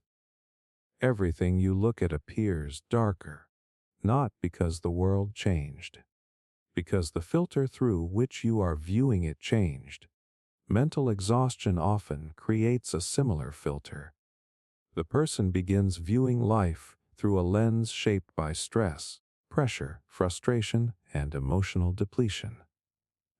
Everything you look at appears darker, not because the world changed, because the filter through which you are viewing it changed. Mental exhaustion often creates a similar filter. The person begins viewing life through a lens shaped by stress, pressure, frustration, and emotional depletion.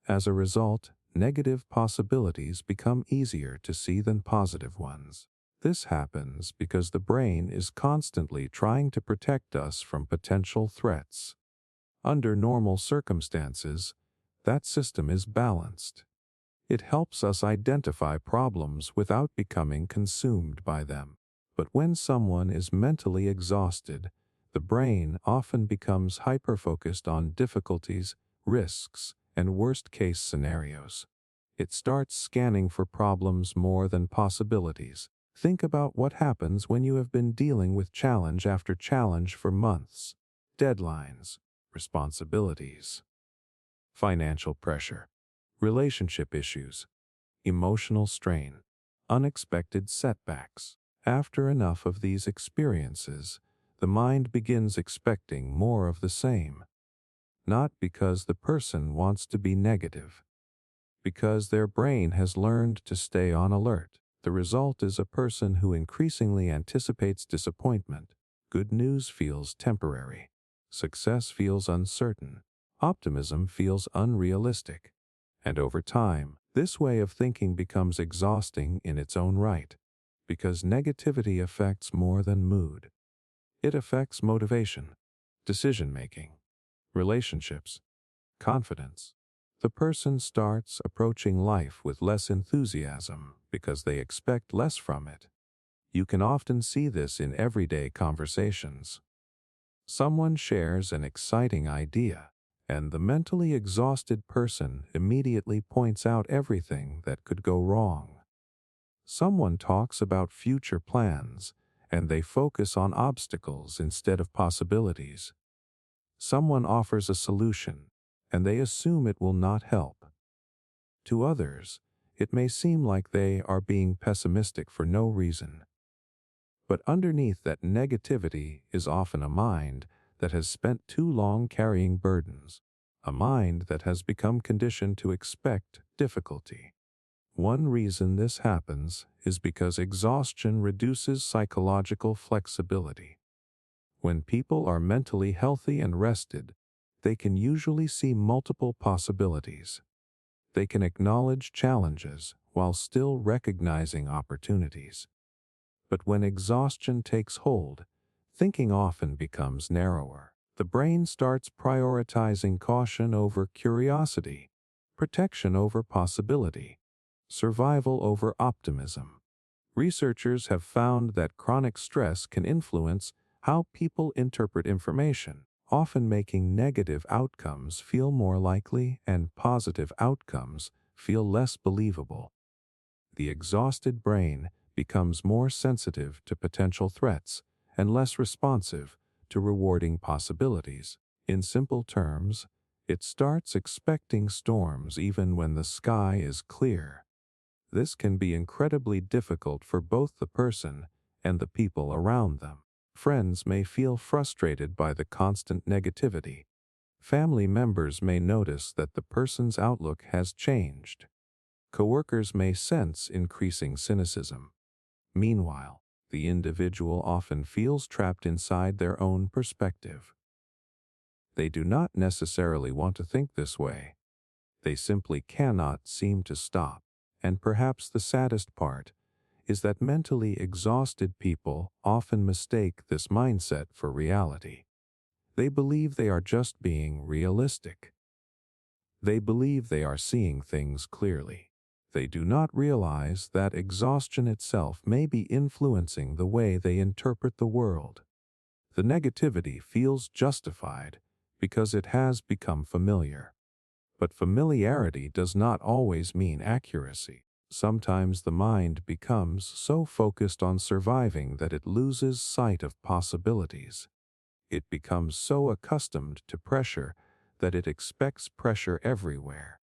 As a result, negative possibilities become easier to see than positive ones. This happens because the brain is constantly trying to protect us from potential threats. Under normal circumstances, that system is balanced. It helps us identify problems without becoming consumed by them. But when someone is mentally exhausted, the brain often becomes hyper-focused on difficulties, risks, and worst-case scenarios. It starts scanning for problems more than possibilities. Think about what happens when you have been dealing with challenge after challenge for months. Deadlines, responsibilities, financial pressure, relationship issues, emotional strain, unexpected setbacks. After enough of these experiences, the mind begins expecting more of the same. Not because the person wants to be negative, because their brain has learned to stay on alert. The result is a person who increasingly anticipates disappointment. Good news feels temporary. Success feels uncertain. Optimism feels unrealistic. And over time, this way of thinking becomes exhausting in its own right, because negativity affects more than mood. It affects motivation, decision-making, relationships, confidence. The person starts approaching life with less enthusiasm because they expect less from it. You can often see this in everyday conversations. Someone shares an exciting idea, and the mentally exhausted person immediately points out everything that could go wrong. Someone talks about future plans, and they focus on obstacles instead of possibilities. Someone offers a solution, and they assume it will not help. To others, it may seem like they are being pessimistic for no reason. But underneath that negativity is often a mind that has spent too long carrying burdens, a mind that has become conditioned to expect difficulty. One reason this happens is because exhaustion reduces psychological flexibility. When people are mentally healthy and rested, they can usually see multiple possibilities. They can acknowledge challenges while still recognizing opportunities. But when exhaustion takes hold, thinking often becomes narrower. The brain starts prioritizing caution over curiosity, protection over possibility, survival over optimism. Researchers have found that chronic stress can influence how people interpret information. often making negative outcomes feel more likely and positive outcomes feel less believable. The exhausted brain becomes more sensitive to potential threats and less responsive to rewarding possibilities. In simple terms, it starts expecting storms even when the sky is clear. This can be incredibly difficult for both the person and the people around them. Friends may feel frustrated by the constant negativity. Family members may notice that the person's outlook has changed. Coworkers may sense increasing cynicism. Meanwhile, the individual often feels trapped inside their own perspective. They do not necessarily want to think this way. They simply cannot seem to stop. And perhaps the saddest part is that mentally exhausted people often mistake this mindset for reality. They believe they are just being realistic. They believe they are seeing things clearly. They do not realize that exhaustion itself may be influencing the way they interpret the world. The negativity feels justified because it has become familiar. But familiarity does not always mean accuracy. Sometimes the mind becomes so focused on surviving that it loses sight of possibilities. It becomes so accustomed to pressure that it expects pressure everywhere.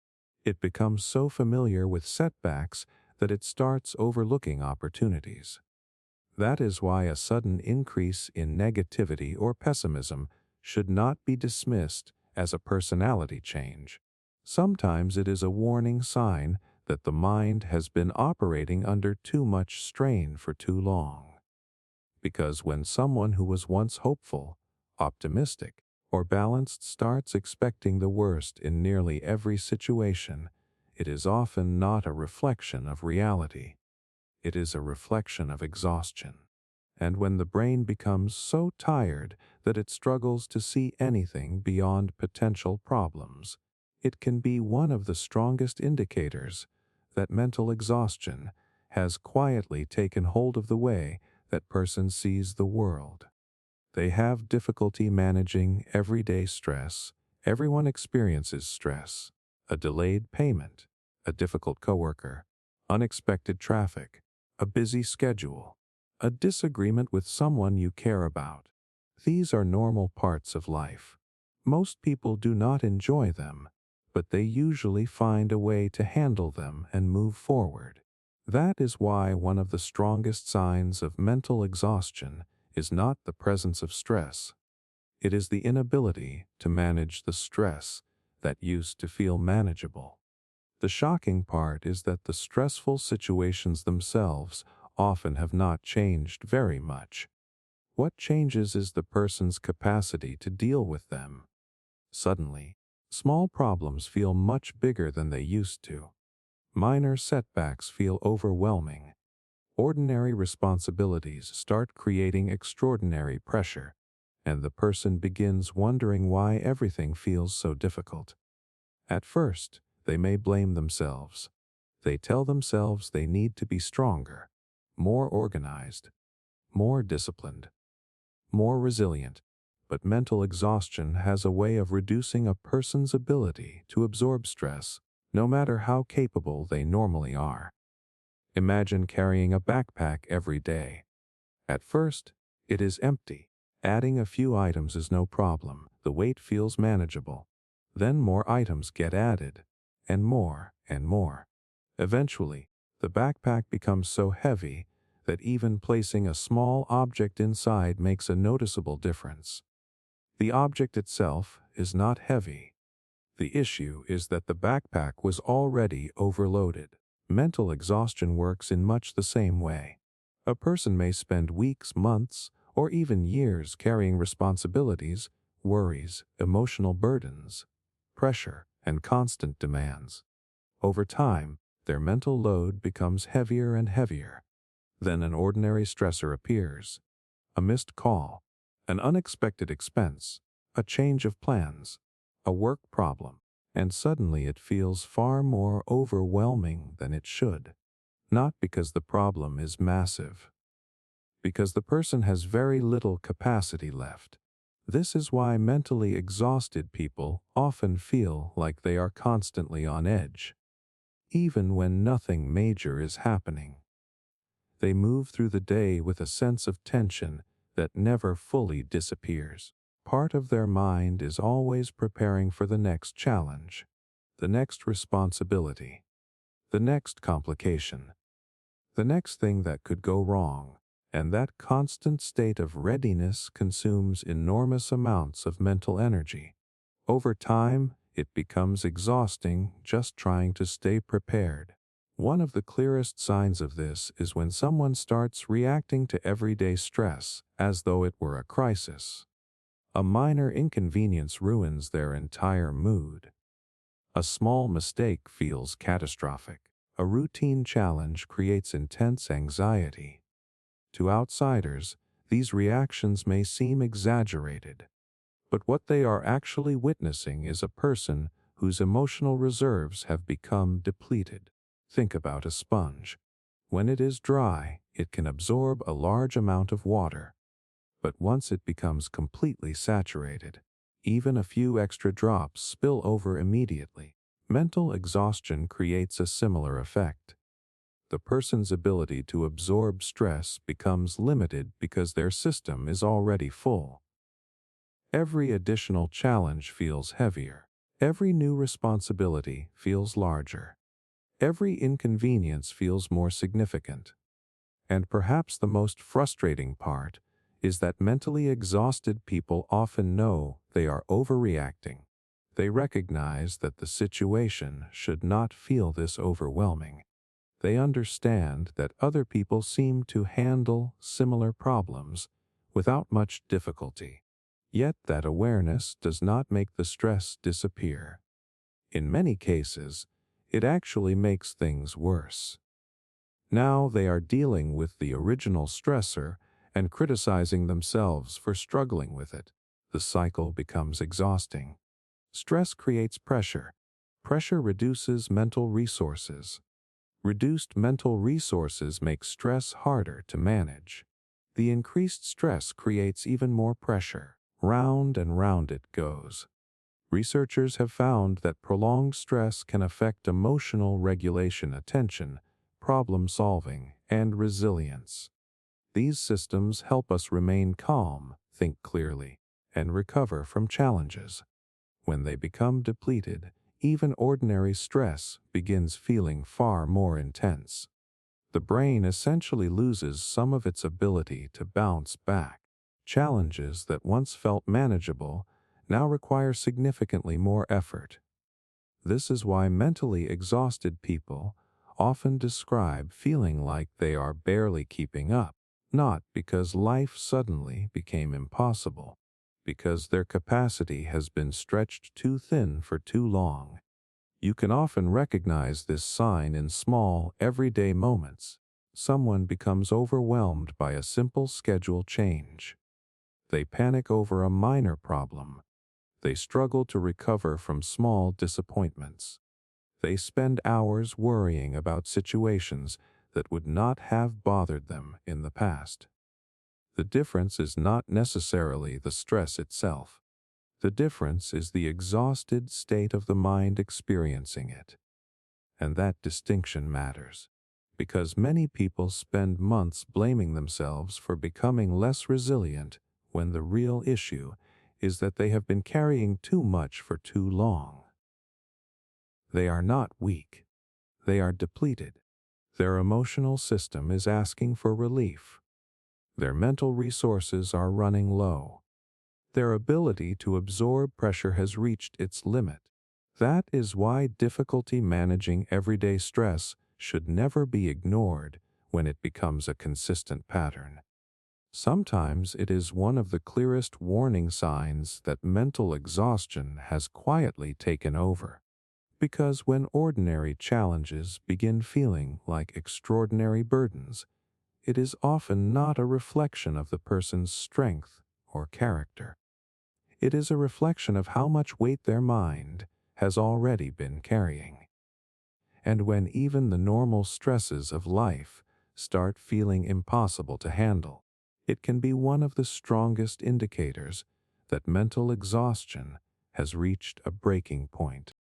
It becomes so familiar with setbacks that it starts overlooking opportunities. That is why a sudden increase in negativity or pessimism should not be dismissed as a personality change. Sometimes it is a warning sign that the mind has been operating under too much strain for too long. Because when someone who was once hopeful, optimistic, or balanced starts expecting the worst in nearly every situation, it is often not a reflection of reality. It is a reflection of exhaustion. And when the brain becomes so tired that it struggles to see anything beyond potential problems, it can be one of the strongest indicators that mental exhaustion has quietly taken hold of the way that person sees the world. They have difficulty managing everyday stress. Everyone experiences stress. A delayed payment, a difficult coworker, unexpected traffic, a busy schedule, a disagreement with someone you care about. These are normal parts of life. Most people do not enjoy them, but they usually find a way to handle them and move forward. That is why one of the strongest signs of mental exhaustion is not the presence of stress. It is the inability to manage the stress that used to feel manageable. The shocking part is that the stressful situations themselves often have not changed very much. What changes is the person's capacity to deal with them. Suddenly, small problems feel much bigger than they used to. Minor setbacks feel overwhelming. Ordinary responsibilities start creating extraordinary pressure, and the person begins wondering why everything feels so difficult. At first, they may blame themselves. They tell themselves they need to be stronger, more organized, more disciplined, more resilient. But mental exhaustion has a way of reducing a person's ability to absorb stress, no matter how capable they normally are. Imagine carrying a backpack every day. At first, it is empty. Adding a few items is no problem. The weight feels manageable. Then more items get added, and more and more. Eventually, the backpack becomes so heavy that even placing a small object inside makes a noticeable difference. The object itself is not heavy. The issue is that the backpack was already overloaded. Mental exhaustion works in much the same way. A person may spend weeks, months, or even years carrying responsibilities, worries, emotional burdens, pressure, and constant demands. Over time, their mental load becomes heavier and heavier. Then an ordinary stressor appears. A missed call, an unexpected expense, a change of plans, a work problem, and suddenly it feels far more overwhelming than it should. Not because the problem is massive, because the person has very little capacity left. This is why mentally exhausted people often feel like they are constantly on edge, even when nothing major is happening. They move through the day with a sense of tension that never fully disappears. Part of their mind is always preparing for the next challenge, the next responsibility, the next complication, the next thing that could go wrong, and that constant state of readiness consumes enormous amounts of mental energy. Over time, it becomes exhausting just trying to stay prepared. One of the clearest signs of this is when someone starts reacting to everyday stress as though it were a crisis. A minor inconvenience ruins their entire mood. A small mistake feels catastrophic. A routine challenge creates intense anxiety. To outsiders, these reactions may seem exaggerated, but what they are actually witnessing is a person whose emotional reserves have become depleted. Think about a sponge. When it is dry, it can absorb a large amount of water, but once it becomes completely saturated, even a few extra drops spill over immediately. Mental exhaustion creates a similar effect. The person's ability to absorb stress becomes limited because their system is already full. Every additional challenge feels heavier. Every new responsibility feels larger. Every inconvenience feels more significant. And perhaps the most frustrating part is that mentally exhausted people often know they are overreacting. They recognize that the situation should not feel this overwhelming. They understand that other people seem to handle similar problems without much difficulty. Yet that awareness does not make the stress disappear. In many cases, it actually makes things worse. Now they are dealing with the original stressor and criticizing themselves for struggling with it. The cycle becomes exhausting. Stress creates pressure. Pressure reduces mental resources. Reduced mental resources make stress harder to manage. The increased stress creates even more pressure. Round and round it goes. Researchers have found that prolonged stress can affect emotional regulation, attention, problem solving, and resilience. These systems help us remain calm, think clearly, and recover from challenges. When they become depleted, even ordinary stress begins feeling far more intense. The brain essentially loses some of its ability to bounce back. Challenges that once felt manageable now require significantly more effort. This is why mentally exhausted people often describe feeling like they are barely keeping up, not because life suddenly became impossible, because their capacity has been stretched too thin for too long. You can often recognize this sign in small, everyday moments. Someone becomes overwhelmed by a simple schedule change. They panic over a minor problem. They struggle to recover from small disappointments. They spend hours worrying about situations that would not have bothered them in the past. The difference is not necessarily the stress itself. The difference is the exhausted state of the mind experiencing it. And that distinction matters, because many people spend months blaming themselves for becoming less resilient when the real issue is that they have been carrying too much for too long. They are not weak. They are depleted. Their emotional system is asking for relief. Their mental resources are running low. Their ability to absorb pressure has reached its limit. That is why difficulty managing everyday stress should never be ignored when it becomes a consistent pattern. Sometimes it is one of the clearest warning signs that mental exhaustion has quietly taken over. Because when ordinary challenges begin feeling like extraordinary burdens, it is often not a reflection of the person's strength or character. It is a reflection of how much weight their mind has already been carrying. And when even the normal stresses of life start feeling impossible to handle, it can be one of the strongest indicators that mental exhaustion has reached a breaking point.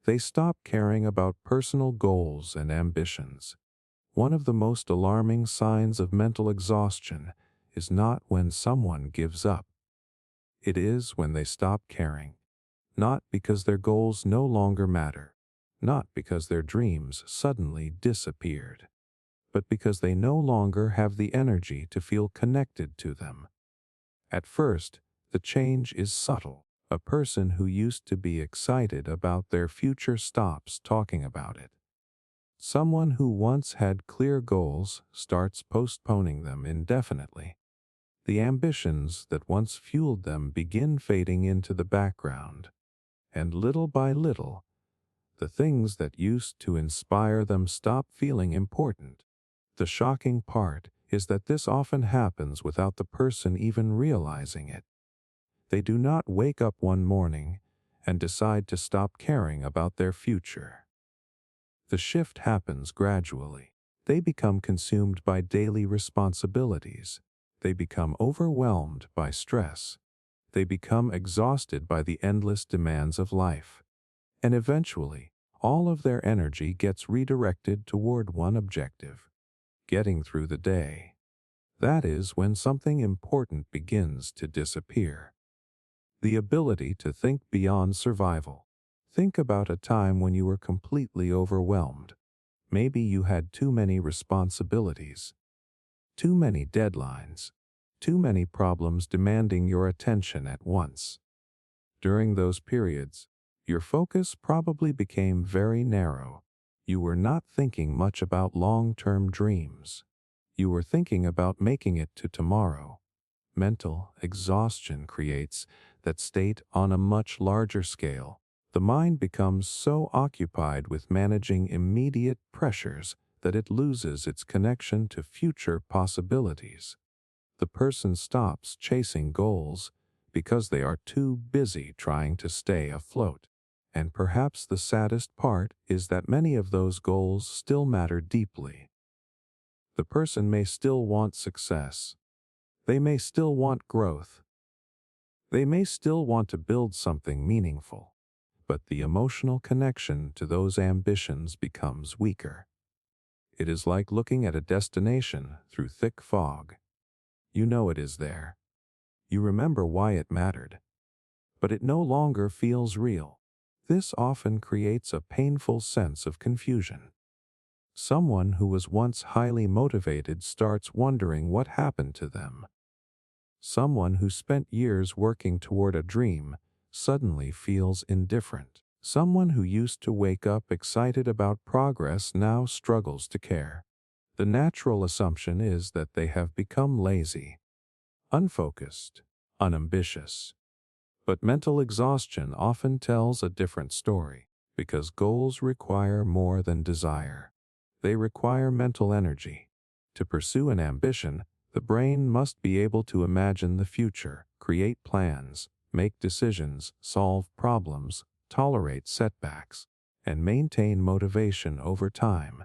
They stop caring about personal goals and ambitions. One of the most alarming signs of mental exhaustion is not when someone gives up. It is when they stop caring. Not because their goals no longer matter, not because their dreams suddenly disappeared, but because they no longer have the energy to feel connected to them. At first, the change is subtle. A person who used to be excited about their future stops talking about it. Someone who once had clear goals starts postponing them indefinitely. The ambitions that once fueled them begin fading into the background, and little by little, the things that used to inspire them stop feeling important. The shocking part is that this often happens without the person even realizing it. They do not wake up one morning and decide to stop caring about their future. The shift happens gradually. They become consumed by daily responsibilities. They become overwhelmed by stress. They become exhausted by the endless demands of life. And eventually, all of their energy gets redirected toward one objective: getting through the day. That is when something important begins to disappear. The ability to think beyond survival. Think about a time when you were completely overwhelmed. Maybe you had too many responsibilities, too many deadlines, too many problems demanding your attention at once. During those periods, your focus probably became very narrow. You were not thinking much about long-term dreams. You were thinking about making it to tomorrow. Mental exhaustion creates that state on a much larger scale. The mind becomes so occupied with managing immediate pressures that it loses its connection to future possibilities. The person stops chasing goals because they are too busy trying to stay afloat. And perhaps the saddest part is that many of those goals still matter deeply. The person may still want success. They may still want growth. They may still want to build something meaningful. But the emotional connection to those ambitions becomes weaker. It is like looking at a destination through thick fog. You know it is there. You remember why it mattered. But it no longer feels real. This often creates a painful sense of confusion. Someone who was once highly motivated starts wondering what happened to them. Someone who spent years working toward a dream suddenly feels indifferent. Someone who used to wake up excited about progress now struggles to care. The natural assumption is that they have become lazy, unfocused, unambitious. But mental exhaustion often tells a different story, because goals require more than desire. They require mental energy. To pursue an ambition, the brain must be able to imagine the future, create plans, make decisions, solve problems, tolerate setbacks, and maintain motivation over time.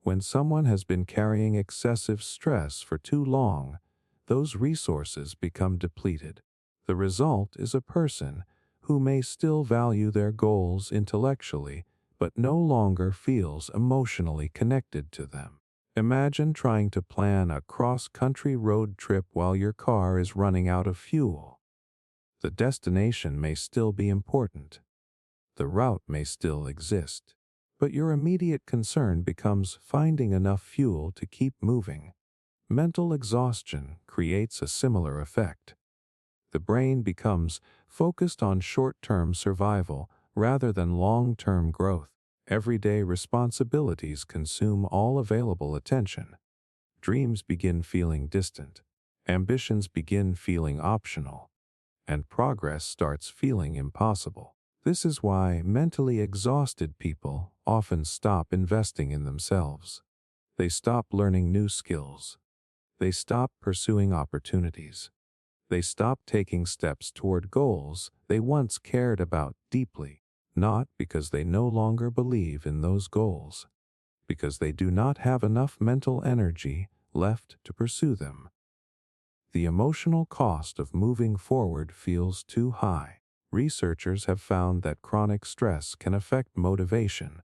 When someone has been carrying excessive stress for too long, those resources become depleted. The result is a person who may still value their goals intellectually, but no longer feels emotionally connected to them. Imagine trying to plan a cross-country road trip while your car is running out of fuel. The destination may still be important. The route may still exist. But your immediate concern becomes finding enough fuel to keep moving. Mental exhaustion creates a similar effect. The brain becomes focused on short-term survival rather than long-term growth. Everyday responsibilities consume all available attention. Dreams begin feeling distant. Ambitions begin feeling optional. And progress starts feeling impossible. This is why mentally exhausted people often stop investing in themselves. They stop learning new skills. They stop pursuing opportunities. They stop taking steps toward goals they once cared about deeply, not because they no longer believe in those goals, because they do not have enough mental energy left to pursue them. The emotional cost of moving forward feels too high. Researchers have found that chronic stress can affect motivation,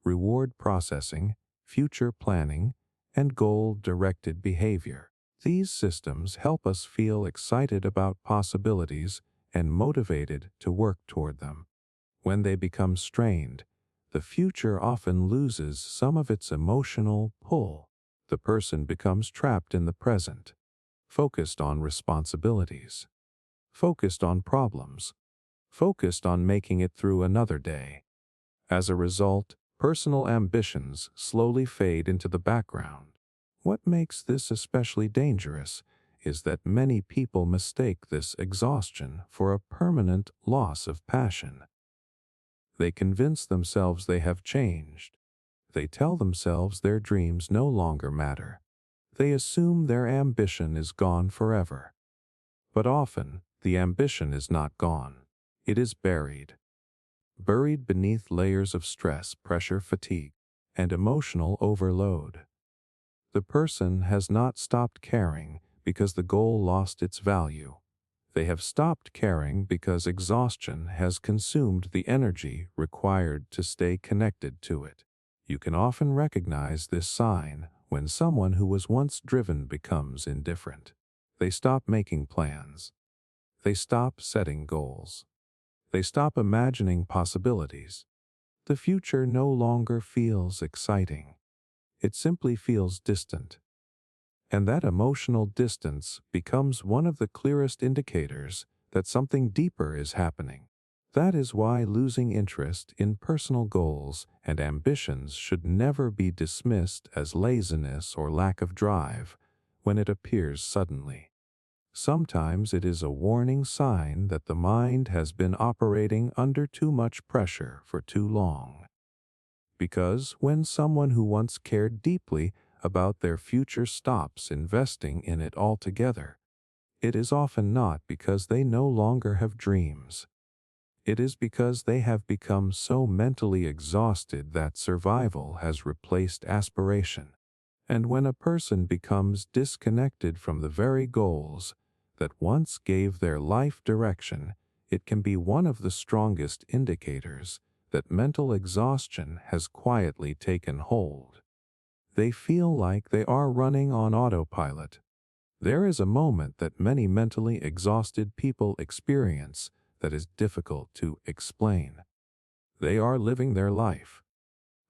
reward processing, future planning, and goal-directed behavior. These systems help us feel excited about possibilities and motivated to work toward them. When they become strained, the future often loses some of its emotional pull. The person becomes trapped in the present, focused on responsibilities, focused on problems, focused on making it through another day. As a result, personal ambitions slowly fade into the background. What makes this especially dangerous is that many people mistake this exhaustion for a permanent loss of passion. They convince themselves they have changed. They tell themselves their dreams no longer matter. They assume their ambition is gone forever. But often, the ambition is not gone. It is buried. Buried beneath layers of stress, pressure, fatigue, and emotional overload. The person has not stopped caring because the goal lost its value. They have stopped caring because exhaustion has consumed the energy required to stay connected to it. You can often recognize this sign when someone who was once driven becomes indifferent. They stop making plans. They stop setting goals. They stop imagining possibilities. The future no longer feels exciting. It simply feels distant. And that emotional distance becomes one of the clearest indicators that something deeper is happening. That is why losing interest in personal goals and ambitions should never be dismissed as laziness or lack of drive when it appears suddenly. Sometimes it is a warning sign that the mind has been operating under too much pressure for too long. Because when someone who once cared deeply about their future stops investing in it altogether, it is often not because they no longer have dreams. It is because they have become so mentally exhausted that survival has replaced aspiration. And when a person becomes disconnected from the very goals that once gave their life direction, it can be one of the strongest indicators that mental exhaustion has quietly taken hold. They feel like they are running on autopilot. There is a moment that many mentally exhausted people experience that is difficult to explain. They are living their life,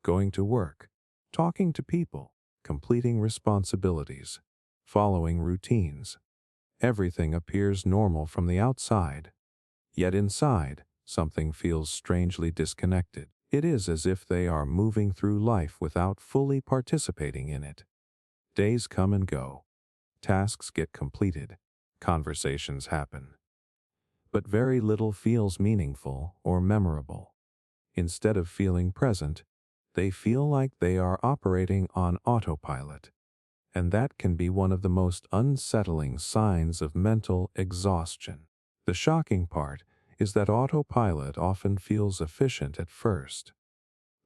going to work, talking to people, completing responsibilities, following routines. Everything appears normal from the outside, yet inside, something feels strangely disconnected. It is as if they are moving through life without fully participating in it. Days come and go. Tasks get completed. Conversations happen. But very little feels meaningful or memorable. Instead of feeling present, they feel like they are operating on autopilot. And that can be one of the most unsettling signs of mental exhaustion. The shocking part is that autopilot often feels efficient at first.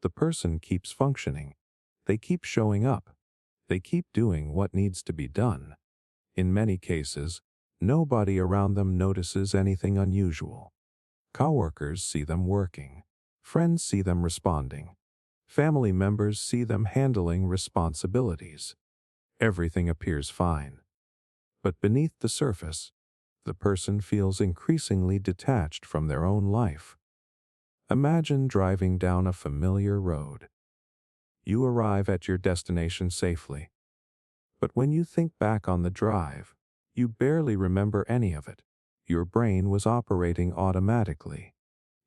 The person keeps functioning. They keep showing up. They keep doing what needs to be done. In many cases, nobody around them notices anything unusual. Coworkers see them working. Friends see them responding. Family members see them handling responsibilities. Everything appears fine. But beneath the surface, the person feels increasingly detached from their own life. Imagine driving down a familiar road. You arrive at your destination safely. But when you think back on the drive, you barely remember any of it. Your brain was operating automatically.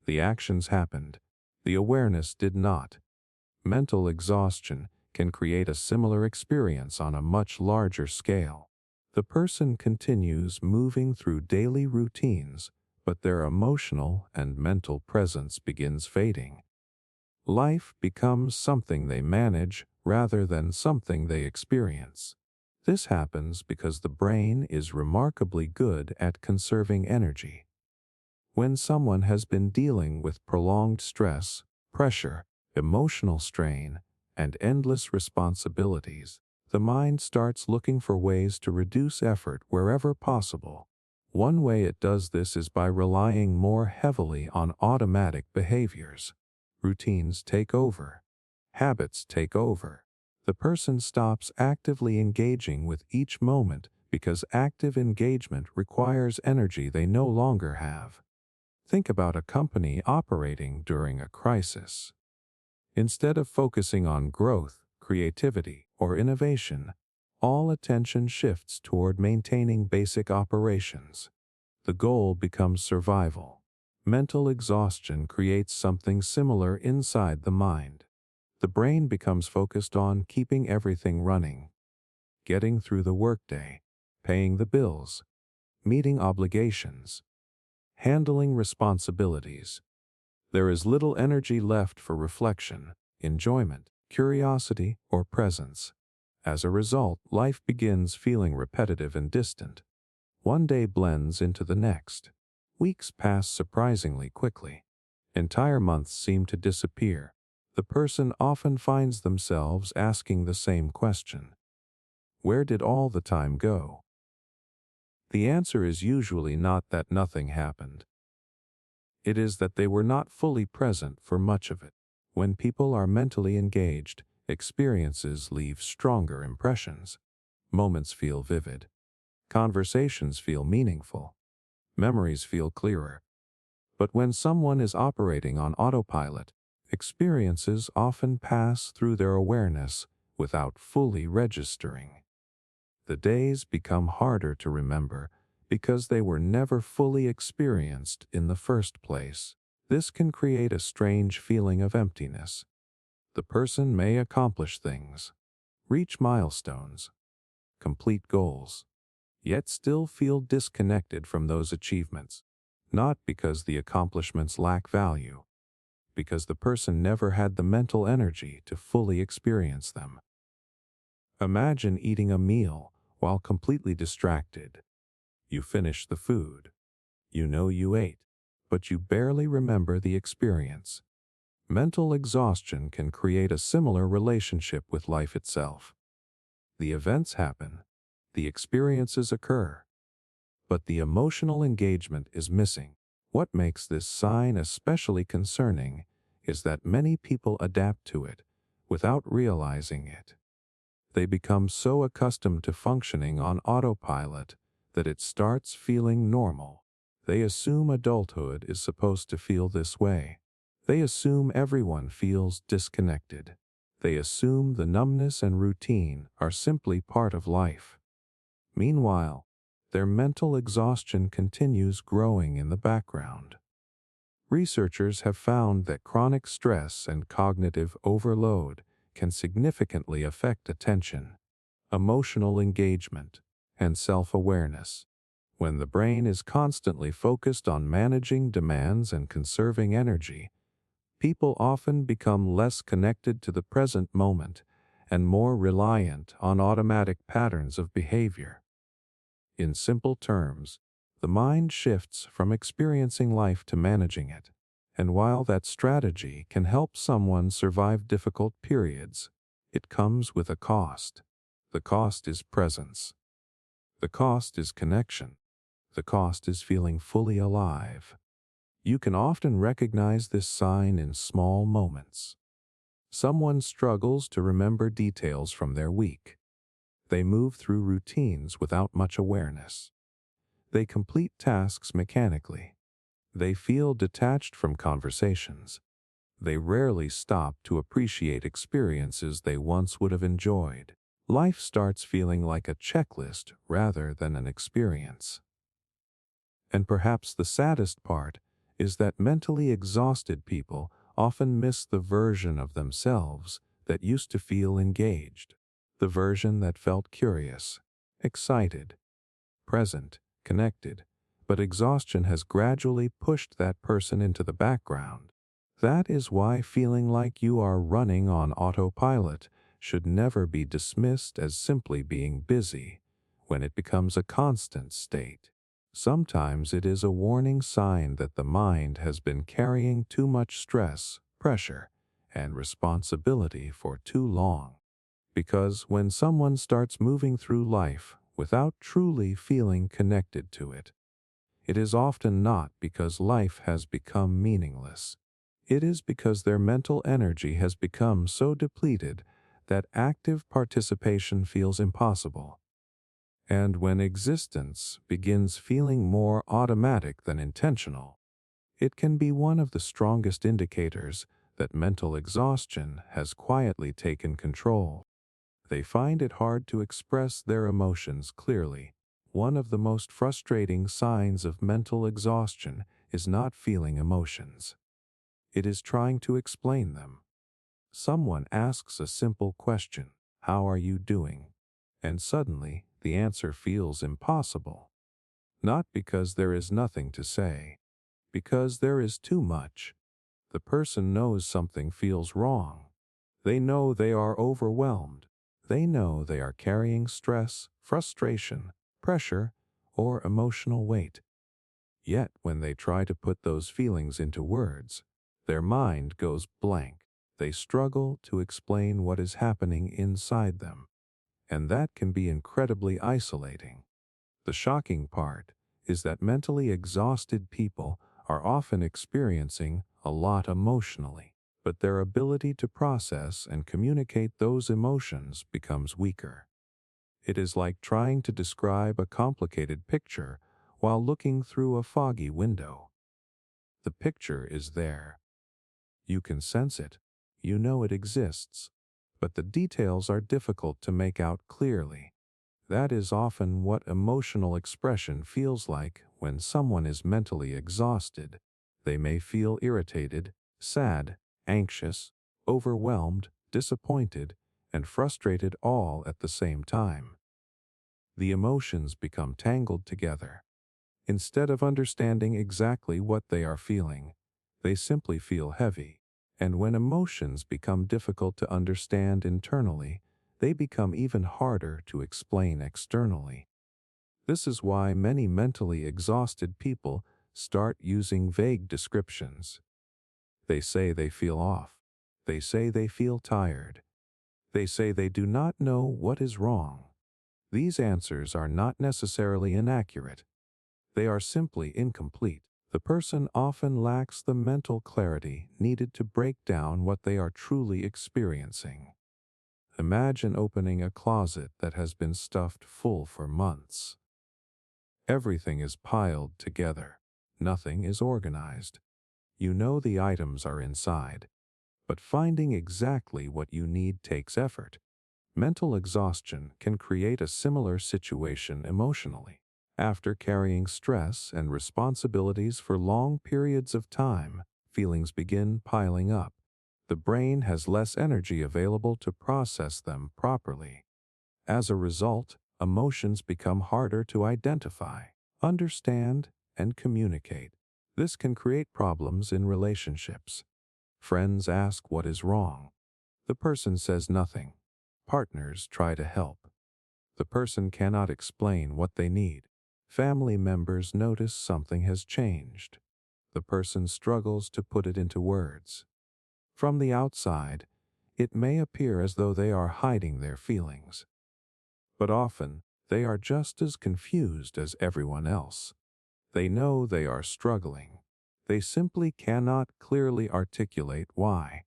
The actions happened. The awareness did not. Mental exhaustion can create a similar experience on a much larger scale. The person continues moving through daily routines, but their emotional and mental presence begins fading. Life becomes something they manage rather than something they experience. This happens because the brain is remarkably good at conserving energy. When someone has been dealing with prolonged stress, pressure, emotional strain, and endless responsibilities, the mind starts looking for ways to reduce effort wherever possible. One way it does this is by relying more heavily on automatic behaviors. Routines take over. Habits take over. The person stops actively engaging with each moment because active engagement requires energy they no longer have. Think about a company operating during a crisis. Instead of focusing on growth, creativity, or innovation, all attention shifts toward maintaining basic operations. The goal becomes survival. Mental exhaustion creates something similar inside the mind. The brain becomes focused on keeping everything running, getting through the workday, paying the bills, meeting obligations, handling responsibilities. There is little energy left for reflection, enjoyment, curiosity, or presence. As a result, life begins feeling repetitive and distant. One day blends into the next. Weeks pass surprisingly quickly. Entire months seem to disappear. The person often finds themselves asking the same question. Where did all the time go? The answer is usually not that nothing happened. It is that they were not fully present for much of it. When people are mentally engaged, experiences leave stronger impressions. Moments feel vivid. Conversations feel meaningful. Memories feel clearer. But when someone is operating on autopilot, experiences often pass through their awareness without fully registering. The days become harder to remember because they were never fully experienced in the first place. This can create a strange feeling of emptiness. The person may accomplish things, reach milestones, complete goals, yet still feel disconnected from those achievements, not because the accomplishments lack value, because the person never had the mental energy to fully experience them. Imagine eating a meal while completely distracted. You finish the food. You know you ate, but you barely remember the experience. Mental exhaustion can create a similar relationship with life itself. The events happen, the experiences occur, but the emotional engagement is missing. What makes this sign especially concerning is that many people adapt to it without realizing it. They become so accustomed to functioning on autopilot that it starts feeling normal. They assume adulthood is supposed to feel this way. They assume everyone feels disconnected. They assume the numbness and routine are simply part of life. Meanwhile, their mental exhaustion continues growing in the background. Researchers have found that chronic stress and cognitive overload can significantly affect attention, emotional engagement, and self-awareness. When the brain is constantly focused on managing demands and conserving energy, people often become less connected to the present moment and more reliant on automatic patterns of behavior. In simple terms, the mind shifts from experiencing life to managing it. And while that strategy can help someone survive difficult periods, it comes with a cost. The cost is presence. The cost is connection. The cost is feeling fully alive. You can often recognize this sign in small moments. Someone struggles to remember details from their week. They move through routines without much awareness. They complete tasks mechanically. They feel detached from conversations. They rarely stop to appreciate experiences they once would have enjoyed. Life starts feeling like a checklist rather than an experience. And perhaps the saddest part is that mentally exhausted people often miss the version of themselves that used to feel engaged, the version that felt curious, excited, present, connected, but exhaustion has gradually pushed that person into the background. That is why feeling like you are running on autopilot should never be dismissed as simply being busy when it becomes a constant state. Sometimes it is a warning sign that the mind has been carrying too much stress, pressure, and responsibility for too long. Because when someone starts moving through life without truly feeling connected to it, it is often not because life has become meaningless. It is because their mental energy has become so depleted that active participation feels impossible. And when existence begins feeling more automatic than intentional, it can be one of the strongest indicators that mental exhaustion has quietly taken control. They find it hard to express their emotions clearly. One of the most frustrating signs of mental exhaustion is not feeling emotions. It is trying to explain them. Someone asks a simple question, "How are you doing?" And suddenly the answer feels impossible. Not because there is nothing to say, because there is too much. The person knows something feels wrong. They know they are overwhelmed. They know they are carrying stress, frustration, pressure, or emotional weight. Yet when they try to put those feelings into words, their mind goes blank. They struggle to explain what is happening inside them, and that can be incredibly isolating. The shocking part is that mentally exhausted people are often experiencing a lot emotionally, but their ability to process and communicate those emotions becomes weaker. It is like trying to describe a complicated picture while looking through a foggy window. The picture is there. You can sense it. You know it exists. But the details are difficult to make out clearly. That is often what emotional expression feels like when someone is mentally exhausted. They may feel irritated, sad, anxious, overwhelmed, disappointed, and frustrated all at the same time. The emotions become tangled together. Instead of understanding exactly what they are feeling, they simply feel heavy. And when emotions become difficult to understand internally, they become even harder to explain externally. This is why many mentally exhausted people start using vague descriptions. They say they feel off. They say they feel tired. They say they do not know what is wrong. These answers are not necessarily inaccurate. They are simply incomplete. The person often lacks the mental clarity needed to break down what they are truly experiencing. Imagine opening a closet that has been stuffed full for months. Everything is piled together. Nothing is organized. You know the items are inside, but finding exactly what you need takes effort. Mental exhaustion can create a similar situation emotionally. After carrying stress and responsibilities for long periods of time, feelings begin piling up. The brain has less energy available to process them properly. As a result, emotions become harder to identify, understand, and communicate. This can create problems in relationships. Friends ask what is wrong. The person says nothing. Partners try to help. The person cannot explain what they need. Family members notice something has changed. The person struggles to put it into words. From the outside, it may appear as though they are hiding their feelings. But often, they are just as confused as everyone else. They know they are struggling. They simply cannot clearly articulate why.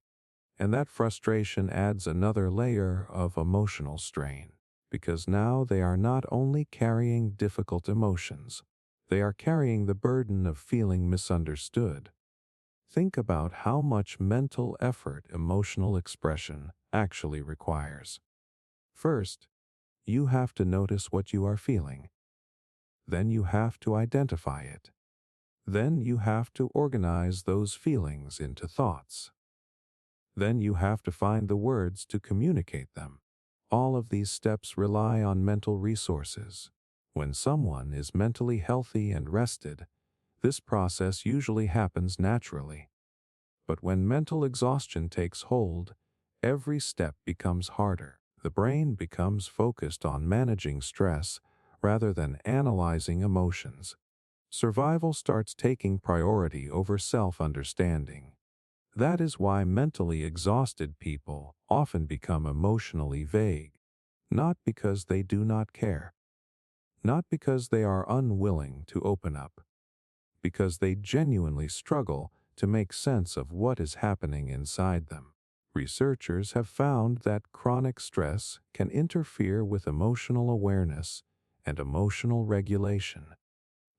And that frustration adds another layer of emotional strain, because now they are not only carrying difficult emotions, they are carrying the burden of feeling misunderstood. Think about how much mental effort emotional expression actually requires. First, you have to notice what you are feeling. Then you have to identify it. Then you have to organize those feelings into thoughts. Then you have to find the words to communicate them. All of these steps rely on mental resources. When someone is mentally healthy and rested, this process usually happens naturally. But when mental exhaustion takes hold, every step becomes harder. The brain becomes focused on managing stress rather than analyzing emotions. Survival starts taking priority over self-understanding. That is why mentally exhausted people often become emotionally vague, not because they do not care, not because they are unwilling to open up, because they genuinely struggle to make sense of what is happening inside them. Researchers have found that chronic stress can interfere with emotional awareness and emotional regulation.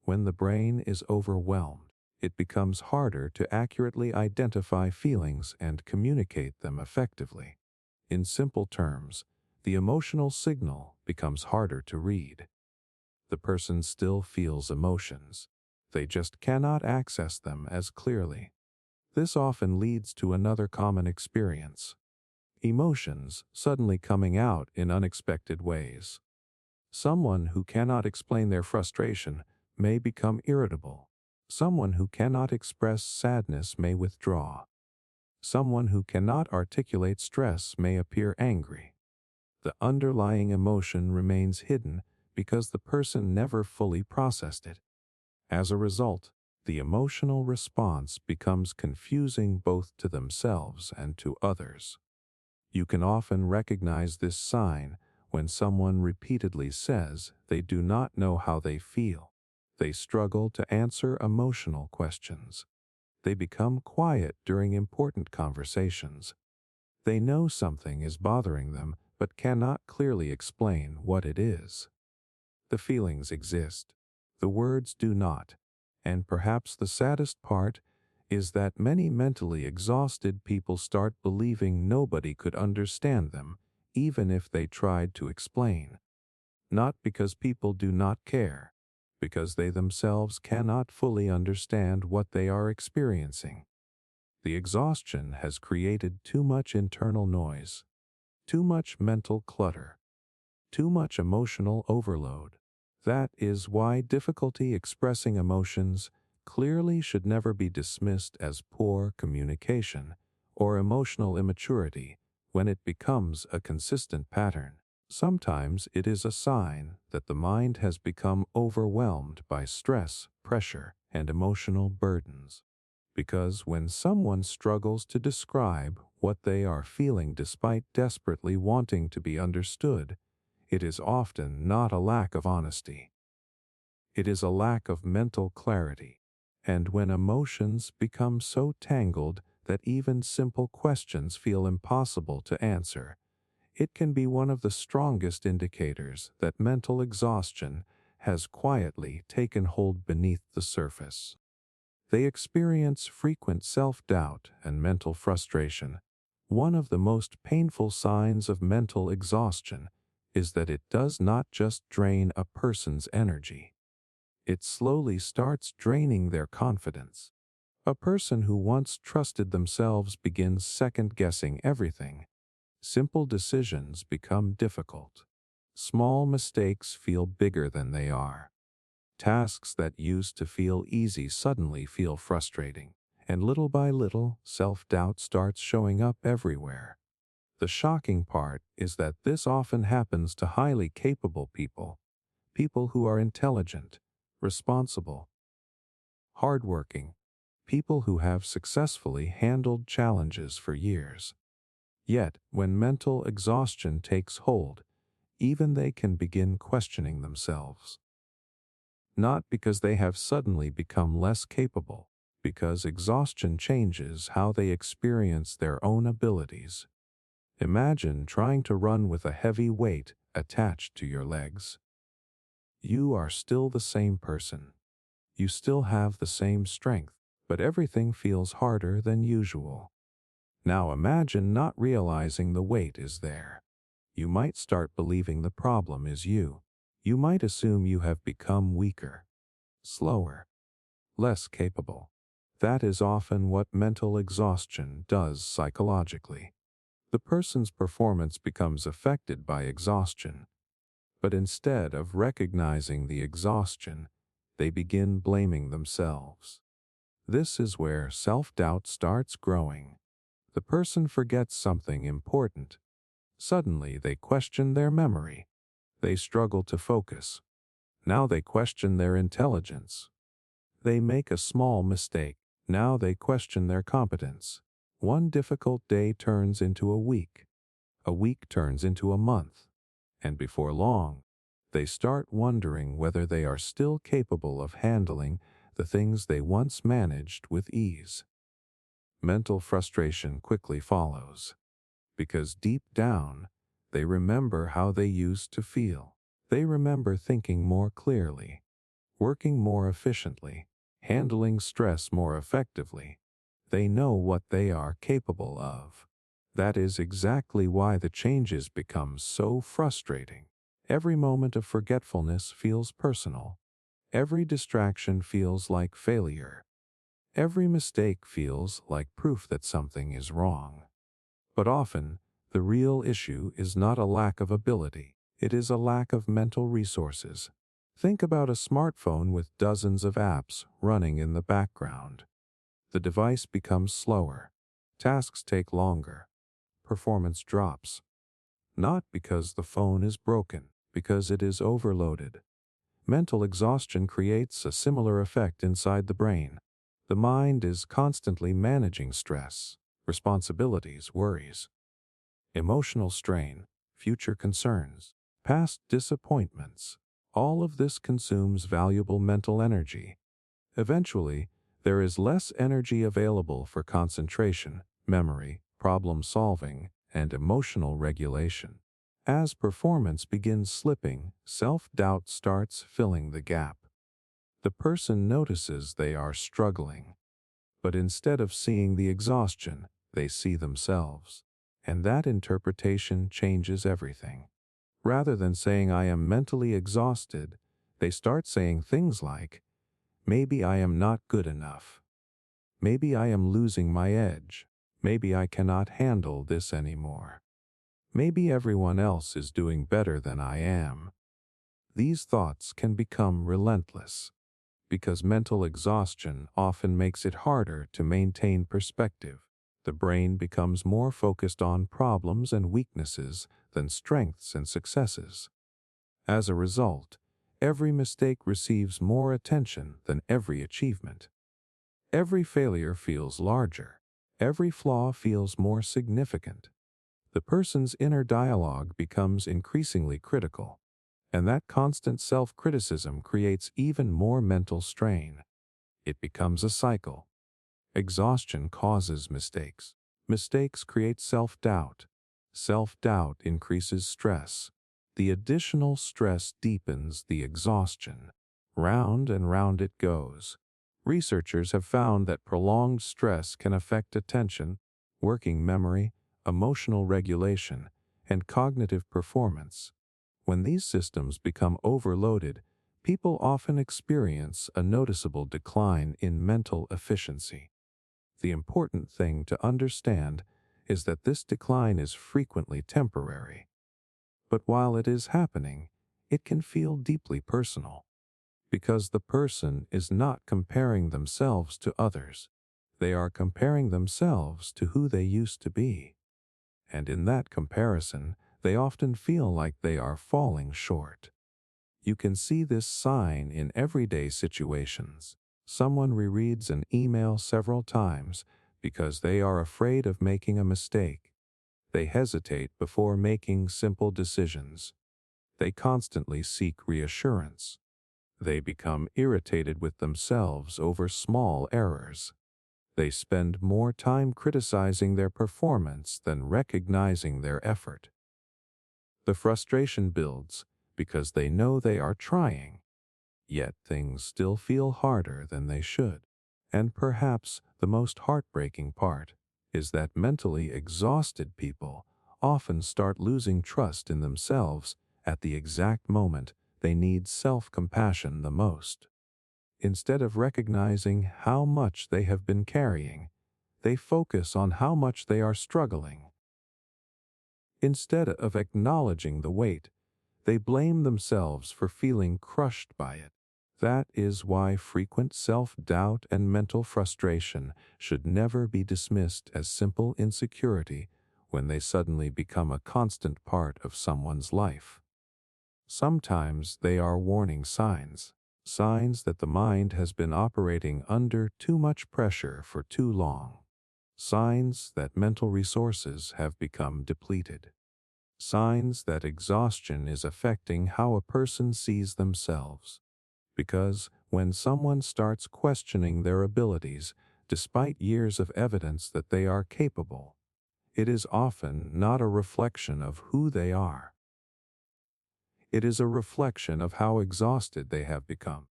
When the brain is overwhelmed, it becomes harder to accurately identify feelings and communicate them effectively. In simple terms, the emotional signal becomes harder to read. The person still feels emotions. They just cannot access them as clearly. This often leads to another common experience: emotions suddenly coming out in unexpected ways. Someone who cannot explain their frustration may become irritable. Someone who cannot express sadness may withdraw. Someone who cannot articulate stress may appear angry. The underlying emotion remains hidden because the person never fully processed it. As a result, the emotional response becomes confusing both to themselves and to others. You can often recognize this sign when someone repeatedly says they do not know how they feel. They struggle to answer emotional questions. They become quiet during important conversations. They know something is bothering them but cannot clearly explain what it is. The feelings exist. The words do not. And perhaps the saddest part is that many mentally exhausted people start believing nobody could understand them, even if they tried to explain. Not because people do not care, because they themselves cannot fully understand what they are experiencing. The exhaustion has created too much internal noise, too much mental clutter, too much emotional overload. That is why difficulty expressing emotions clearly should never be dismissed as poor communication or emotional immaturity when it becomes a consistent pattern. Sometimes it is a sign that the mind has become overwhelmed by stress, pressure, and emotional burdens. Because when someone struggles to describe what they are feeling despite desperately wanting to be understood, it is often not a lack of honesty. It is a lack of mental clarity. And when emotions become so tangled that even simple questions feel impossible to answer, it can be one of the strongest indicators that mental exhaustion has quietly taken hold beneath the surface. They experience frequent self-doubt and mental frustration. One of the most painful signs of mental exhaustion is that it does not just drain a person's energy. It slowly starts draining their confidence. A person who once trusted themselves begins second-guessing everything. Simple decisions become difficult. Small mistakes feel bigger than they are. Tasks that used to feel easy suddenly feel frustrating, and little by little, self-doubt starts showing up everywhere. The shocking part is that this often happens to highly capable people, people who are intelligent, responsible, hardworking, people who have successfully handled challenges for years. Yet, when mental exhaustion takes hold, even they can begin questioning themselves. Not because they have suddenly become less capable, because exhaustion changes how they experience their own abilities. Imagine trying to run with a heavy weight attached to your legs. You are still the same person. You still have the same strength, but everything feels harder than usual. Now imagine not realizing the weight is there. You might start believing the problem is you. You might assume you have become weaker, slower, less capable. That is often what mental exhaustion does psychologically. The person's performance becomes affected by exhaustion, but instead of recognizing the exhaustion, they begin blaming themselves. This is where self-doubt starts growing. The person forgets something important. Suddenly they question their memory. They struggle to focus. Now they question their intelligence. They make a small mistake. Now they question their competence. One difficult day turns into a week turns into a month, and before long, they start wondering whether they are still capable of handling the things they once managed with ease. Mental frustration quickly follows, because deep down, they remember how they used to feel. They remember thinking more clearly, working more efficiently, handling stress more effectively. They know what they are capable of. That is exactly why the changes become so frustrating. Every moment of forgetfulness feels personal. Every distraction feels like failure. Every mistake feels like proof that something is wrong. But often, the real issue is not a lack of ability. It is a lack of mental resources. Think about a smartphone with dozens of apps running in the background. The device becomes slower. Tasks take longer. Performance drops. Not because the phone is broken, because it is overloaded. Mental exhaustion creates a similar effect inside the brain. The mind is constantly managing stress, responsibilities, worries, emotional strain, future concerns, past disappointments. All of this consumes valuable mental energy. Eventually, there is less energy available for concentration, memory, problem solving, and emotional regulation. As performance begins slipping, self-doubt starts filling the gap. The person notices they are struggling, but instead of seeing the exhaustion, they see themselves. And that interpretation changes everything. Rather than saying I am mentally exhausted, they start saying things like, maybe I am not good enough. Maybe I am losing my edge. Maybe I cannot handle this anymore. Maybe everyone else is doing better than I am. These thoughts can become relentless, because mental exhaustion often makes it harder to maintain perspective. The brain becomes more focused on problems and weaknesses than strengths and successes. As a result, every mistake receives more attention than every achievement. Every failure feels larger. Every flaw feels more significant. The person's inner dialogue becomes increasingly critical, and that constant self-criticism creates even more mental strain. It becomes a cycle. Exhaustion causes mistakes. Mistakes create self-doubt. Self-doubt increases stress. The additional stress deepens the exhaustion. Round and round it goes. Researchers have found that prolonged stress can affect attention, working memory, emotional regulation, and cognitive performance. When these systems become overloaded, people often experience a noticeable decline in mental efficiency. The important thing to understand is that this decline is frequently temporary. But while it is happening, it can feel deeply personal, because the person is not comparing themselves to others. They are comparing themselves to who they used to be. And in that comparison, they often feel like they are falling short. You can see this sign in everyday situations. Someone rereads an email several times because they are afraid of making a mistake. They hesitate before making simple decisions. They constantly seek reassurance. They become irritated with themselves over small errors. They spend more time criticizing their performance than recognizing their effort. The frustration builds because they know they are trying, yet things still feel harder than they should. And perhaps the most heartbreaking part is that mentally exhausted people often start losing trust in themselves at the exact moment they need self-compassion the most. Instead of recognizing how much they have been carrying, they focus on how much they are struggling. Instead of acknowledging the weight, they blame themselves for feeling crushed by it. That is why frequent self-doubt and mental frustration should never be dismissed as simple insecurity when they suddenly become a constant part of someone's life. Sometimes they are warning signs, signs that the mind has been operating under too much pressure for too long. Signs that mental resources have become depleted. Signs that exhaustion is affecting how a person sees themselves. Because when someone starts questioning their abilities, despite years of evidence that they are capable, it is often not a reflection of who they are. It is a reflection of how exhausted they have become.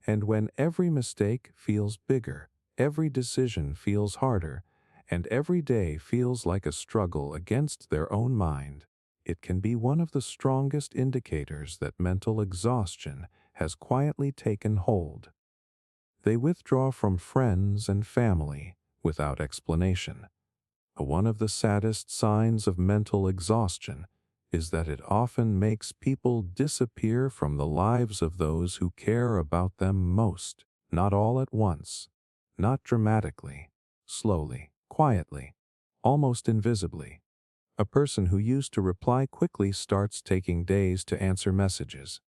And when every mistake feels bigger, every decision feels harder, and every day feels like a struggle against their own mind, it can be one of the strongest indicators that mental exhaustion has quietly taken hold. They withdraw from friends and family without explanation. One of the saddest signs of mental exhaustion is that it often makes people disappear from the lives of those who care about them most, not all at once, not dramatically, slowly, quietly, almost invisibly. A person who used to reply quickly starts taking days to answer messages.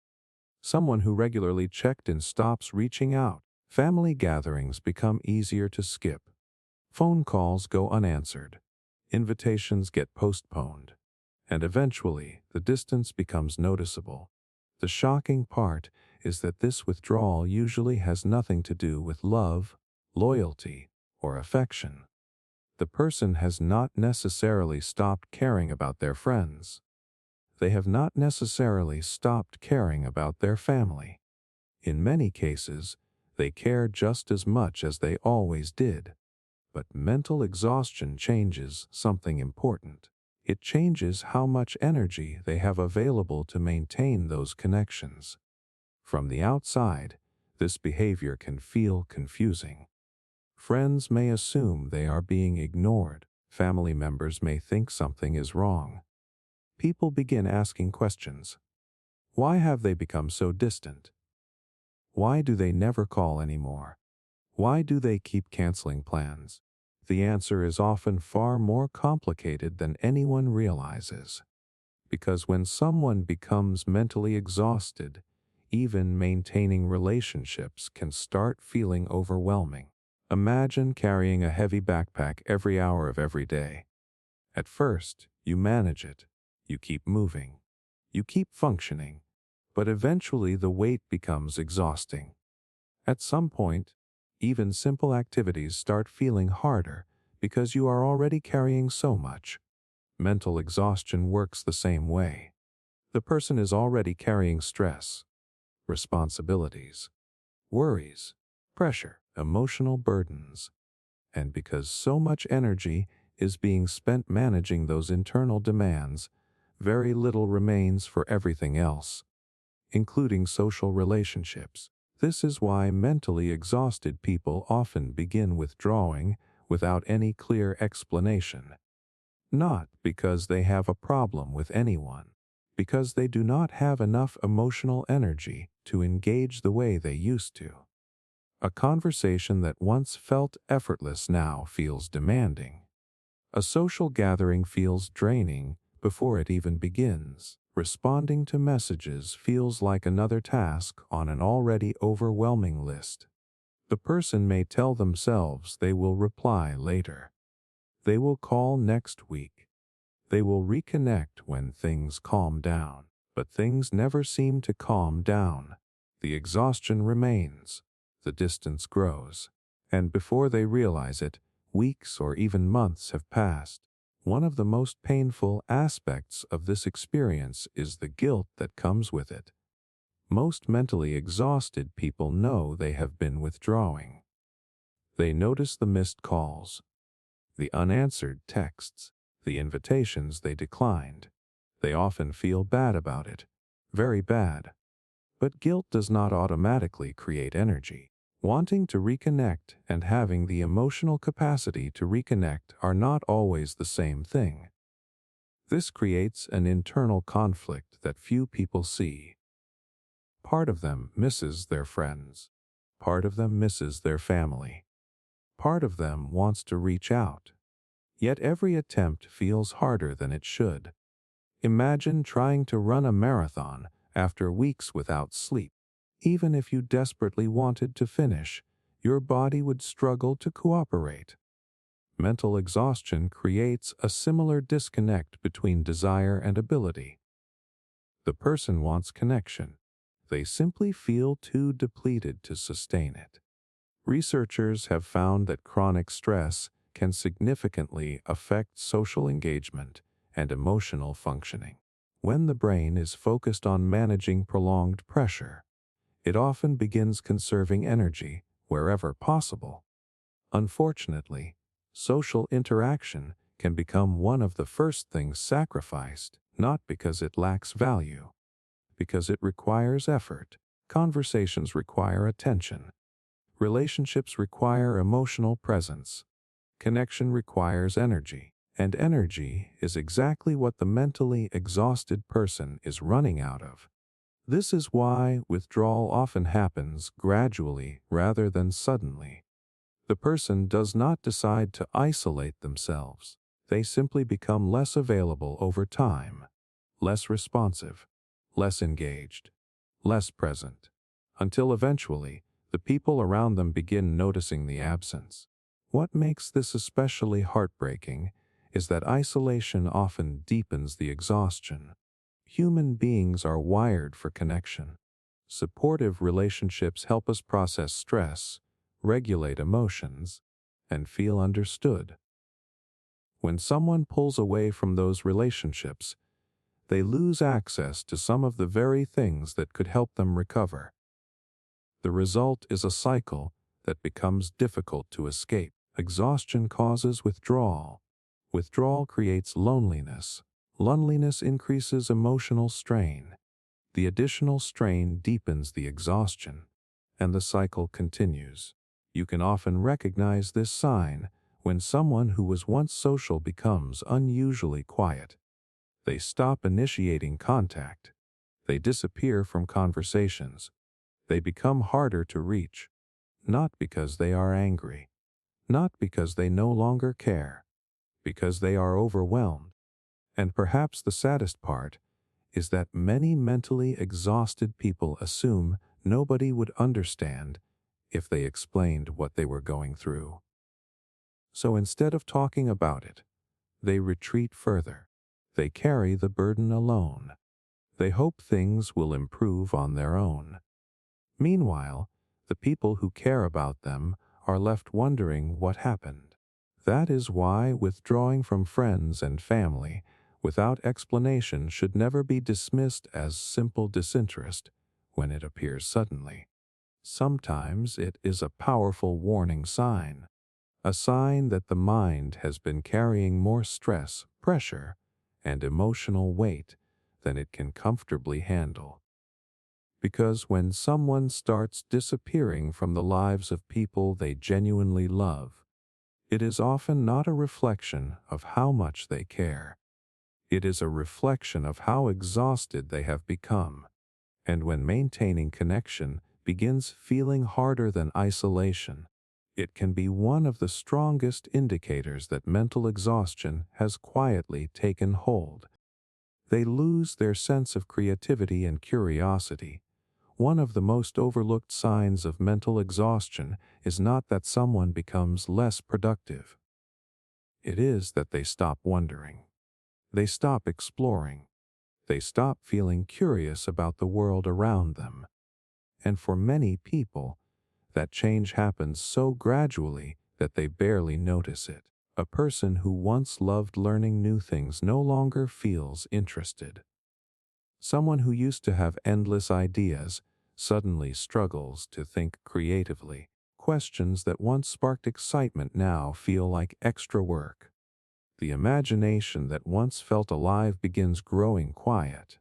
Someone who regularly checked in stops reaching out. Family gatherings become easier to skip. Phone calls go unanswered. Invitations get postponed. And eventually, the distance becomes noticeable. The shocking part is that this withdrawal usually has nothing to do with love, loyalty, or affection. The person has not necessarily stopped caring about their friends. They have not necessarily stopped caring about their family. In many cases, they care just as much as they always did. But mental exhaustion changes something important. It changes how much energy they have available to maintain those connections. From the outside, this behavior can feel confusing. Friends may assume they are being ignored. Family members may think something is wrong. People begin asking questions. Why have they become so distant? Why do they never call anymore? Why do they keep canceling plans? The answer is often far more complicated than anyone realizes. Because when someone becomes mentally exhausted, even maintaining relationships can start feeling overwhelming. Imagine carrying a heavy backpack every hour of every day. At first, you manage it. You keep moving. You keep functioning. But eventually the weight becomes exhausting. At some point, even simple activities start feeling harder because you are already carrying so much. Mental exhaustion works the same way. The person is already carrying stress, responsibilities, worries, pressure, emotional burdens. And because so much energy is being spent managing those internal demands, very little remains for everything else, including social relationships. This is why mentally exhausted people often begin withdrawing without any clear explanation. Not because they have a problem with anyone, because they do not have enough emotional energy to engage the way they used to. A conversation that once felt effortless now feels demanding. A social gathering feels draining before it even begins. Responding to messages feels like another task on an already overwhelming list. The person may tell themselves they will reply later. They will call next week. They will reconnect when things calm down. But things never seem to calm down. The exhaustion remains. The distance grows. And before they realize it, weeks or even months have passed. One of the most painful aspects of this experience is the guilt that comes with it. Most mentally exhausted people know they have been withdrawing. They notice the missed calls, the unanswered texts, the invitations they declined. They often feel bad about it, very bad. But guilt does not automatically create energy. Wanting to reconnect and having the emotional capacity to reconnect are not always the same thing. This creates an internal conflict that few people see. Part of them misses their friends. Part of them misses their family. Part of them wants to reach out. Yet every attempt feels harder than it should. Imagine trying to run a marathon after weeks without sleep. Even if you desperately wanted to finish, your body would struggle to cooperate. Mental exhaustion creates a similar disconnect between desire and ability. The person wants connection. They simply feel too depleted to sustain it. Researchers have found that chronic stress can significantly affect social engagement and emotional functioning. When the brain is focused on managing prolonged pressure, it often begins conserving energy wherever possible. Unfortunately, social interaction can become one of the first things sacrificed, not because it lacks value, because it requires effort. Conversations require attention. Relationships require emotional presence. Connection requires energy, and energy is exactly what the mentally exhausted person is running out of. This is why withdrawal often happens gradually rather than suddenly. The person does not decide to isolate themselves. They simply become less available over time, less responsive, less engaged, less present, until eventually the people around them begin noticing the absence. What makes this especially heartbreaking is that isolation often deepens the exhaustion. Human beings are wired for connection. Supportive relationships help us process stress, regulate emotions, and feel understood. When someone pulls away from those relationships, they lose access to some of the very things that could help them recover. The result is a cycle that becomes difficult to escape. Exhaustion causes withdrawal. Withdrawal creates loneliness. Loneliness increases emotional strain. The additional strain deepens the exhaustion, and the cycle continues. You can often recognize this sign when someone who was once social becomes unusually quiet. They stop initiating contact. They disappear from conversations. They become harder to reach, not because they are angry, not because they no longer care, because they are overwhelmed. And perhaps the saddest part is that many mentally exhausted people assume nobody would understand if they explained what they were going through. So instead of talking about it, they retreat further. They carry the burden alone. They hope things will improve on their own. Meanwhile, the people who care about them are left wondering what happened. That is why withdrawing from friends and family without explanation should never be dismissed as simple disinterest when it appears suddenly. Sometimes it is a powerful warning sign, a sign that the mind has been carrying more stress, pressure, and emotional weight than it can comfortably handle. Because when someone starts disappearing from the lives of people they genuinely love, it is often not a reflection of how much they care. It is a reflection of how exhausted they have become. And when maintaining connection begins feeling harder than isolation, it can be one of the strongest indicators that mental exhaustion has quietly taken hold. They lose their sense of creativity and curiosity. One of the most overlooked signs of mental exhaustion is not that someone becomes less productive. It is that they stop wondering. They stop exploring. They stop feeling curious about the world around them. And for many people, that change happens so gradually that they barely notice it. A person who once loved learning new things no longer feels interested. Someone who used to have endless ideas suddenly struggles to think creatively. Questions that once sparked excitement now feel like extra work. The imagination that once felt alive begins growing quiet.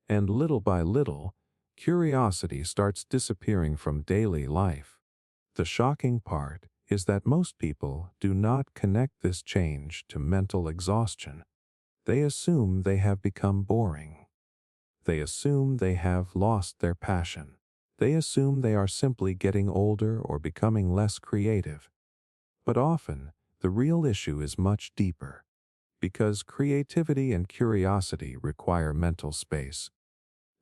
And little by little, curiosity starts disappearing from daily life. The shocking part is that most people do not connect this change to mental exhaustion. They assume they have become boring. They assume they have lost their passion. They assume they are simply getting older or becoming less creative. But often, the real issue is much deeper, because creativity and curiosity require mental space.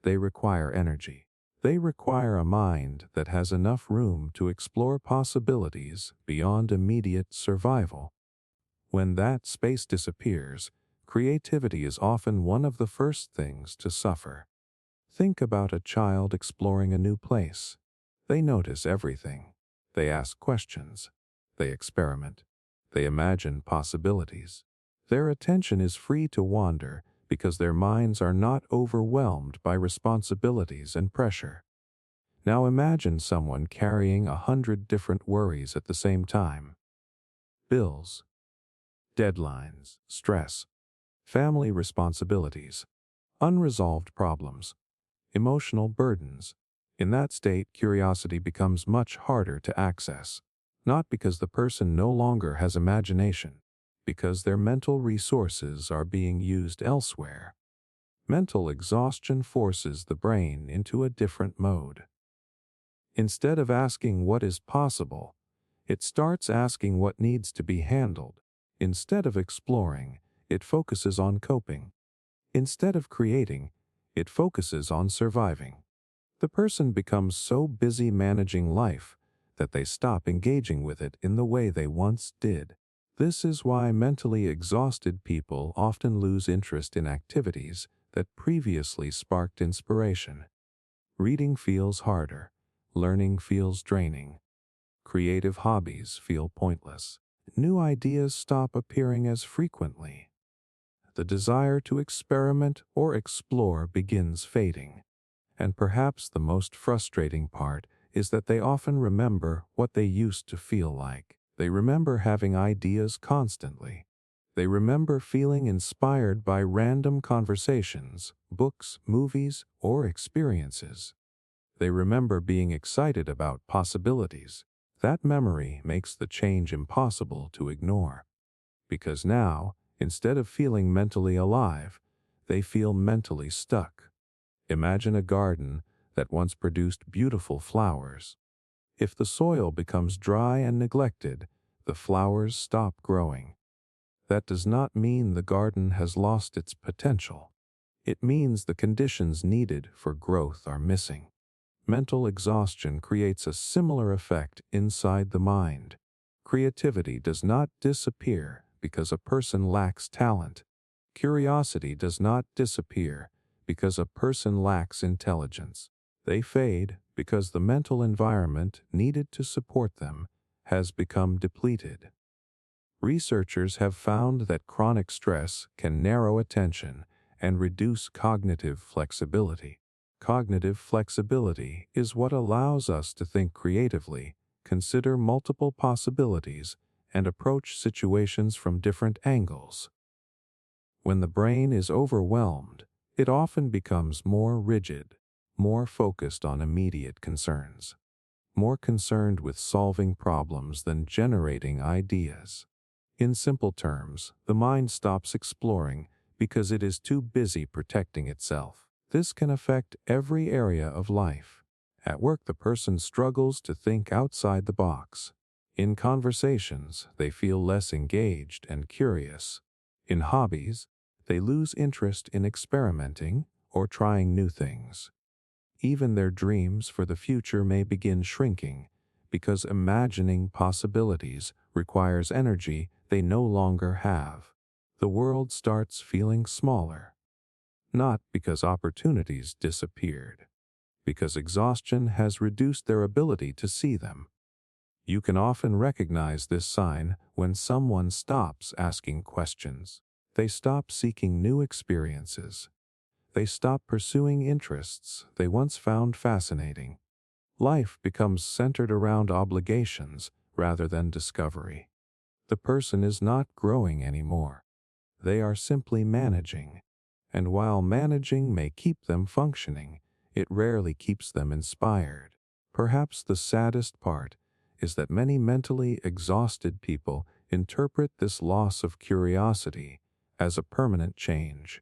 They require energy. They require a mind that has enough room to explore possibilities beyond immediate survival. When that space disappears, creativity is often one of the first things to suffer. Think about a child exploring a new place. They notice everything. They ask questions. They experiment. They imagine possibilities. Their attention is free to wander because their minds are not overwhelmed by responsibilities and pressure. Now imagine someone carrying 100 different worries at the same time. Bills, deadlines, stress, family responsibilities, unresolved problems, emotional burdens. In that state, curiosity becomes much harder to access, not because the person no longer has imagination, because their mental resources are being used elsewhere. Mental exhaustion forces the brain into a different mode. Instead of asking what is possible, it starts asking what needs to be handled. Instead of exploring, it focuses on coping. Instead of creating, it focuses on surviving. The person becomes so busy managing life that they stop engaging with it in the way they once did. This is why mentally exhausted people often lose interest in activities that previously sparked inspiration. Reading feels harder. Learning feels draining. Creative hobbies feel pointless. New ideas stop appearing as frequently. The desire to experiment or explore begins fading. And perhaps the most frustrating part is that they often remember what they used to feel like. They remember having ideas constantly. They remember feeling inspired by random conversations, books, movies, or experiences. They remember being excited about possibilities. That memory makes the change impossible to ignore. Because now, instead of feeling mentally alive, they feel mentally stuck. Imagine a garden that once produced beautiful flowers. If the soil becomes dry and neglected, the flowers stop growing. That does not mean the garden has lost its potential. It means the conditions needed for growth are missing. Mental exhaustion creates a similar effect inside the mind. Creativity does not disappear because a person lacks talent. Curiosity does not disappear because a person lacks intelligence. They fade because the mental environment needed to support them has become depleted. Researchers have found that chronic stress can narrow attention and reduce cognitive flexibility. Cognitive flexibility is what allows us to think creatively, consider multiple possibilities, and approach situations from different angles. When the brain is overwhelmed, it often becomes more rigid, more focused on immediate concerns, more concerned with solving problems than generating ideas. In simple terms, the mind stops exploring because it is too busy protecting itself. This can affect every area of life. At work, the person struggles to think outside the box. In conversations, they feel less engaged and curious. In hobbies, they lose interest in experimenting or trying new things. Even their dreams for the future may begin shrinking because imagining possibilities requires energy they no longer have. The world starts feeling smaller, not because opportunities disappeared, because exhaustion has reduced their ability to see them. You can often recognize this sign when someone stops asking questions. They stop seeking new experiences. They stop pursuing interests they once found fascinating. Life becomes centered around obligations rather than discovery. The person is not growing anymore. They are simply managing. And while managing may keep them functioning, it rarely keeps them inspired. Perhaps the saddest part is that many mentally exhausted people interpret this loss of curiosity as a permanent change.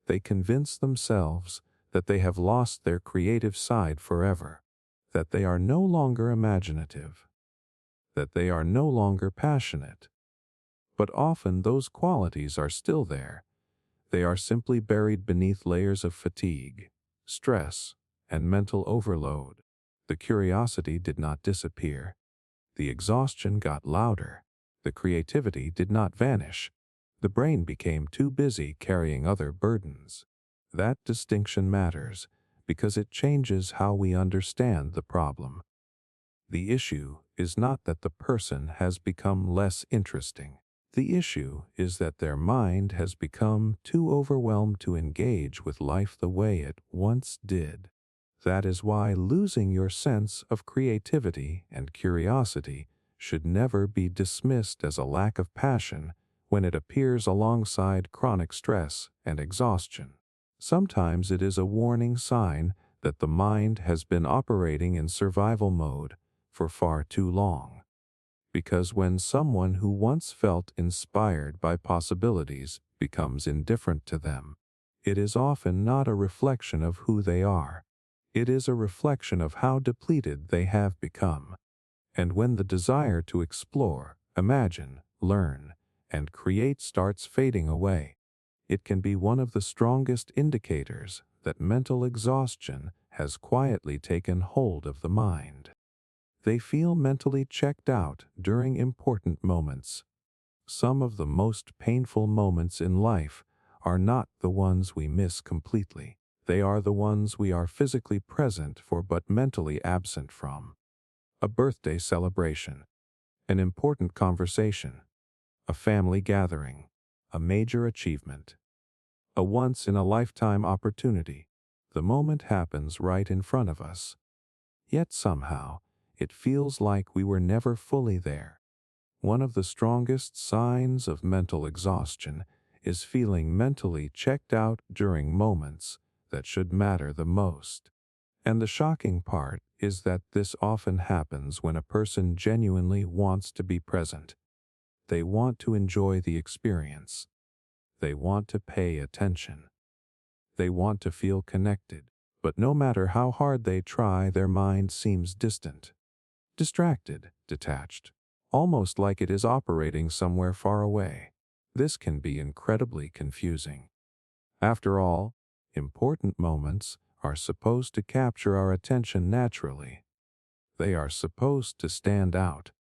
They convince themselves that they have lost their creative side forever, that they are no longer imaginative, that they are no longer passionate. But often those qualities are still there. They are simply buried beneath layers of fatigue, stress, and mental overload. The curiosity did not disappear. The exhaustion got louder. The creativity did not vanish. The brain became too busy carrying other burdens. That distinction matters because it changes how we understand the problem. The issue is not that the person has become less interesting. The issue is that their mind has become too overwhelmed to engage with life the way it once did. That is why losing your sense of creativity and curiosity should never be dismissed as a lack of passion when it appears alongside chronic stress and exhaustion. Sometimes it is a warning sign that the mind has been operating in survival mode for far too long. Because when someone who once felt inspired by possibilities becomes indifferent to them, it is often not a reflection of who they are. It is a reflection of how depleted they have become. And when the desire to explore, imagine, learn, and create starts fading away, it can be one of the strongest indicators that mental exhaustion has quietly taken hold of the mind. They feel mentally checked out during important moments. Some of the most painful moments in life are not the ones we miss completely. They are the ones we are physically present for but mentally absent from. A birthday celebration, an important conversation, a family gathering, a major achievement, a once-in-a-lifetime opportunity. The moment happens right in front of us. Yet somehow, it feels like we were never fully there. One of the strongest signs of mental exhaustion is feeling mentally checked out during moments that should matter the most. And the shocking part is that this often happens when a person genuinely wants to be present. They want to enjoy the experience. They want to pay attention. They want to feel connected. But no matter how hard they try, their mind seems distant, distracted, detached, almost like it is operating somewhere far away. This can be incredibly confusing. After all, important moments are supposed to capture our attention naturally. They are supposed to stand out.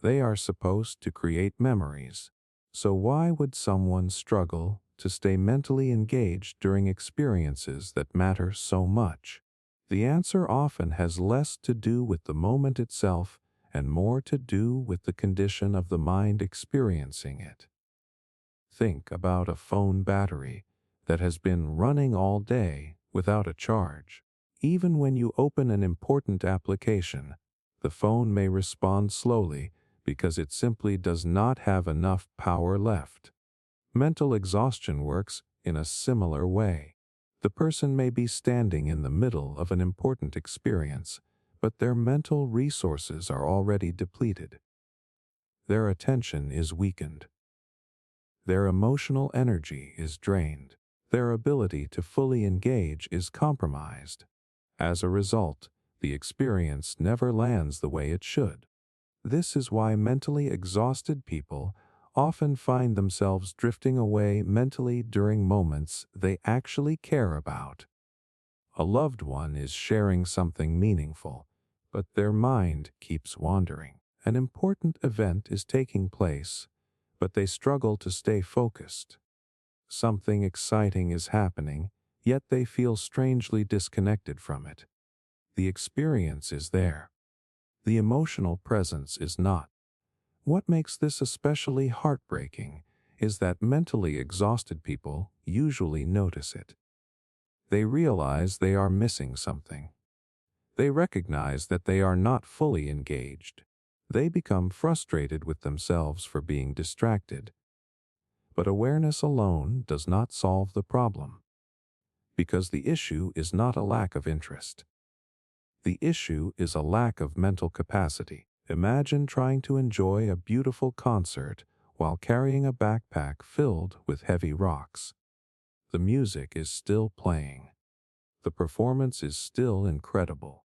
They are supposed to create memories. So why would someone struggle to stay mentally engaged during experiences that matter so much? The answer often has less to do with the moment itself and more to do with the condition of the mind experiencing it. Think about a phone battery that has been running all day without a charge. Even when you open an important application, the phone may respond slowly because it simply does not have enough power left. Mental exhaustion works in a similar way. The person may be standing in the middle of an important experience, but their mental resources are already depleted. Their attention is weakened. Their emotional energy is drained. Their ability to fully engage is compromised. As a result, the experience never lands the way it should. This is why mentally exhausted people often find themselves drifting away mentally during moments they actually care about. A loved one is sharing something meaningful, but their mind keeps wandering. An important event is taking place, but they struggle to stay focused. Something exciting is happening, yet they feel strangely disconnected from it. The experience is there. The emotional presence is not. What makes this especially heartbreaking is that mentally exhausted people usually notice it. They realize they are missing something. They recognize that they are not fully engaged. They become frustrated with themselves for being distracted. But awareness alone does not solve the problem, because the issue is not a lack of interest. The issue is a lack of mental capacity. Imagine trying to enjoy a beautiful concert while carrying a backpack filled with heavy rocks. The music is still playing. The performance is still incredible.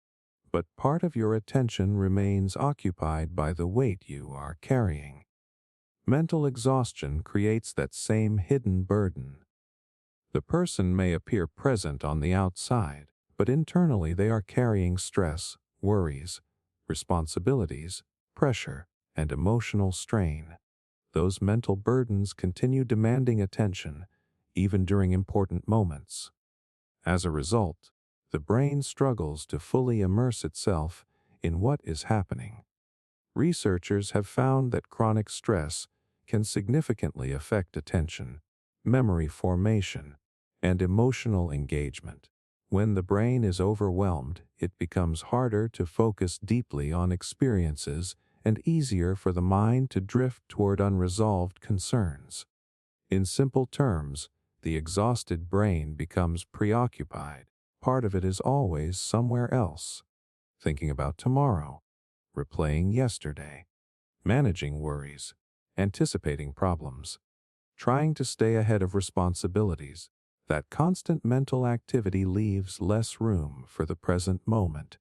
But part of your attention remains occupied by the weight you are carrying. Mental exhaustion creates that same hidden burden. The person may appear present on the outside, but internally they are carrying stress, worries, responsibilities, pressure, and emotional strain. those mental burdens continue demanding attention, even during important moments. As a result, the brain struggles to fully immerse itself in what is happening. Researchers have found that chronic stress can significantly affect attention, memory formation, and emotional engagement. When the brain is overwhelmed, it becomes harder to focus deeply on experiences and easier for the mind to drift toward unresolved concerns. In simple terms, the exhausted brain becomes preoccupied. Part of it is always somewhere else, thinking about tomorrow, replaying yesterday, managing worries, anticipating problems, trying to stay ahead of responsibilities. That constant mental activity leaves less room for the present moment.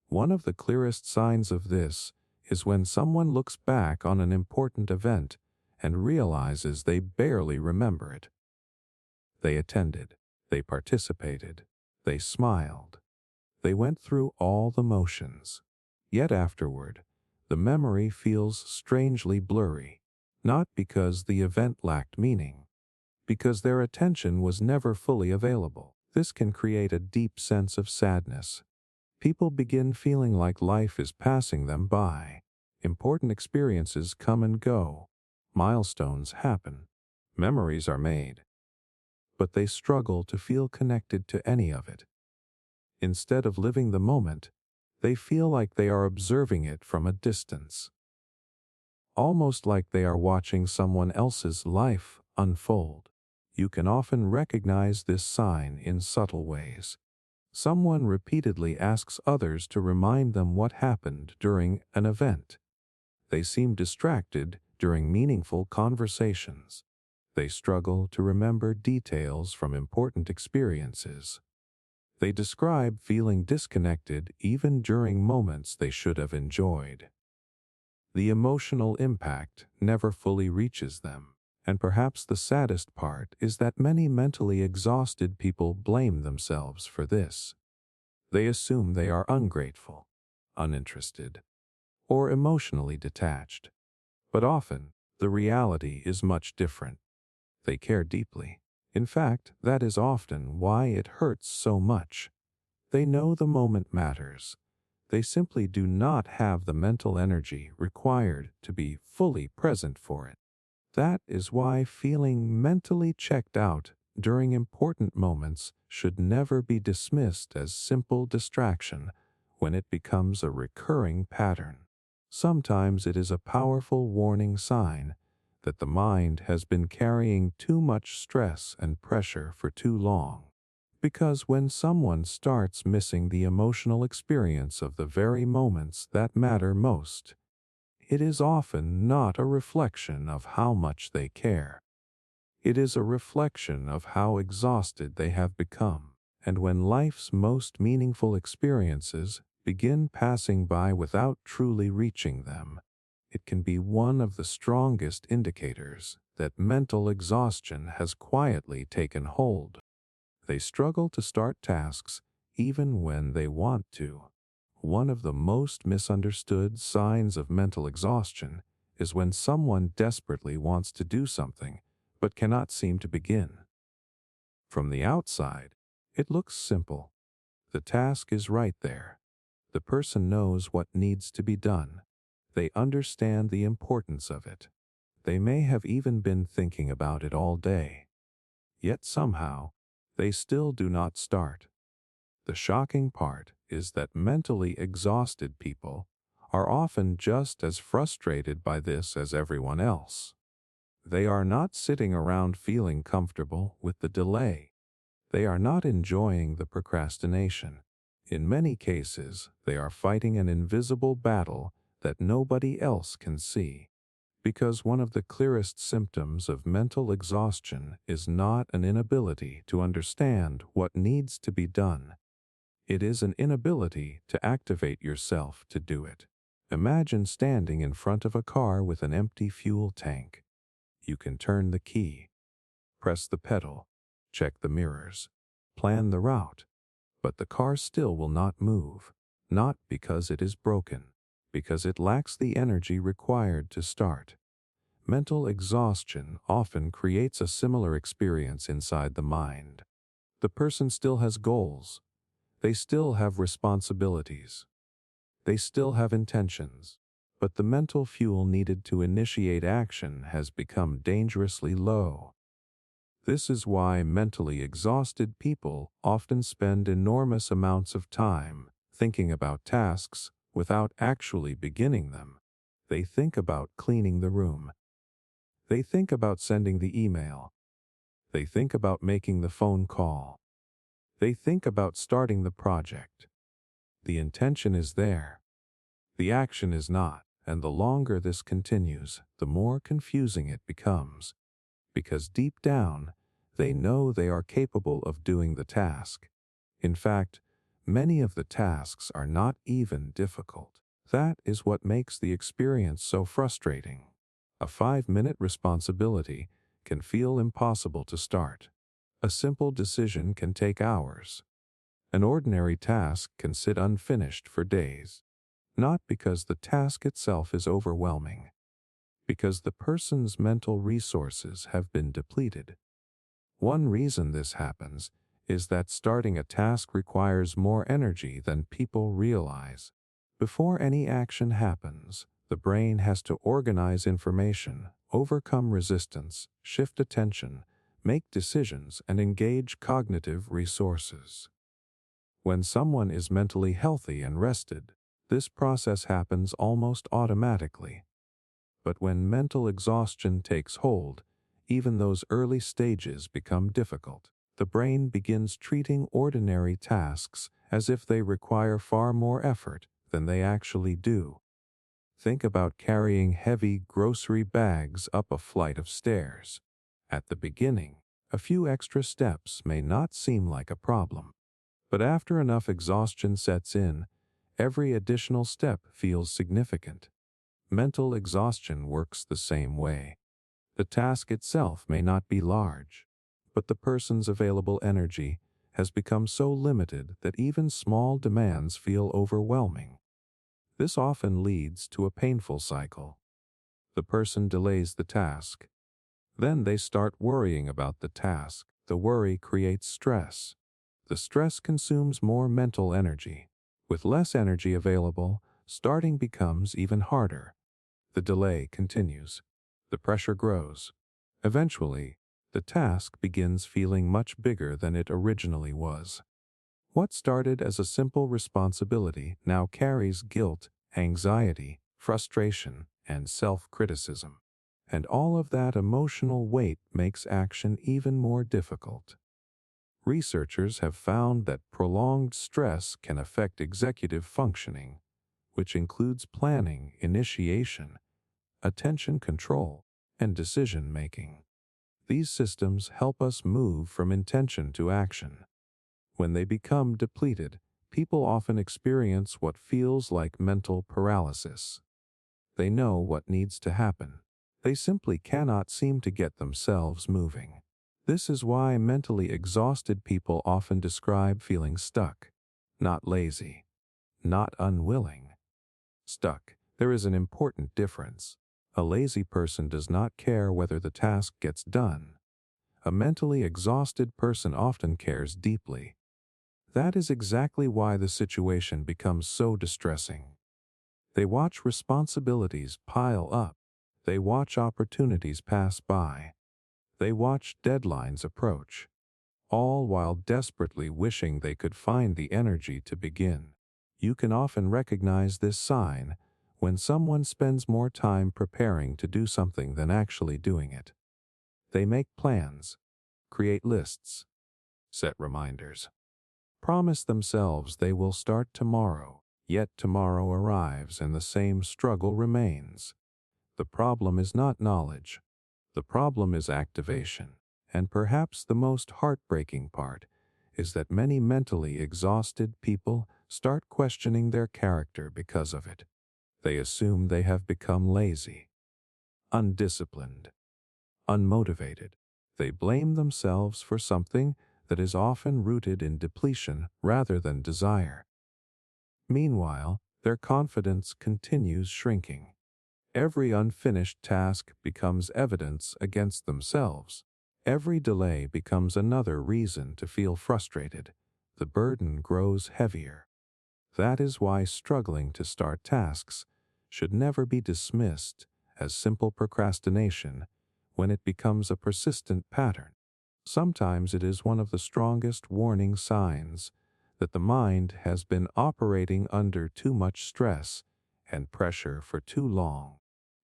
One of the clearest signs of this is when someone looks back on an important event and realizes they barely remember it. They attended, they participated, they smiled, they went through all the motions. Yet afterward, the memory feels strangely blurry, not because the event lacked meaning, because their attention was never fully available. This can create a deep sense of sadness. People begin feeling like life is passing them by. Important experiences come and go. Milestones happen. Memories are made. But they struggle to feel connected to any of it. Instead of living the moment, they feel like they are observing it from a distance. Almost like they are watching someone else's life unfold. You can often recognize this sign in subtle ways. Someone repeatedly asks others to remind them what happened during an event. They seem distracted during meaningful conversations. They struggle to remember details from important experiences. They describe feeling disconnected even during moments they should have enjoyed. The emotional impact never fully reaches them. And perhaps the saddest part is that many mentally exhausted people blame themselves for this. They assume they are ungrateful, uninterested, or emotionally detached. But often, the reality is much different. They care deeply. In fact, that is often why it hurts so much. They know the moment matters. They simply do not have the mental energy required to be fully present for it. That is why feeling mentally checked out during important moments should never be dismissed as simple distraction when it becomes a recurring pattern. Sometimes it is a powerful warning sign that the mind has been carrying too much stress and pressure for too long. Because when someone starts missing the emotional experience of the very moments that matter most, it is often not a reflection of how much they care. It is a reflection of how exhausted they have become. And when life's most meaningful experiences begin passing by without truly reaching them, it can be one of the strongest indicators that mental exhaustion has quietly taken hold. They struggle to start tasks even when they want to. One of the most misunderstood signs of mental exhaustion is when someone desperately wants to do something but cannot seem to begin. From the outside, it looks simple. The task is right there. The person knows what needs to be done. They understand the importance of it. They may have even been thinking about it all day. Yet somehow, they still do not start. The shocking part is that mentally exhausted people are often just as frustrated by this as everyone else. They are not sitting around feeling comfortable with the delay. They are not enjoying the procrastination. In many cases, they are fighting an invisible battle that nobody else can see. Because one of the clearest symptoms of mental exhaustion is not an inability to understand what needs to be done. It is an inability to activate yourself to do it. Imagine standing in front of a car with an empty fuel tank. You can turn the key, press the pedal, check the mirrors, plan the route, but the car still will not move. Not because it is broken, because it lacks the energy required to start. Mental exhaustion often creates a similar experience inside the mind. The person still has goals. They still have responsibilities. They still have intentions. But the mental fuel needed to initiate action has become dangerously low. This is why mentally exhausted people often spend enormous amounts of time thinking about tasks without actually beginning them. They think about cleaning the room. They think about sending the email. They think about making the phone call. They think about starting the project. The intention is there. The action is not, and the longer this continues, the more confusing it becomes. Because deep down, they know they are capable of doing the task. In fact, many of the tasks are not even difficult. That is what makes the experience so frustrating. A 5-minute responsibility can feel impossible to start. A simple decision can take hours. An ordinary task can sit unfinished for days. Not because the task itself is overwhelming, because the person's mental resources have been depleted. One reason this happens is that starting a task requires more energy than people realize. Before any action happens, the brain has to organize information, overcome resistance, shift attention, make decisions, and engage cognitive resources. When someone is mentally healthy and rested, this process happens almost automatically. But when mental exhaustion takes hold, even those early stages become difficult. The brain begins treating ordinary tasks as if they require far more effort than they actually do. Think about carrying heavy grocery bags up a flight of stairs. At the beginning, a few extra steps may not seem like a problem. But after enough exhaustion sets in, every additional step feels significant. Mental exhaustion works the same way. The task itself may not be large, but the person's available energy has become so limited that even small demands feel overwhelming. This often leads to a painful cycle. The person delays the task. Then they start worrying about the task. The worry creates stress. The stress consumes more mental energy. With less energy available, starting becomes even harder. The delay continues. The pressure grows. Eventually, the task begins feeling much bigger than it originally was. What started as a simple responsibility now carries guilt, anxiety, frustration, and self-criticism. And all of that emotional weight makes action even more difficult. Researchers have found that prolonged stress can affect executive functioning, which includes planning, initiation, attention control, and decision-making. These systems help us move from intention to action. When they become depleted, people often experience what feels like mental paralysis. They know what needs to happen. They simply cannot seem to get themselves moving. This is why mentally exhausted people often describe feeling stuck, not lazy, not unwilling. Stuck. There is an important difference. A lazy person does not care whether the task gets done. A mentally exhausted person often cares deeply. That is exactly why the situation becomes so distressing. They watch responsibilities pile up. They watch opportunities pass by. They watch deadlines approach, all while desperately wishing they could find the energy to begin. You can often recognize this sign when someone spends more time preparing to do something than actually doing it. They make plans, create lists, set reminders, promise themselves they will start tomorrow, yet tomorrow arrives and the same struggle remains. The problem is not knowledge. The problem is activation. And perhaps the most heartbreaking part is that many mentally exhausted people start questioning their character because of it. They assume they have become lazy, undisciplined, unmotivated. They blame themselves for something that is often rooted in depletion rather than desire. Meanwhile, their confidence continues shrinking. Every unfinished task becomes evidence against themselves. Every delay becomes another reason to feel frustrated. The burden grows heavier. That is why struggling to start tasks should never be dismissed as simple procrastination when it becomes a persistent pattern. Sometimes it is one of the strongest warning signs that the mind has been operating under too much stress and pressure for too long.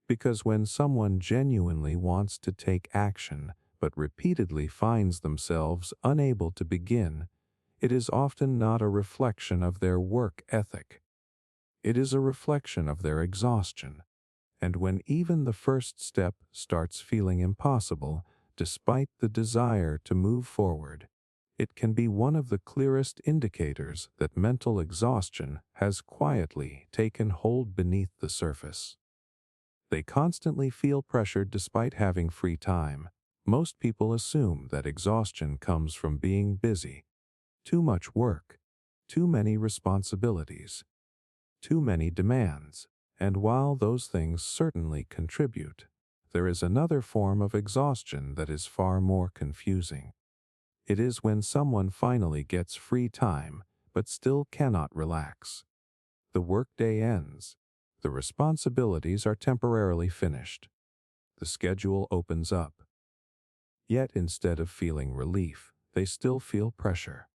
Because when someone genuinely wants to take action but repeatedly finds themselves unable to begin, it is often not a reflection of their work ethic. It is a reflection of their exhaustion. And when even the first step starts feeling impossible, despite the desire to move forward, it can be one of the clearest indicators that mental exhaustion has quietly taken hold beneath the surface. They constantly feel pressured despite having free time. Most people assume that exhaustion comes from being busy. Too much work, too many responsibilities, too many demands. And while those things certainly contribute, there is another form of exhaustion that is far more confusing. It is when someone finally gets free time but still cannot relax. The workday ends. The responsibilities are temporarily finished. The schedule opens up. Yet instead of feeling relief, they still feel pressure.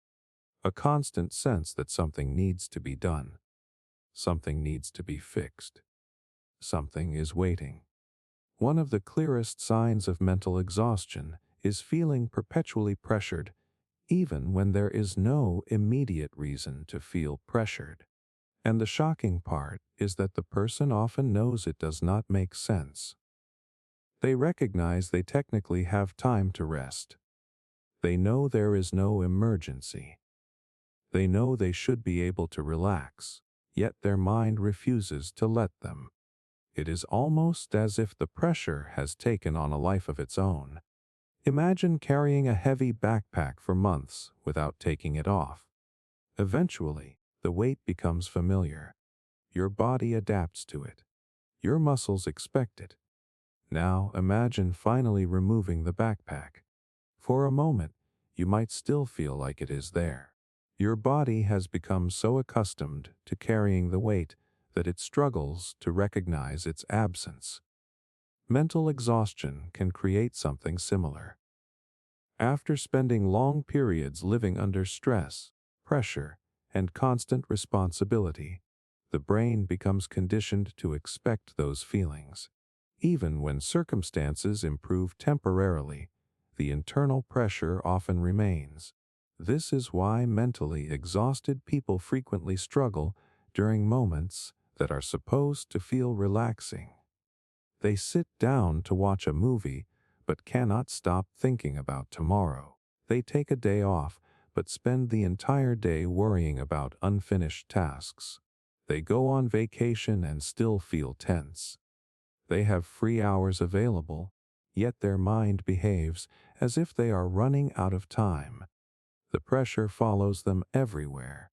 A constant sense that something needs to be done. Something needs to be fixed. Something is waiting. One of the clearest signs of mental exhaustion is feeling perpetually pressured, even when there is no immediate reason to feel pressured. And the shocking part is that the person often knows it does not make sense. They recognize they technically have time to rest. They know there is no emergency. They know they should be able to relax, yet their mind refuses to let them. It is almost as if the pressure has taken on a life of its own. Imagine carrying a heavy backpack for months without taking it off. Eventually, the weight becomes familiar. Your body adapts to it. Your muscles expect it. Now imagine finally removing the backpack. For a moment, you might still feel like it is there. Your body has become so accustomed to carrying the weight that it struggles to recognize its absence. Mental exhaustion can create something similar. After spending long periods living under stress, pressure, and constant responsibility, the brain becomes conditioned to expect those feelings. Even when circumstances improve temporarily, the internal pressure often remains. This is why mentally exhausted people frequently struggle during moments that are supposed to feel relaxing. They sit down to watch a movie but cannot stop thinking about tomorrow. They take a day off but spend the entire day worrying about unfinished tasks. They go on vacation and still feel tense. They have free hours available, yet their mind behaves as if they are running out of time. The pressure follows them everywhere.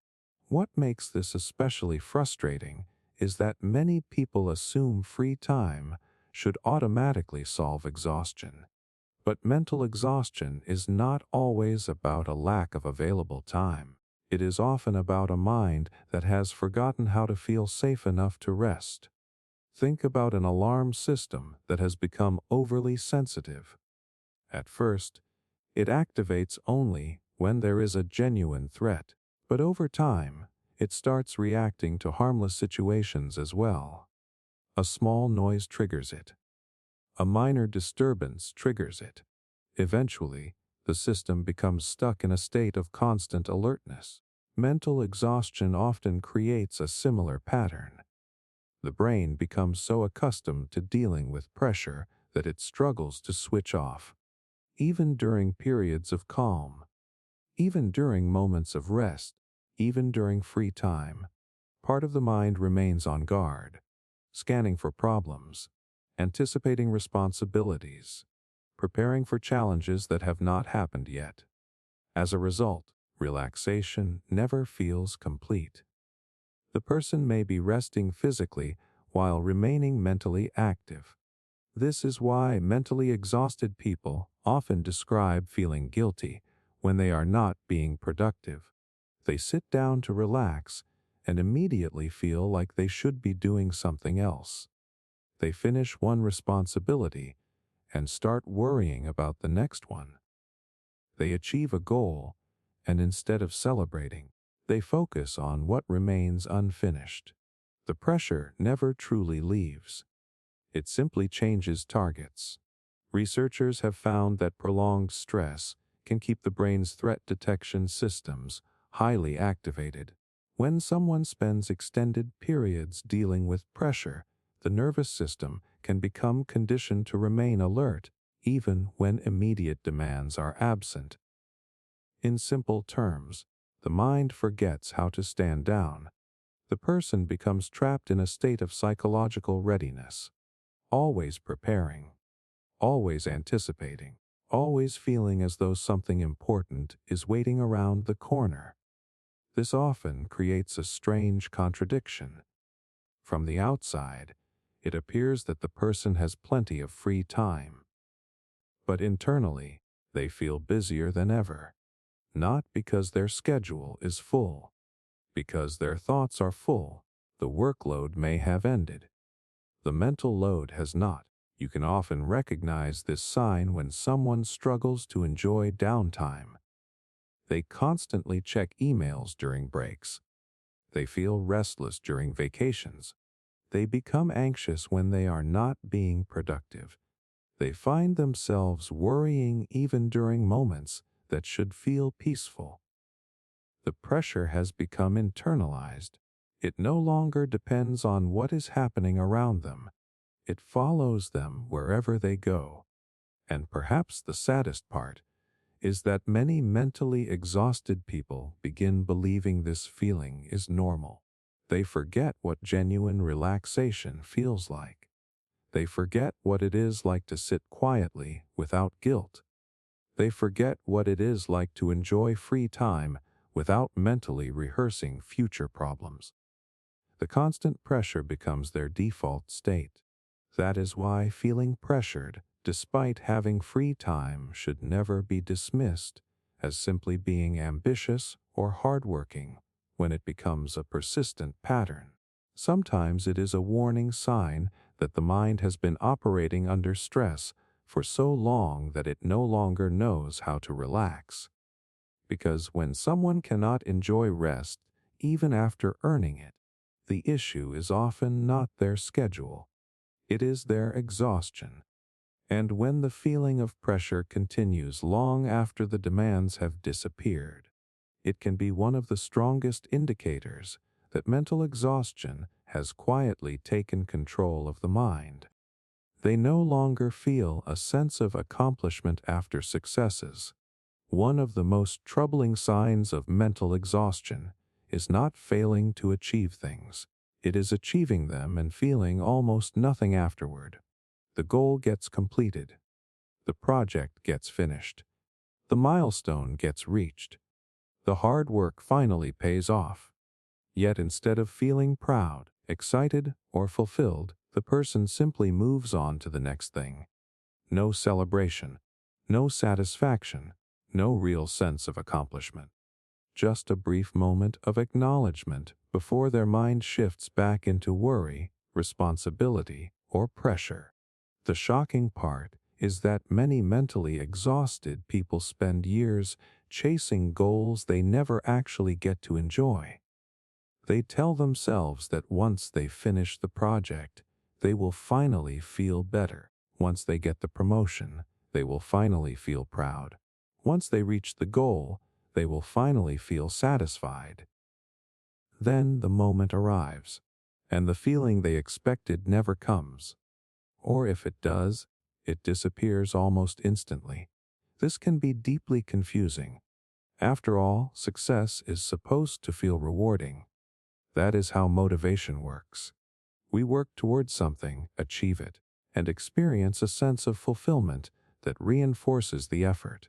What makes this especially frustrating is that many people assume free time should automatically solve exhaustion. But mental exhaustion is not always about a lack of available time. It is often about a mind that has forgotten how to feel safe enough to rest. Think about an alarm system that has become overly sensitive. At first, it activates only when there is a genuine threat, but over time, it starts reacting to harmless situations as well. A small noise triggers it. A minor disturbance triggers it. Eventually, the system becomes stuck in a state of constant alertness. Mental exhaustion often creates a similar pattern. The brain becomes so accustomed to dealing with pressure that it struggles to switch off. Even during periods of calm, even during moments of rest, even during free time, part of the mind remains on guard, scanning for problems, anticipating responsibilities, preparing for challenges that have not happened yet. As a result, relaxation never feels complete. The person may be resting physically while remaining mentally active. This is why mentally exhausted people often describe feeling guilty when they are not being productive. They sit down to relax and immediately feel like they should be doing something else. They finish one responsibility and start worrying about the next one. They achieve a goal, and instead of celebrating, they focus on what remains unfinished. The pressure never truly leaves. It simply changes targets. Researchers have found that prolonged stress can keep the brain's threat detection systems highly activated. When someone spends extended periods dealing with pressure, the nervous system can become conditioned to remain alert, even when immediate demands are absent. In simple terms, the mind forgets how to stand down. The person becomes trapped in a state of psychological readiness, always preparing, always anticipating, always feeling as though something important is waiting around the corner. This often creates a strange contradiction. From the outside, it appears that the person has plenty of free time. But internally, they feel busier than ever. Not because their schedule is full. Because their thoughts are full, the workload may have ended. The mental load has not. You can often recognize this sign when someone struggles to enjoy downtime. They constantly check emails during breaks. They feel restless during vacations. They become anxious when they are not being productive. They find themselves worrying even during moments that should feel peaceful. The pressure has become internalized. It no longer depends on what is happening around them. It follows them wherever they go. And perhaps the saddest part is that many mentally exhausted people begin believing this feeling is normal. They forget what genuine relaxation feels like. They forget what it is like to sit quietly without guilt. They forget what it is like to enjoy free time without mentally rehearsing future problems. The constant pressure becomes their default state. That is why feeling pressured, despite having free time, should never be dismissed as simply being ambitious or hardworking when it becomes a persistent pattern. Sometimes it is a warning sign that the mind has been operating under stress for so long that it no longer knows how to relax. Because when someone cannot enjoy rest even after earning it, the issue is often not their schedule. It is their exhaustion. And when the feeling of pressure continues long after the demands have disappeared, it can be one of the strongest indicators that mental exhaustion has quietly taken control of the mind. They no longer feel a sense of accomplishment after successes. One of the most troubling signs of mental exhaustion is not failing to achieve things. It is achieving them and feeling almost nothing afterward. The goal gets completed. The project gets finished. The milestone gets reached. The hard work finally pays off. Yet instead of feeling proud, excited, or fulfilled, the person simply moves on to the next thing. No celebration, no satisfaction, no real sense of accomplishment. Just a brief moment of acknowledgement before their mind shifts back into worry, responsibility, or pressure. The shocking part is that many mentally exhausted people spend years chasing goals they never actually get to enjoy. They tell themselves that once they finish the project, they will finally feel better. Once they get the promotion, they will finally feel proud. Once they reach the goal, they will finally feel satisfied. Then the moment arrives, and the feeling they expected never comes. Or if it does, it disappears almost instantly. This can be deeply confusing. After all, success is supposed to feel rewarding. That is how motivation works. We work towards something, achieve it, and experience a sense of fulfillment that reinforces the effort.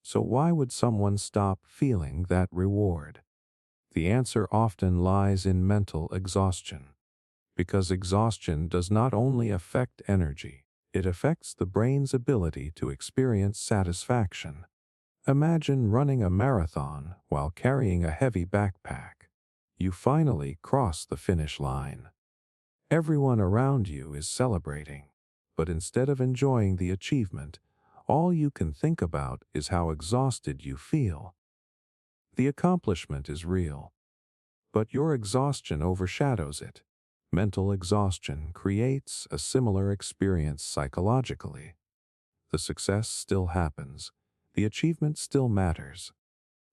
So why would someone stop feeling that reward? The answer often lies in mental exhaustion. because exhaustion does not only affect energy, it affects the brain's ability to experience satisfaction. Imagine running a marathon while carrying a heavy backpack. You finally cross the finish line. Everyone around you is celebrating, but instead of enjoying the achievement, all you can think about is how exhausted you feel. The accomplishment is real, but your exhaustion overshadows it. Mental exhaustion creates a similar experience psychologically. The success still happens, the achievement still matters,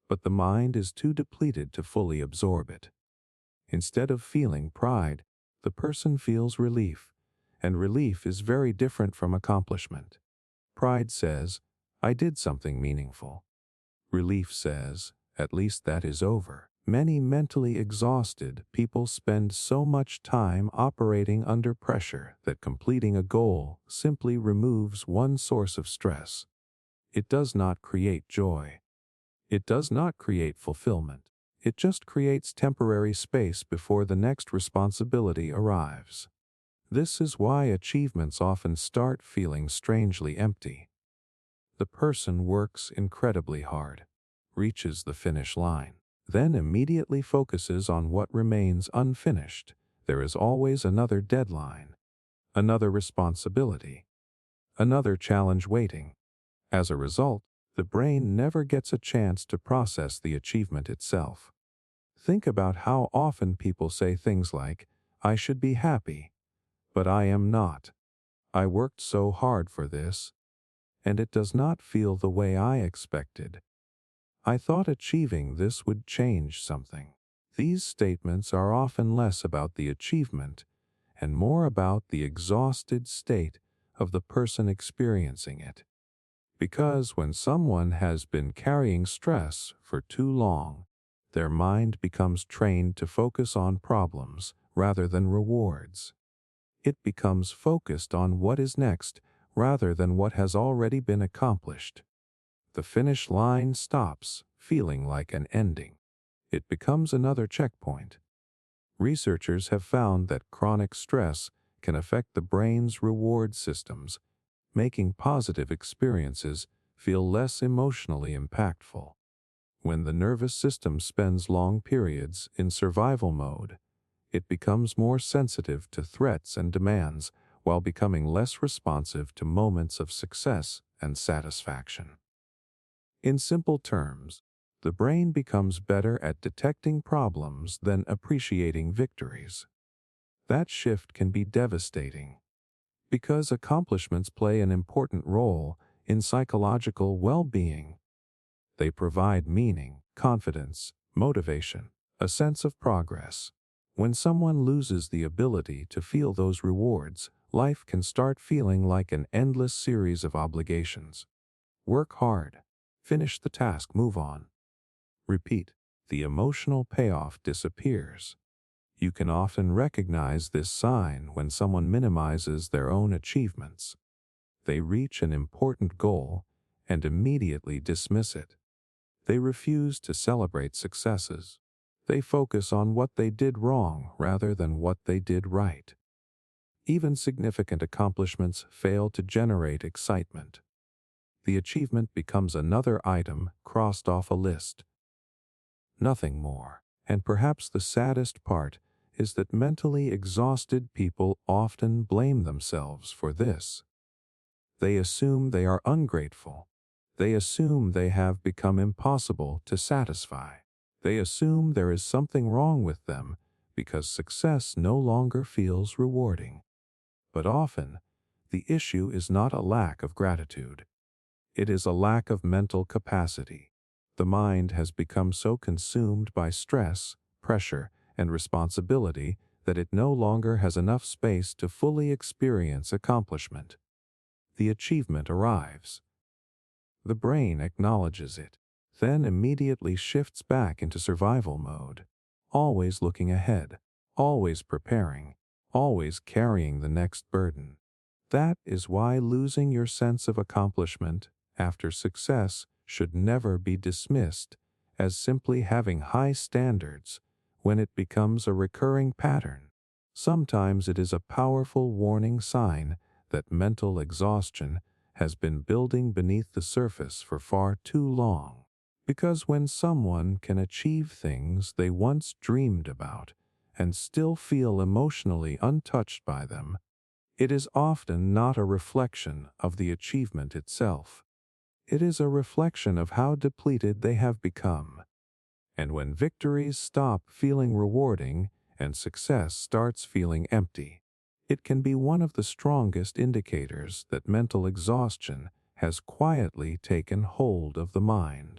but the mind is too depleted to fully absorb it. Instead of feeling pride, the person feels relief, and relief is very different from accomplishment. Pride says, I did something meaningful. Relief says, at least that is over. Many mentally exhausted people spend so much time operating under pressure that completing a goal simply removes one source of stress. It does not create joy. It does not create fulfillment. It just creates temporary space before the next responsibility arrives. This is why achievements often start feeling strangely empty. The person works incredibly hard, reaches the finish line, then immediately focuses on what remains unfinished. There is always another deadline, another responsibility, another challenge waiting. As a result, the brain never gets a chance to process the achievement itself. Think about how often people say things like, I should be happy, but I am not. I worked so hard for this, and it does not feel the way I expected. I thought achieving this would change something. These statements are often less about the achievement and more about the exhausted state of the person experiencing it. Because when someone has been carrying stress for too long, their mind becomes trained to focus on problems rather than rewards. It becomes focused on what is next rather than what has already been accomplished. The finish line stops feeling like an ending. It becomes another checkpoint. Researchers have found that chronic stress can affect the brain's reward systems, making positive experiences feel less emotionally impactful. When the nervous system spends long periods in survival mode, it becomes more sensitive to threats and demands while becoming less responsive to moments of success and satisfaction. In simple terms, the brain becomes better at detecting problems than appreciating victories. That shift can be devastating, because accomplishments play an important role in psychological well-being. They provide meaning, confidence, motivation, a sense of progress. When someone loses the ability to feel those rewards, life can start feeling like an endless series of obligations. Work hard, finish the task, move on. Repeat. The emotional payoff disappears. You can often recognize this sign when someone minimizes their own achievements. They reach an important goal and immediately dismiss it. They refuse to celebrate successes. They focus on what they did wrong rather than what they did right. Even significant accomplishments fail to generate excitement. The achievement becomes another item crossed off a list. Nothing more. And perhaps the saddest part is that mentally exhausted people often blame themselves for this. They assume they are ungrateful. They assume they have become impossible to satisfy. They assume there is something wrong with them because success no longer feels rewarding. But often, the issue is not a lack of gratitude. It is a lack of mental capacity. The mind has become so consumed by stress, pressure, and responsibility that it no longer has enough space to fully experience accomplishment. The achievement arrives. The brain acknowledges it, then immediately shifts back into survival mode, always looking ahead, always preparing, always carrying the next burden. That is why losing your sense of accomplishment after success should never be dismissed as simply having high standards when it becomes a recurring pattern. Sometimes it is a powerful warning sign that mental exhaustion has been building beneath the surface for far too long. Because when someone can achieve things they once dreamed about and still feel emotionally untouched by them, it is often not a reflection of the achievement itself. It is a reflection of how depleted they have become. And when victories stop feeling rewarding and success starts feeling empty, it can be one of the strongest indicators that mental exhaustion has quietly taken hold of the mind.